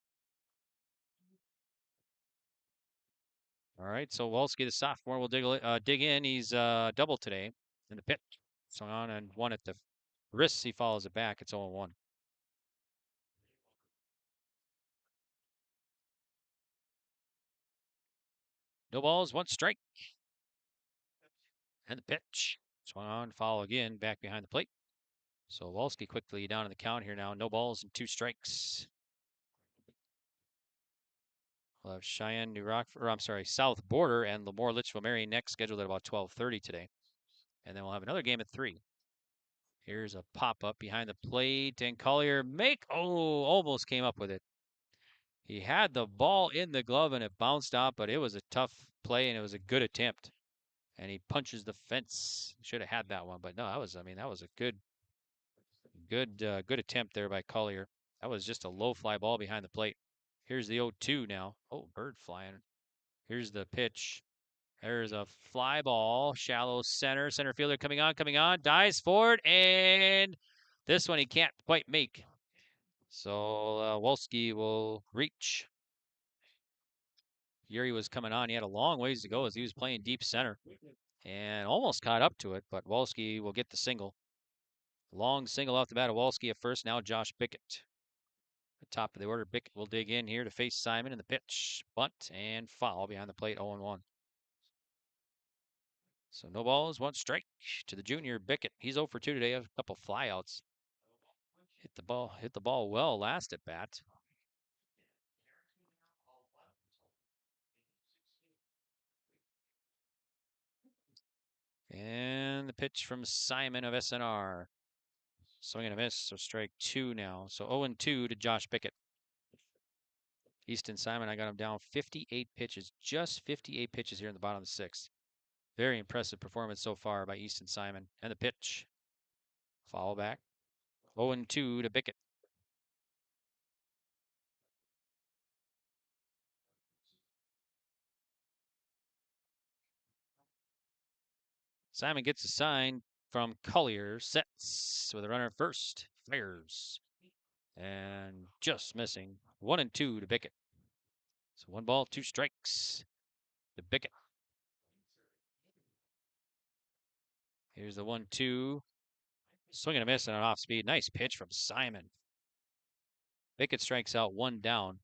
All right, so Wolski, the sophomore, will dig in. He's double today in the pitch. Swung on and one at the wrist. He follows it back. It's 0-1. No balls, 1 strike. And the pitch. Swung on, foul again, back behind the plate. So Wolski quickly down in the count here now. No balls and 2 strikes. We'll have Cheyenne, New Rockford, or I'm sorry, South Border and Lemoore Litchfield Marion next, scheduled at about 12:30 today. And then we'll have another game at 3. Here's a pop-up behind the plate, and Collier almost came up with it. He had the ball in the glove, and it bounced out, but it was a tough play, and it was a good attempt. And he punches the fence. Should have had that one, but no, that was a good attempt there by Collier. That was just a low fly ball behind the plate. Here's the 0-2 now. Oh, bird flying. Here's the pitch. There's a fly ball, shallow center. Center fielder coming on, dives forward, and this one he can't quite make. So Wolski will reach. Yuri was coming on. He had a long ways to go as he was playing deep center and almost caught up to it, but Wolski will get the single. Long single off the bat of Wolski at first. Now Josh Bickett. The top of the order. Bickett will dig in here to face Simon in the pitch. Bunt and foul behind the plate, 0-1. So no balls, 1 strike to the junior Bickett. He's 0 for 2 today. A couple flyouts. Hit the ball well last at bat. And the pitch from Simon of SNR. Swing and a miss, so strike 2 now. So 0-2 to Josh Bickett. Easton Simon, I got him down 58 pitches. Just 58 pitches here in the bottom of the 6th. Very impressive performance so far by Easton Simon. And the pitch. Foul back. 0-2 to Bickett. Simon gets a sign from Collier. Sets with a runner at first. Fires. And just missing. 1-2 to Bickett. So 1 ball, 2 strikes to Bickett. Here's the 1-2. Swing and a miss and an off speed. Nice pitch from Simon. Bickett strikes out 1 down.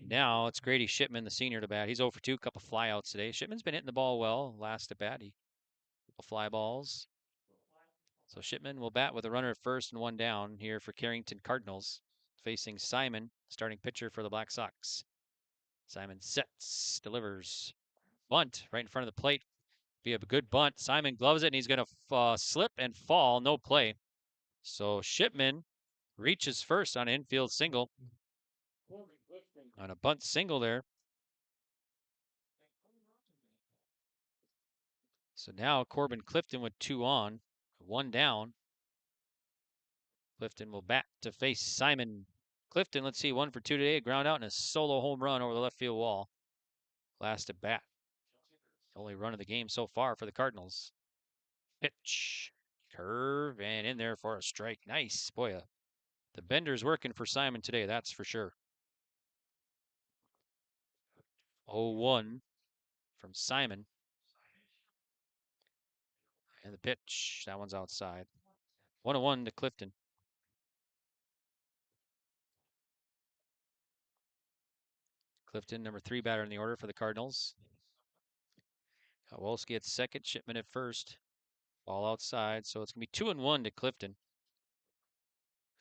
Now it's Grady Shipman, the senior, to bat. He's 0 for 2, couple flyouts today. Shipman's been hitting the ball well last at bat. Couple fly balls. So Shipman will bat with a runner at first and 1 down here for Carrington Cardinals, facing Simon, starting pitcher for the Black Sox. Simon sets, delivers. Bunt right in front of the plate. Be a good bunt. Simon gloves it, and he's going to slip and fall. No play. So Shipman reaches first on an infield single. On a bunt single there. So now Corbin Clifton with 2 on, 1 down. Clifton will bat to face Simon. Clifton, let's see, 1 for 2 today. A ground out and a solo home run over the left field wall. Last at bat. Only run of the game so far for the Cardinals. Pitch. Curve and in there for a strike. Nice. Boy, the bender's working for Simon today, that's for sure. 0-1 from Simon. And the pitch. That one's outside. 1-1 to Clifton. Clifton, number 3 batter in the order for the Cardinals. Wolski at second, Shipman at first. Ball outside, so it's going to be 2-1 to Clifton.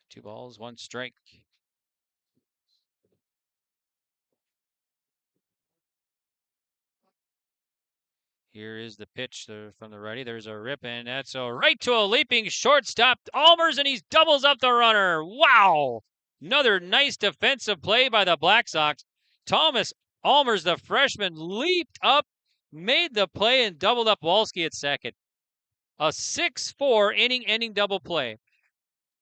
2 balls, 1 strike. Here is the pitch from the righty. There's a rip, and that's a right to a leaping shortstop, Almers, and he doubles up the runner. Wow! Another nice defensive play by the Black Sox. Thomas Almers, the freshman, leaped up, made the play, and doubled up Wolski at second. A 6-4 inning-ending double play.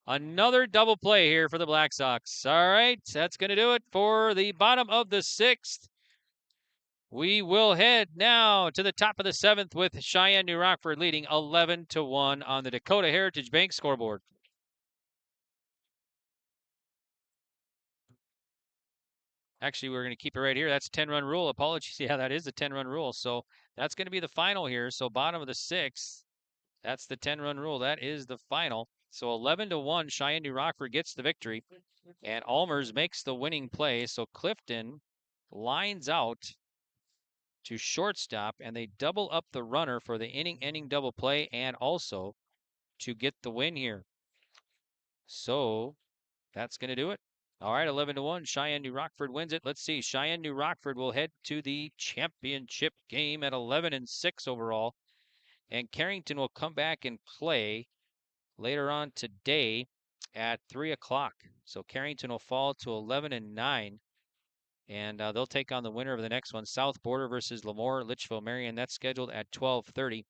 Another double play here for the Black Sox. All right, that's going to do it for the bottom of the 6th. We will head now to the top of the 7th with Cheyenne New Rockford leading 11-1 on the Dakota Heritage Bank scoreboard. Actually, we're going to keep it right here. That's a 10-run rule. Apologies. Yeah, that is a 10-run rule. So that's going to be the final here. So bottom of the 6th, that's the 10-run rule. That is the final. So 11-1, Cheyenne New Rockford gets the victory. And Almers makes the winning play. So Clifton lines out to shortstop, and they double up the runner for the inning-ending double play and also to get the win here. So that's going to do it. All right, 11-1, Cheyenne New Rockford wins it. Let's see, Cheyenne New Rockford will head to the championship game at 11-6 overall, and Carrington will come back and play later on today at 3 o'clock. So Carrington will fall to 11-9. And they'll take on the winner of the next one, South Border versus Lemoore, Litchfield, Marion. That's scheduled at 12:30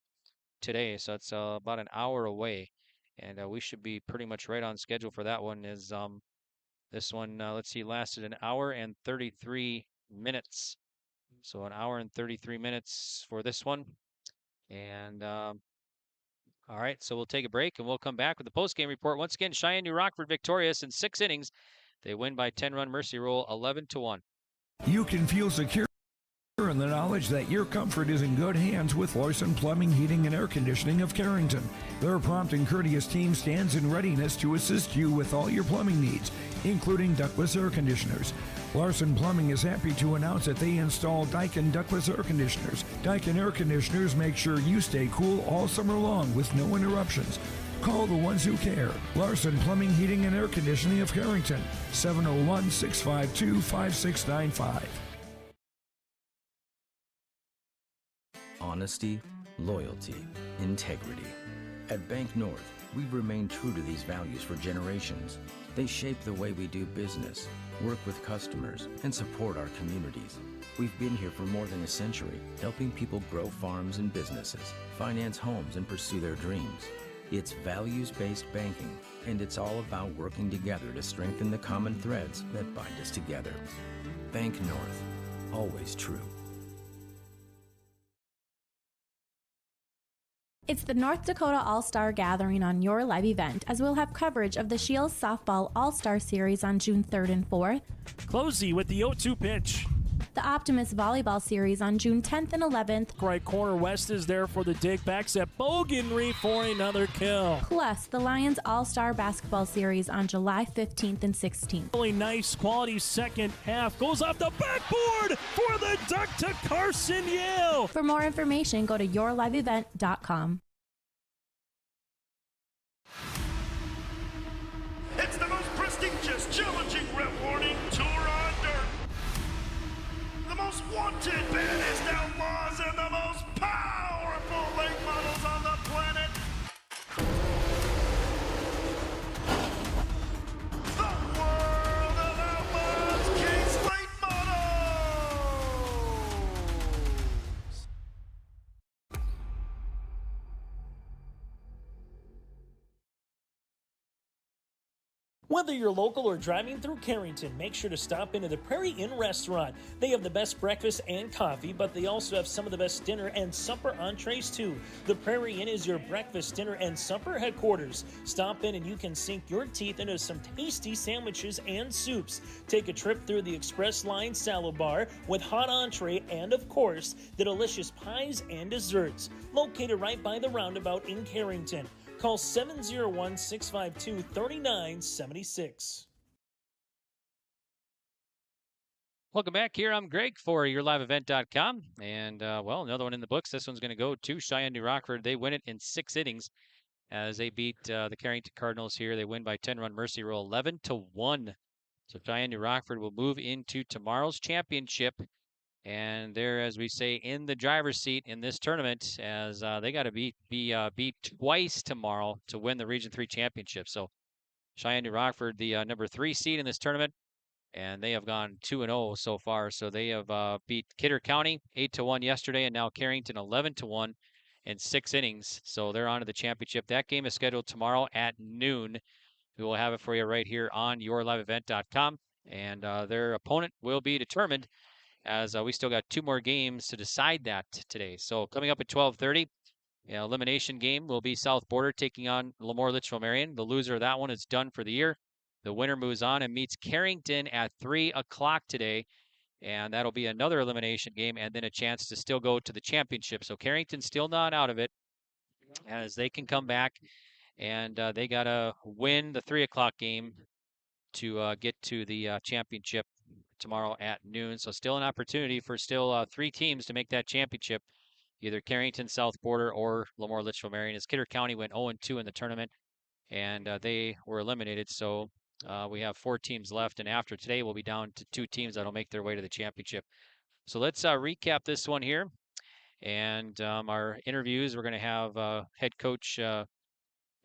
today, so it's about an hour away. And we should be pretty much right on schedule for that one. Is this one, let's see, lasted an hour and 33 minutes. So an hour and 33 minutes for this one. And all right, so we'll take a break and we'll come back with the post-game report. Once again, Cheyenne New Rockford victorious in 6 innings. They win by 10-run mercy rule, 11-1. You can feel secure in the knowledge that your comfort is in good hands with Larson Plumbing, Heating, and Air Conditioning of Carrington. Their prompt and courteous team stands in readiness to assist you with all your plumbing needs, including ductless air conditioners. Larson Plumbing is happy to announce that they install Daikin ductless air conditioners. Daikin air conditioners make sure you stay cool all summer long with no interruptions. Call the ones who care. Larson Plumbing, Heating, and Air Conditioning of Carrington, 701-652-5695. Honesty, loyalty, integrity. At Bank North, we've remained true to these values for generations. They shape the way we do business, work with customers, and support our communities. We've been here for more than a century, helping people grow farms and businesses, finance homes, and pursue their dreams. It's values-based banking, and it's all about working together to strengthen the common threads that bind us together. Bank North, always true. It's the North Dakota All-Star Gathering on your live event, as we'll have coverage of the Shields Softball All-Star Series on June 3rd and 4th. Closey with the 0-2 pitch. The Optimist Volleyball Series on June 10th and 11th. Right corner West is there for the dig back set. Bogenry for another kill. Plus, the Lions All-Star Basketball Series on July 15th and 16th. Really nice quality second half. Goes off the backboard for the duck to Carson Yale. For more information, go to yourliveevent.com. It's the most prestigious, challenging rep warning tour on dirt. The most wanted, baddest outlaws, and the most powerful late models on the planet. The world of outlaws, King's Late Models. Whether you're local or driving through Carrington, make sure to stop into the Prairie Inn restaurant. They have the best breakfast and coffee, but they also have some of the best dinner and supper entrees too. The Prairie Inn is your breakfast, dinner, and supper headquarters. Stop in and you can sink your teeth into some tasty sandwiches and soups. Take a trip through the Express Line salad bar with hot entree and, of course, the delicious pies and desserts. Located right by the roundabout in Carrington. Call 701-652-3976. Welcome back here. I'm Greg for yourliveevent.com. And, well, another one in the books. This one's going to go to Cheyenne New Rockford. They win it in 6 innings as they beat the Carrington Cardinals here. They win by 10-run mercy rule, 11-1. So Cheyenne New Rockford will move into tomorrow's championship. And they're, as we say, in the driver's seat in this tournament, as they got to be beat twice tomorrow to win the Region 3 championship. So Cheyenne New Rockford, the number 3 seed in this tournament, and they have gone 2-0 so far. So they have beat Kidder County 8-1 yesterday, and now Carrington 11-1 in 6 innings. So they're on to the championship. That game is scheduled tomorrow at noon. We will have it for you right here on yourliveevent.com, and their opponent will be determined as we still got 2 more games to decide that today. So coming up at 12:30, elimination game will be South Border taking on Lemoore Litchfield Marion. The loser of that one is done for the year. The winner moves on and meets Carrington at 3 o'clock today. And that'll be another elimination game and then a chance to still go to the championship. So Carrington's still not out of it, as they can come back, and they got to win the 3 o'clock game to get to the championship tomorrow at noon. So still an opportunity for still 3 teams to make that championship, either Carrington, South Border, or Lemoore Litchfield Marion, as Kidder County went 0-2 in the tournament, and they were eliminated. So we have 4 teams left, and after today, we'll be down to 2 teams that'll make their way to the championship. So let's recap this one here. And our interviews, we're going to have head coach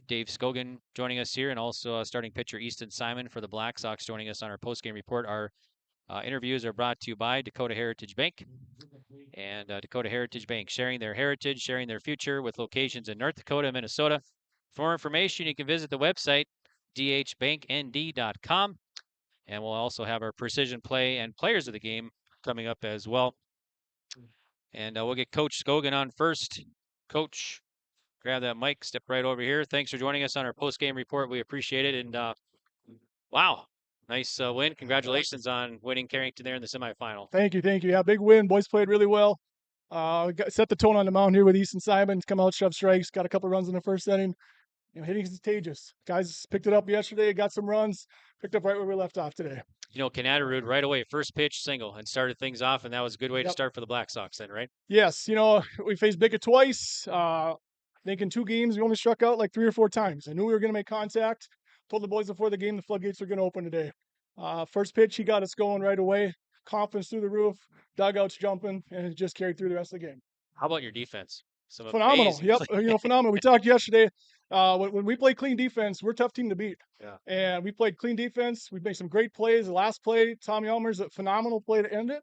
Dave Scogan joining us here, and also starting pitcher Easton Simon for the Black Sox joining us on our postgame report. Our interviews are brought to you by Dakota Heritage Bank. And Dakota Heritage Bank, sharing their heritage, sharing their future, with locations in North Dakota, Minnesota. For more information, you can visit the website, dhbanknd.com. And we'll also have our precision play and players of the game coming up as well. And we'll get Coach Scogan on first. Coach, grab that mic, step right over here. Thanks for joining us on our post-game report. We appreciate it. And wow, nice win. Congratulations on winning Carrington there in the semifinal. Thank you. Yeah, big win. Boys played really well. Set the tone on the mound here with Easton Simon. Come out, shove strikes, got a couple runs in the first inning. Hitting is contagious. Guys picked it up yesterday, got some runs, picked up right where we left off today. Canadarud right away, first pitch single, and started things off, and that was a good way to start for the Black Sox then, right? Yes, we faced Bickett twice. I think in 2 games, we only struck out like 3 or 4 times. I knew we were going to make contact. Told the boys before the game the floodgates are going to open today. First pitch, he got us going right away. Confidence through the roof, dugouts jumping, and it just carried through the rest of the game. How about your defense? Phenomenal. Yep, phenomenal. We talked yesterday. When we play clean defense, we're a tough team to beat. Yeah. And we played clean defense. We made some great plays. The last play, Tommy Elmer's a phenomenal play to end it.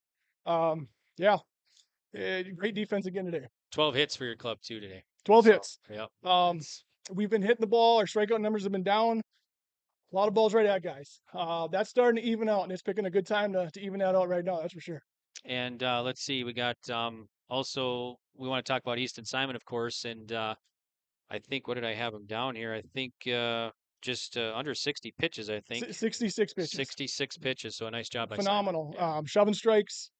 Great defense again today. 12 hits for your club too today. 12 hits. Yep. We've been hitting the ball. Our strikeout numbers have been down. A lot of balls right at guys. That's starting to even out, and it's picking a good time to even that out right now. That's for sure. And let's see, we got also, we want to talk about Easton Simon, of course, and I think, what did I have him down here? I think just under 60 pitches, I think. 66 pitches. 66 pitches, so a nice job by Phenomenal. Simon. Yeah. Shoving strikes,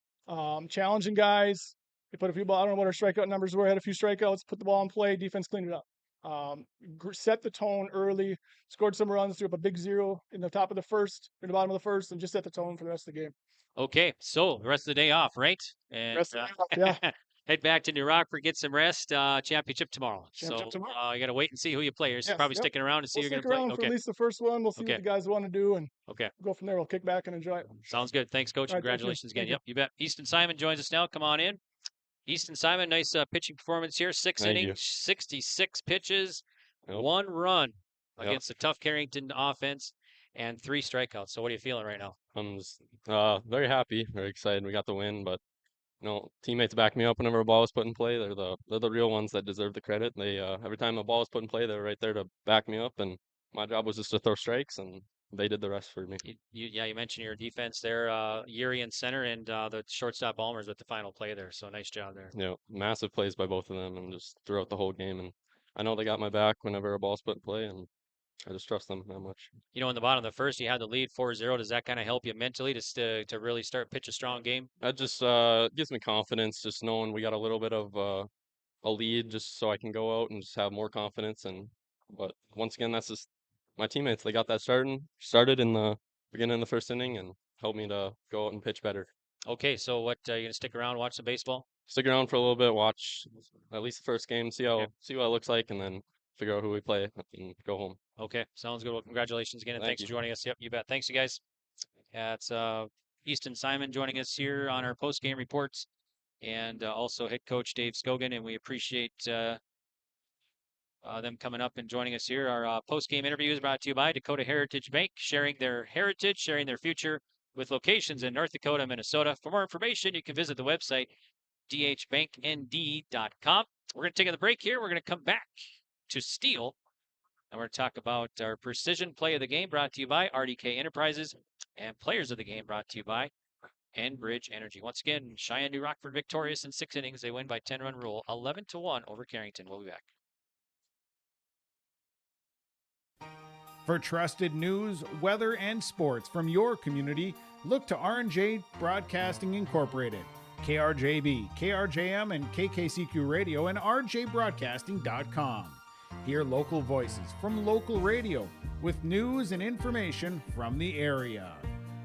challenging guys. They put a few balls. I don't know what our strikeout numbers were. Had a few strikeouts, put the ball in play, defense cleaned it up. Set the tone early, scored some runs, threw up a big 0 in the top of the first, in the bottom of the first, and just set the tone for the rest of the game. Okay, so the rest of the day off, right? And rest of the day off, yeah. Head back to New Rockford, get some rest. Championship tomorrow. Championship so tomorrow. You got to wait and see who you play. You're probably sticking around to see who you're going to play. We'll stick around for at least the first one. We'll see what the guys want to do, and go from there. We'll kick back and enjoy it. Sounds good. Thanks, Coach. Right, congratulations thank again. Yep, you bet. Easton Simon joins us now. Come on in. Easton Simon, nice pitching performance here. 6 innings, 66 pitches, 1 run against a tough Carrington offense, and 3 strikeouts. So what are you feeling right now? I'm just very happy, very excited. We got the win, but teammates back me up whenever a ball was put in play. They're the real ones that deserve the credit. They every time the ball was put in play, they were right there to back me up, and my job was just to throw strikes, and they did the rest for me. You mentioned your defense there, Yuri in center, and the shortstop Almers with the final play there. So nice job there. Yeah, massive plays by both of them, and just throughout the whole game. And I know they got my back whenever a ball's put in play, and I just trust them that much. In the bottom of the first, you had the lead 4-0. Does that kind of help you mentally to really start pitch a strong game? That just gives me confidence, just knowing we got a little bit of a lead, just so I can go out and just have more confidence. But once again, that's just my teammates. They got that started in the beginning of the first inning and helped me to go out and pitch better. Okay, so what you gonna stick around, watch some baseball? Stick around for a little bit, watch at least the first game, see what it looks like, and then figure out who we play and go home. Okay, sounds good. Well, congratulations again, and thanks for joining us. Yep, you bet. Thanks, you guys. It's Easton Simon joining us here on our post-game reports, and also head coach Dave Scogan, and we appreciate them coming up and joining us here. Our post-game interview is brought to you by Dakota Heritage Bank, sharing their heritage, sharing their future, with locations in North Dakota, Minnesota. For more information, you can visit the website, dhbanknd.com. We're going to take a break here. We're going to come back to Steel, and we're going to talk about our precision play of the game, brought to you by RDK Enterprises, and players of the game, brought to you by Enbridge Energy. Once again, Cheyenne New Rockford victorious in 6 innings. They win by 10-run rule, 11-1 over Carrington. We'll be back. For trusted news, weather, and sports from your community, look to R&J Broadcasting Incorporated, KRJB, KRJM, and KKCQ Radio, and rjbroadcasting.com. Hear local voices from local radio with news and information from the area.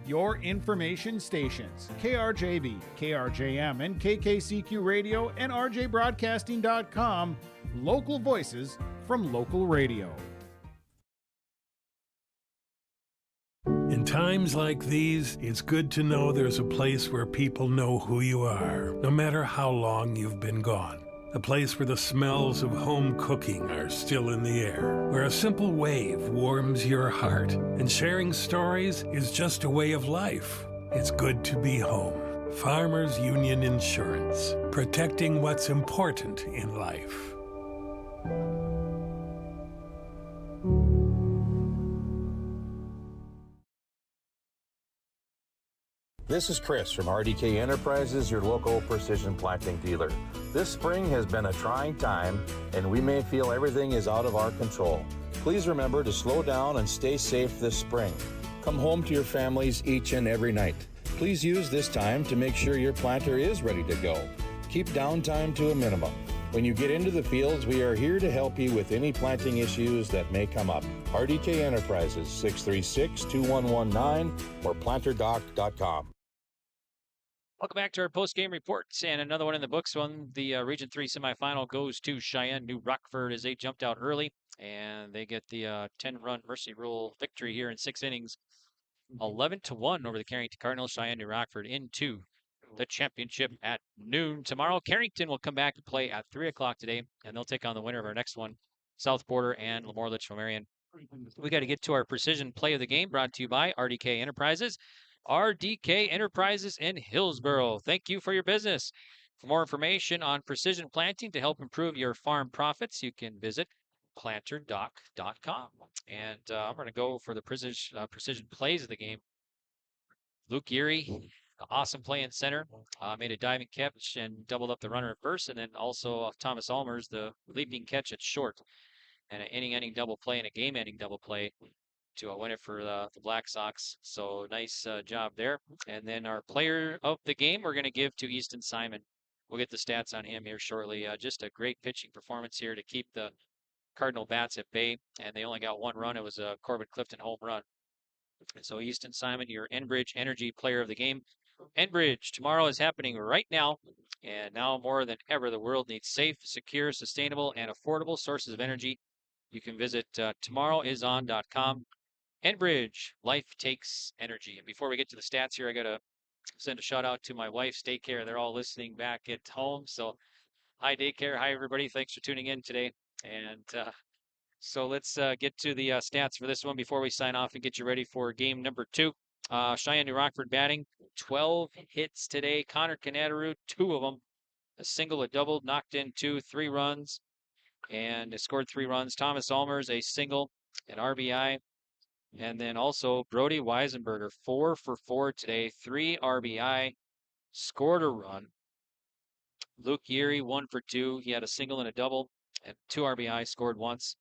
Your information stations, KRJB, KRJM, and KKCQ Radio, and rjbroadcasting.com. Local voices from local radio. In times like these, it's good to know there's a place where people know who you are, no matter how long you've been gone. A place where the smells of home cooking are still in the air, where a simple wave warms your heart, and sharing stories is just a way of life. It's good to be home. Farmers Union Insurance, protecting what's important in life. This is Chris from RDK Enterprises, your local precision planting dealer. This spring has been a trying time, and we may feel everything is out of our control. Please remember to slow down and stay safe this spring. Come home to your families each and every night. Please use this time to make sure your planter is ready to go. Keep downtime to a minimum. When you get into the fields, we are here to help you with any planting issues that may come up. RDK Enterprises, 636-2119 or planterdoc.com. Welcome back to our post-game reports, and another one in the books. The Region 3 semifinal goes to Cheyenne New Rockford as they jumped out early, and they get the 10-run Mercy Rule victory here in 6 innings, 11-1 over the Carrington Cardinals. Cheyenne New Rockford into the championship at noon tomorrow. Carrington will come back and play at 3 o'clock today, and they'll take on the winner of our next one, South Border and Lemoore Litchfield Marion. We got to get to our precision play of the game, brought to you by RDK Enterprises. RDK Enterprises in Hillsboro. Thank you for your business. For more information on precision planting to help improve your farm profits, you can visit planterdoc.com. And I'm going to go for the precision plays of the game. Luke Geary, awesome play in center, made a diving catch and doubled up the runner at first, and then also Thomas Almers, the leaping catch at short, and an inning-ending double play and a game-ending double play to win it for the Black Sox. So nice job there. And then our player of the game, we're going to give to Easton Simon. We'll get the stats on him here shortly. Just a great pitching performance here to keep the Cardinal bats at bay, and they only got 1 run. It was a Corbin Clifton home run. So Easton Simon, your Enbridge Energy player of the game. Enbridge, tomorrow is happening right now, and now more than ever, the world needs safe, secure, sustainable, and affordable sources of energy. You can visit tomorrowison.com. Enbridge, life takes energy. And before we get to the stats here, I got to send a shout out to my wife's daycare. They're all listening back at home. So hi, daycare. Hi, everybody. Thanks for tuning in today. And so let's get to the stats for this one before we sign off and get you ready for game number 2. Cheyenne New Rockford batting, 12 hits today. Connor Canadaru, 2 of them. A single, a double, knocked in 2, 3 runs, and scored 3 runs. Thomas Almers, a single, an RBI. And then also Brody Weisenberger, 4 for 4 today, 3 RBI, scored a run. Luke Geary, 1 for 2. He had a single and a double, and 2 RBI, scored once.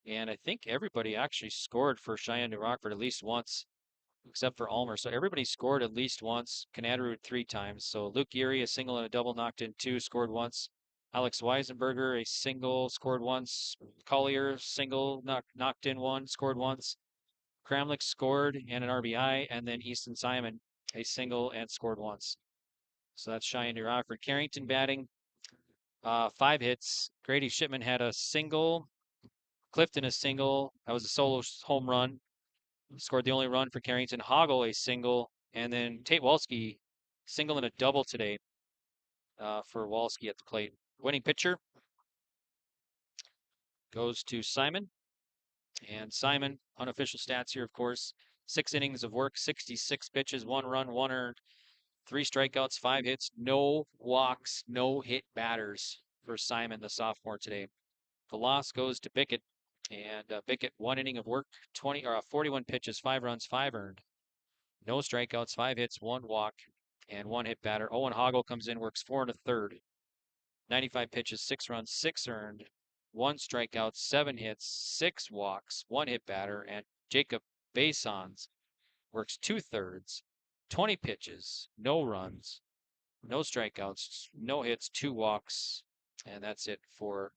And I think everybody actually scored for Cheyenne New Rockford at least once, except for Almer. So everybody scored at least once. Canadaru 3 times. So Luke Geary, a single and a double, knocked in 2, scored once. Alex Weisenberger, a single, scored once. Collier, single, knocked in 1, scored once. Kramlich scored and an RBI, and then Easton Simon, a single and scored once. So that's Cheyenne New Rockford. Carrington batting, 5 hits. Grady Shipman had a single. Clifton a single. That was a solo home run. Scored the only run for Carrington. Hoggle a single, and then Tate Walski, single and a double today for Walski at the plate. Winning pitcher goes to Simon. And Simon, unofficial stats here, of course, 6 innings of work, 66 pitches, 1 run, 1 earned, 3 strikeouts, 5 hits, no walks, no hit batters for Simon, the sophomore today. The loss goes to Bickett, and Bickett, 1 inning of work, 41 pitches, 5 runs, 5 earned, no strikeouts, 5 hits, 1 walk, and 1 hit batter. Owen Hoggle comes in, works 4 1/3. 95 pitches, 6 runs, 6 earned, 1 strikeout, 7 hits, 6 walks, 1 hit batter. And Jacob Basons works 2/3, 20 pitches, no runs, no strikeouts, no hits, 2 walks, and that's it for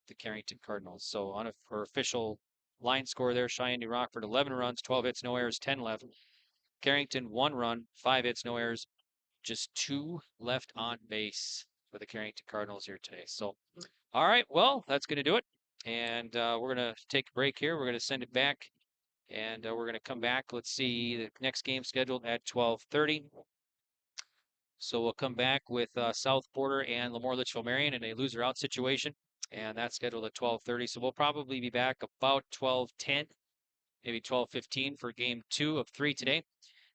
the Carrington Cardinals. So on her official line score there, Cheyenne New Rockford 11 runs, 12 hits, no errors, 10 left. Carrington 1 run, 5 hits, no errors, just 2 left on base for the Carrington Cardinals here today. So, all right, well, that's going to do it. And we're going to take a break here. We're going to send it back, and we're going to come back. Let's see, the next game scheduled at 12:30. So we'll come back with South Porter and Lemoore Litchfield Marion in a loser out situation, and that's scheduled at 12:30. So we'll probably be back about 12:10, maybe 12:15 for game 2 of 3 today.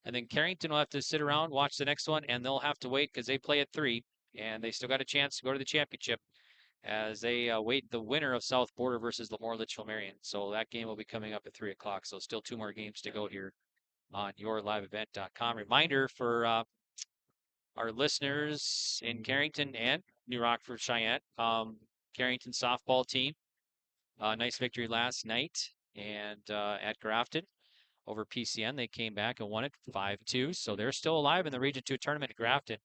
And then Carrington will have to sit around, watch the next one, and they'll have to wait because they play at 3, and they still got a chance to go to the championship as they await the winner of South Porter versus Lemoore Litchfield Marion. So that game will be coming up at 3 o'clock. So still 2 more games to go here on yourliveevent.com. Reminder for our listeners in Carrington and New Rockford-Sheyenne, Carrington softball team, nice victory last night and at Grafton over PCN. They came back and won it 5-2. So they're still alive in the Region 2 tournament at Grafton.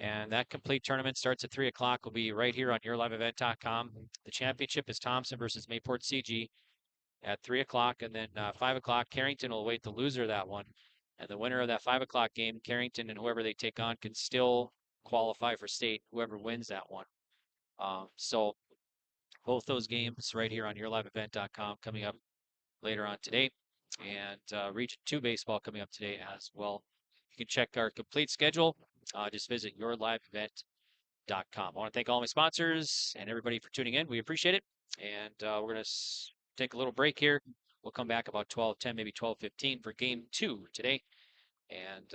And that complete tournament starts at 3 o'clock. Will be right here on yourliveevent.com. The championship is Thompson versus Mayport CG at 3 o'clock. And then 5 o'clock, Carrington will await the loser of that one. And the winner of that 5 o'clock game, Carrington and whoever they take on, can still qualify for state, whoever wins that one. So both those games right here on yourliveevent.com coming up later on today. And Region 2 baseball coming up today as well. You can check our complete schedule. Just visit yourliveevent.com. I want to thank all my sponsors and everybody for tuning in. We appreciate it. And we're going to take a little break here. We'll come back about 12:10, maybe 12:15 for game 2 today. And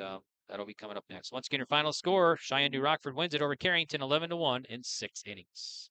that'll be coming up next. Once again, your final score, Cheyenne New Rockford wins it over Carrington 11-1 in 6 innings.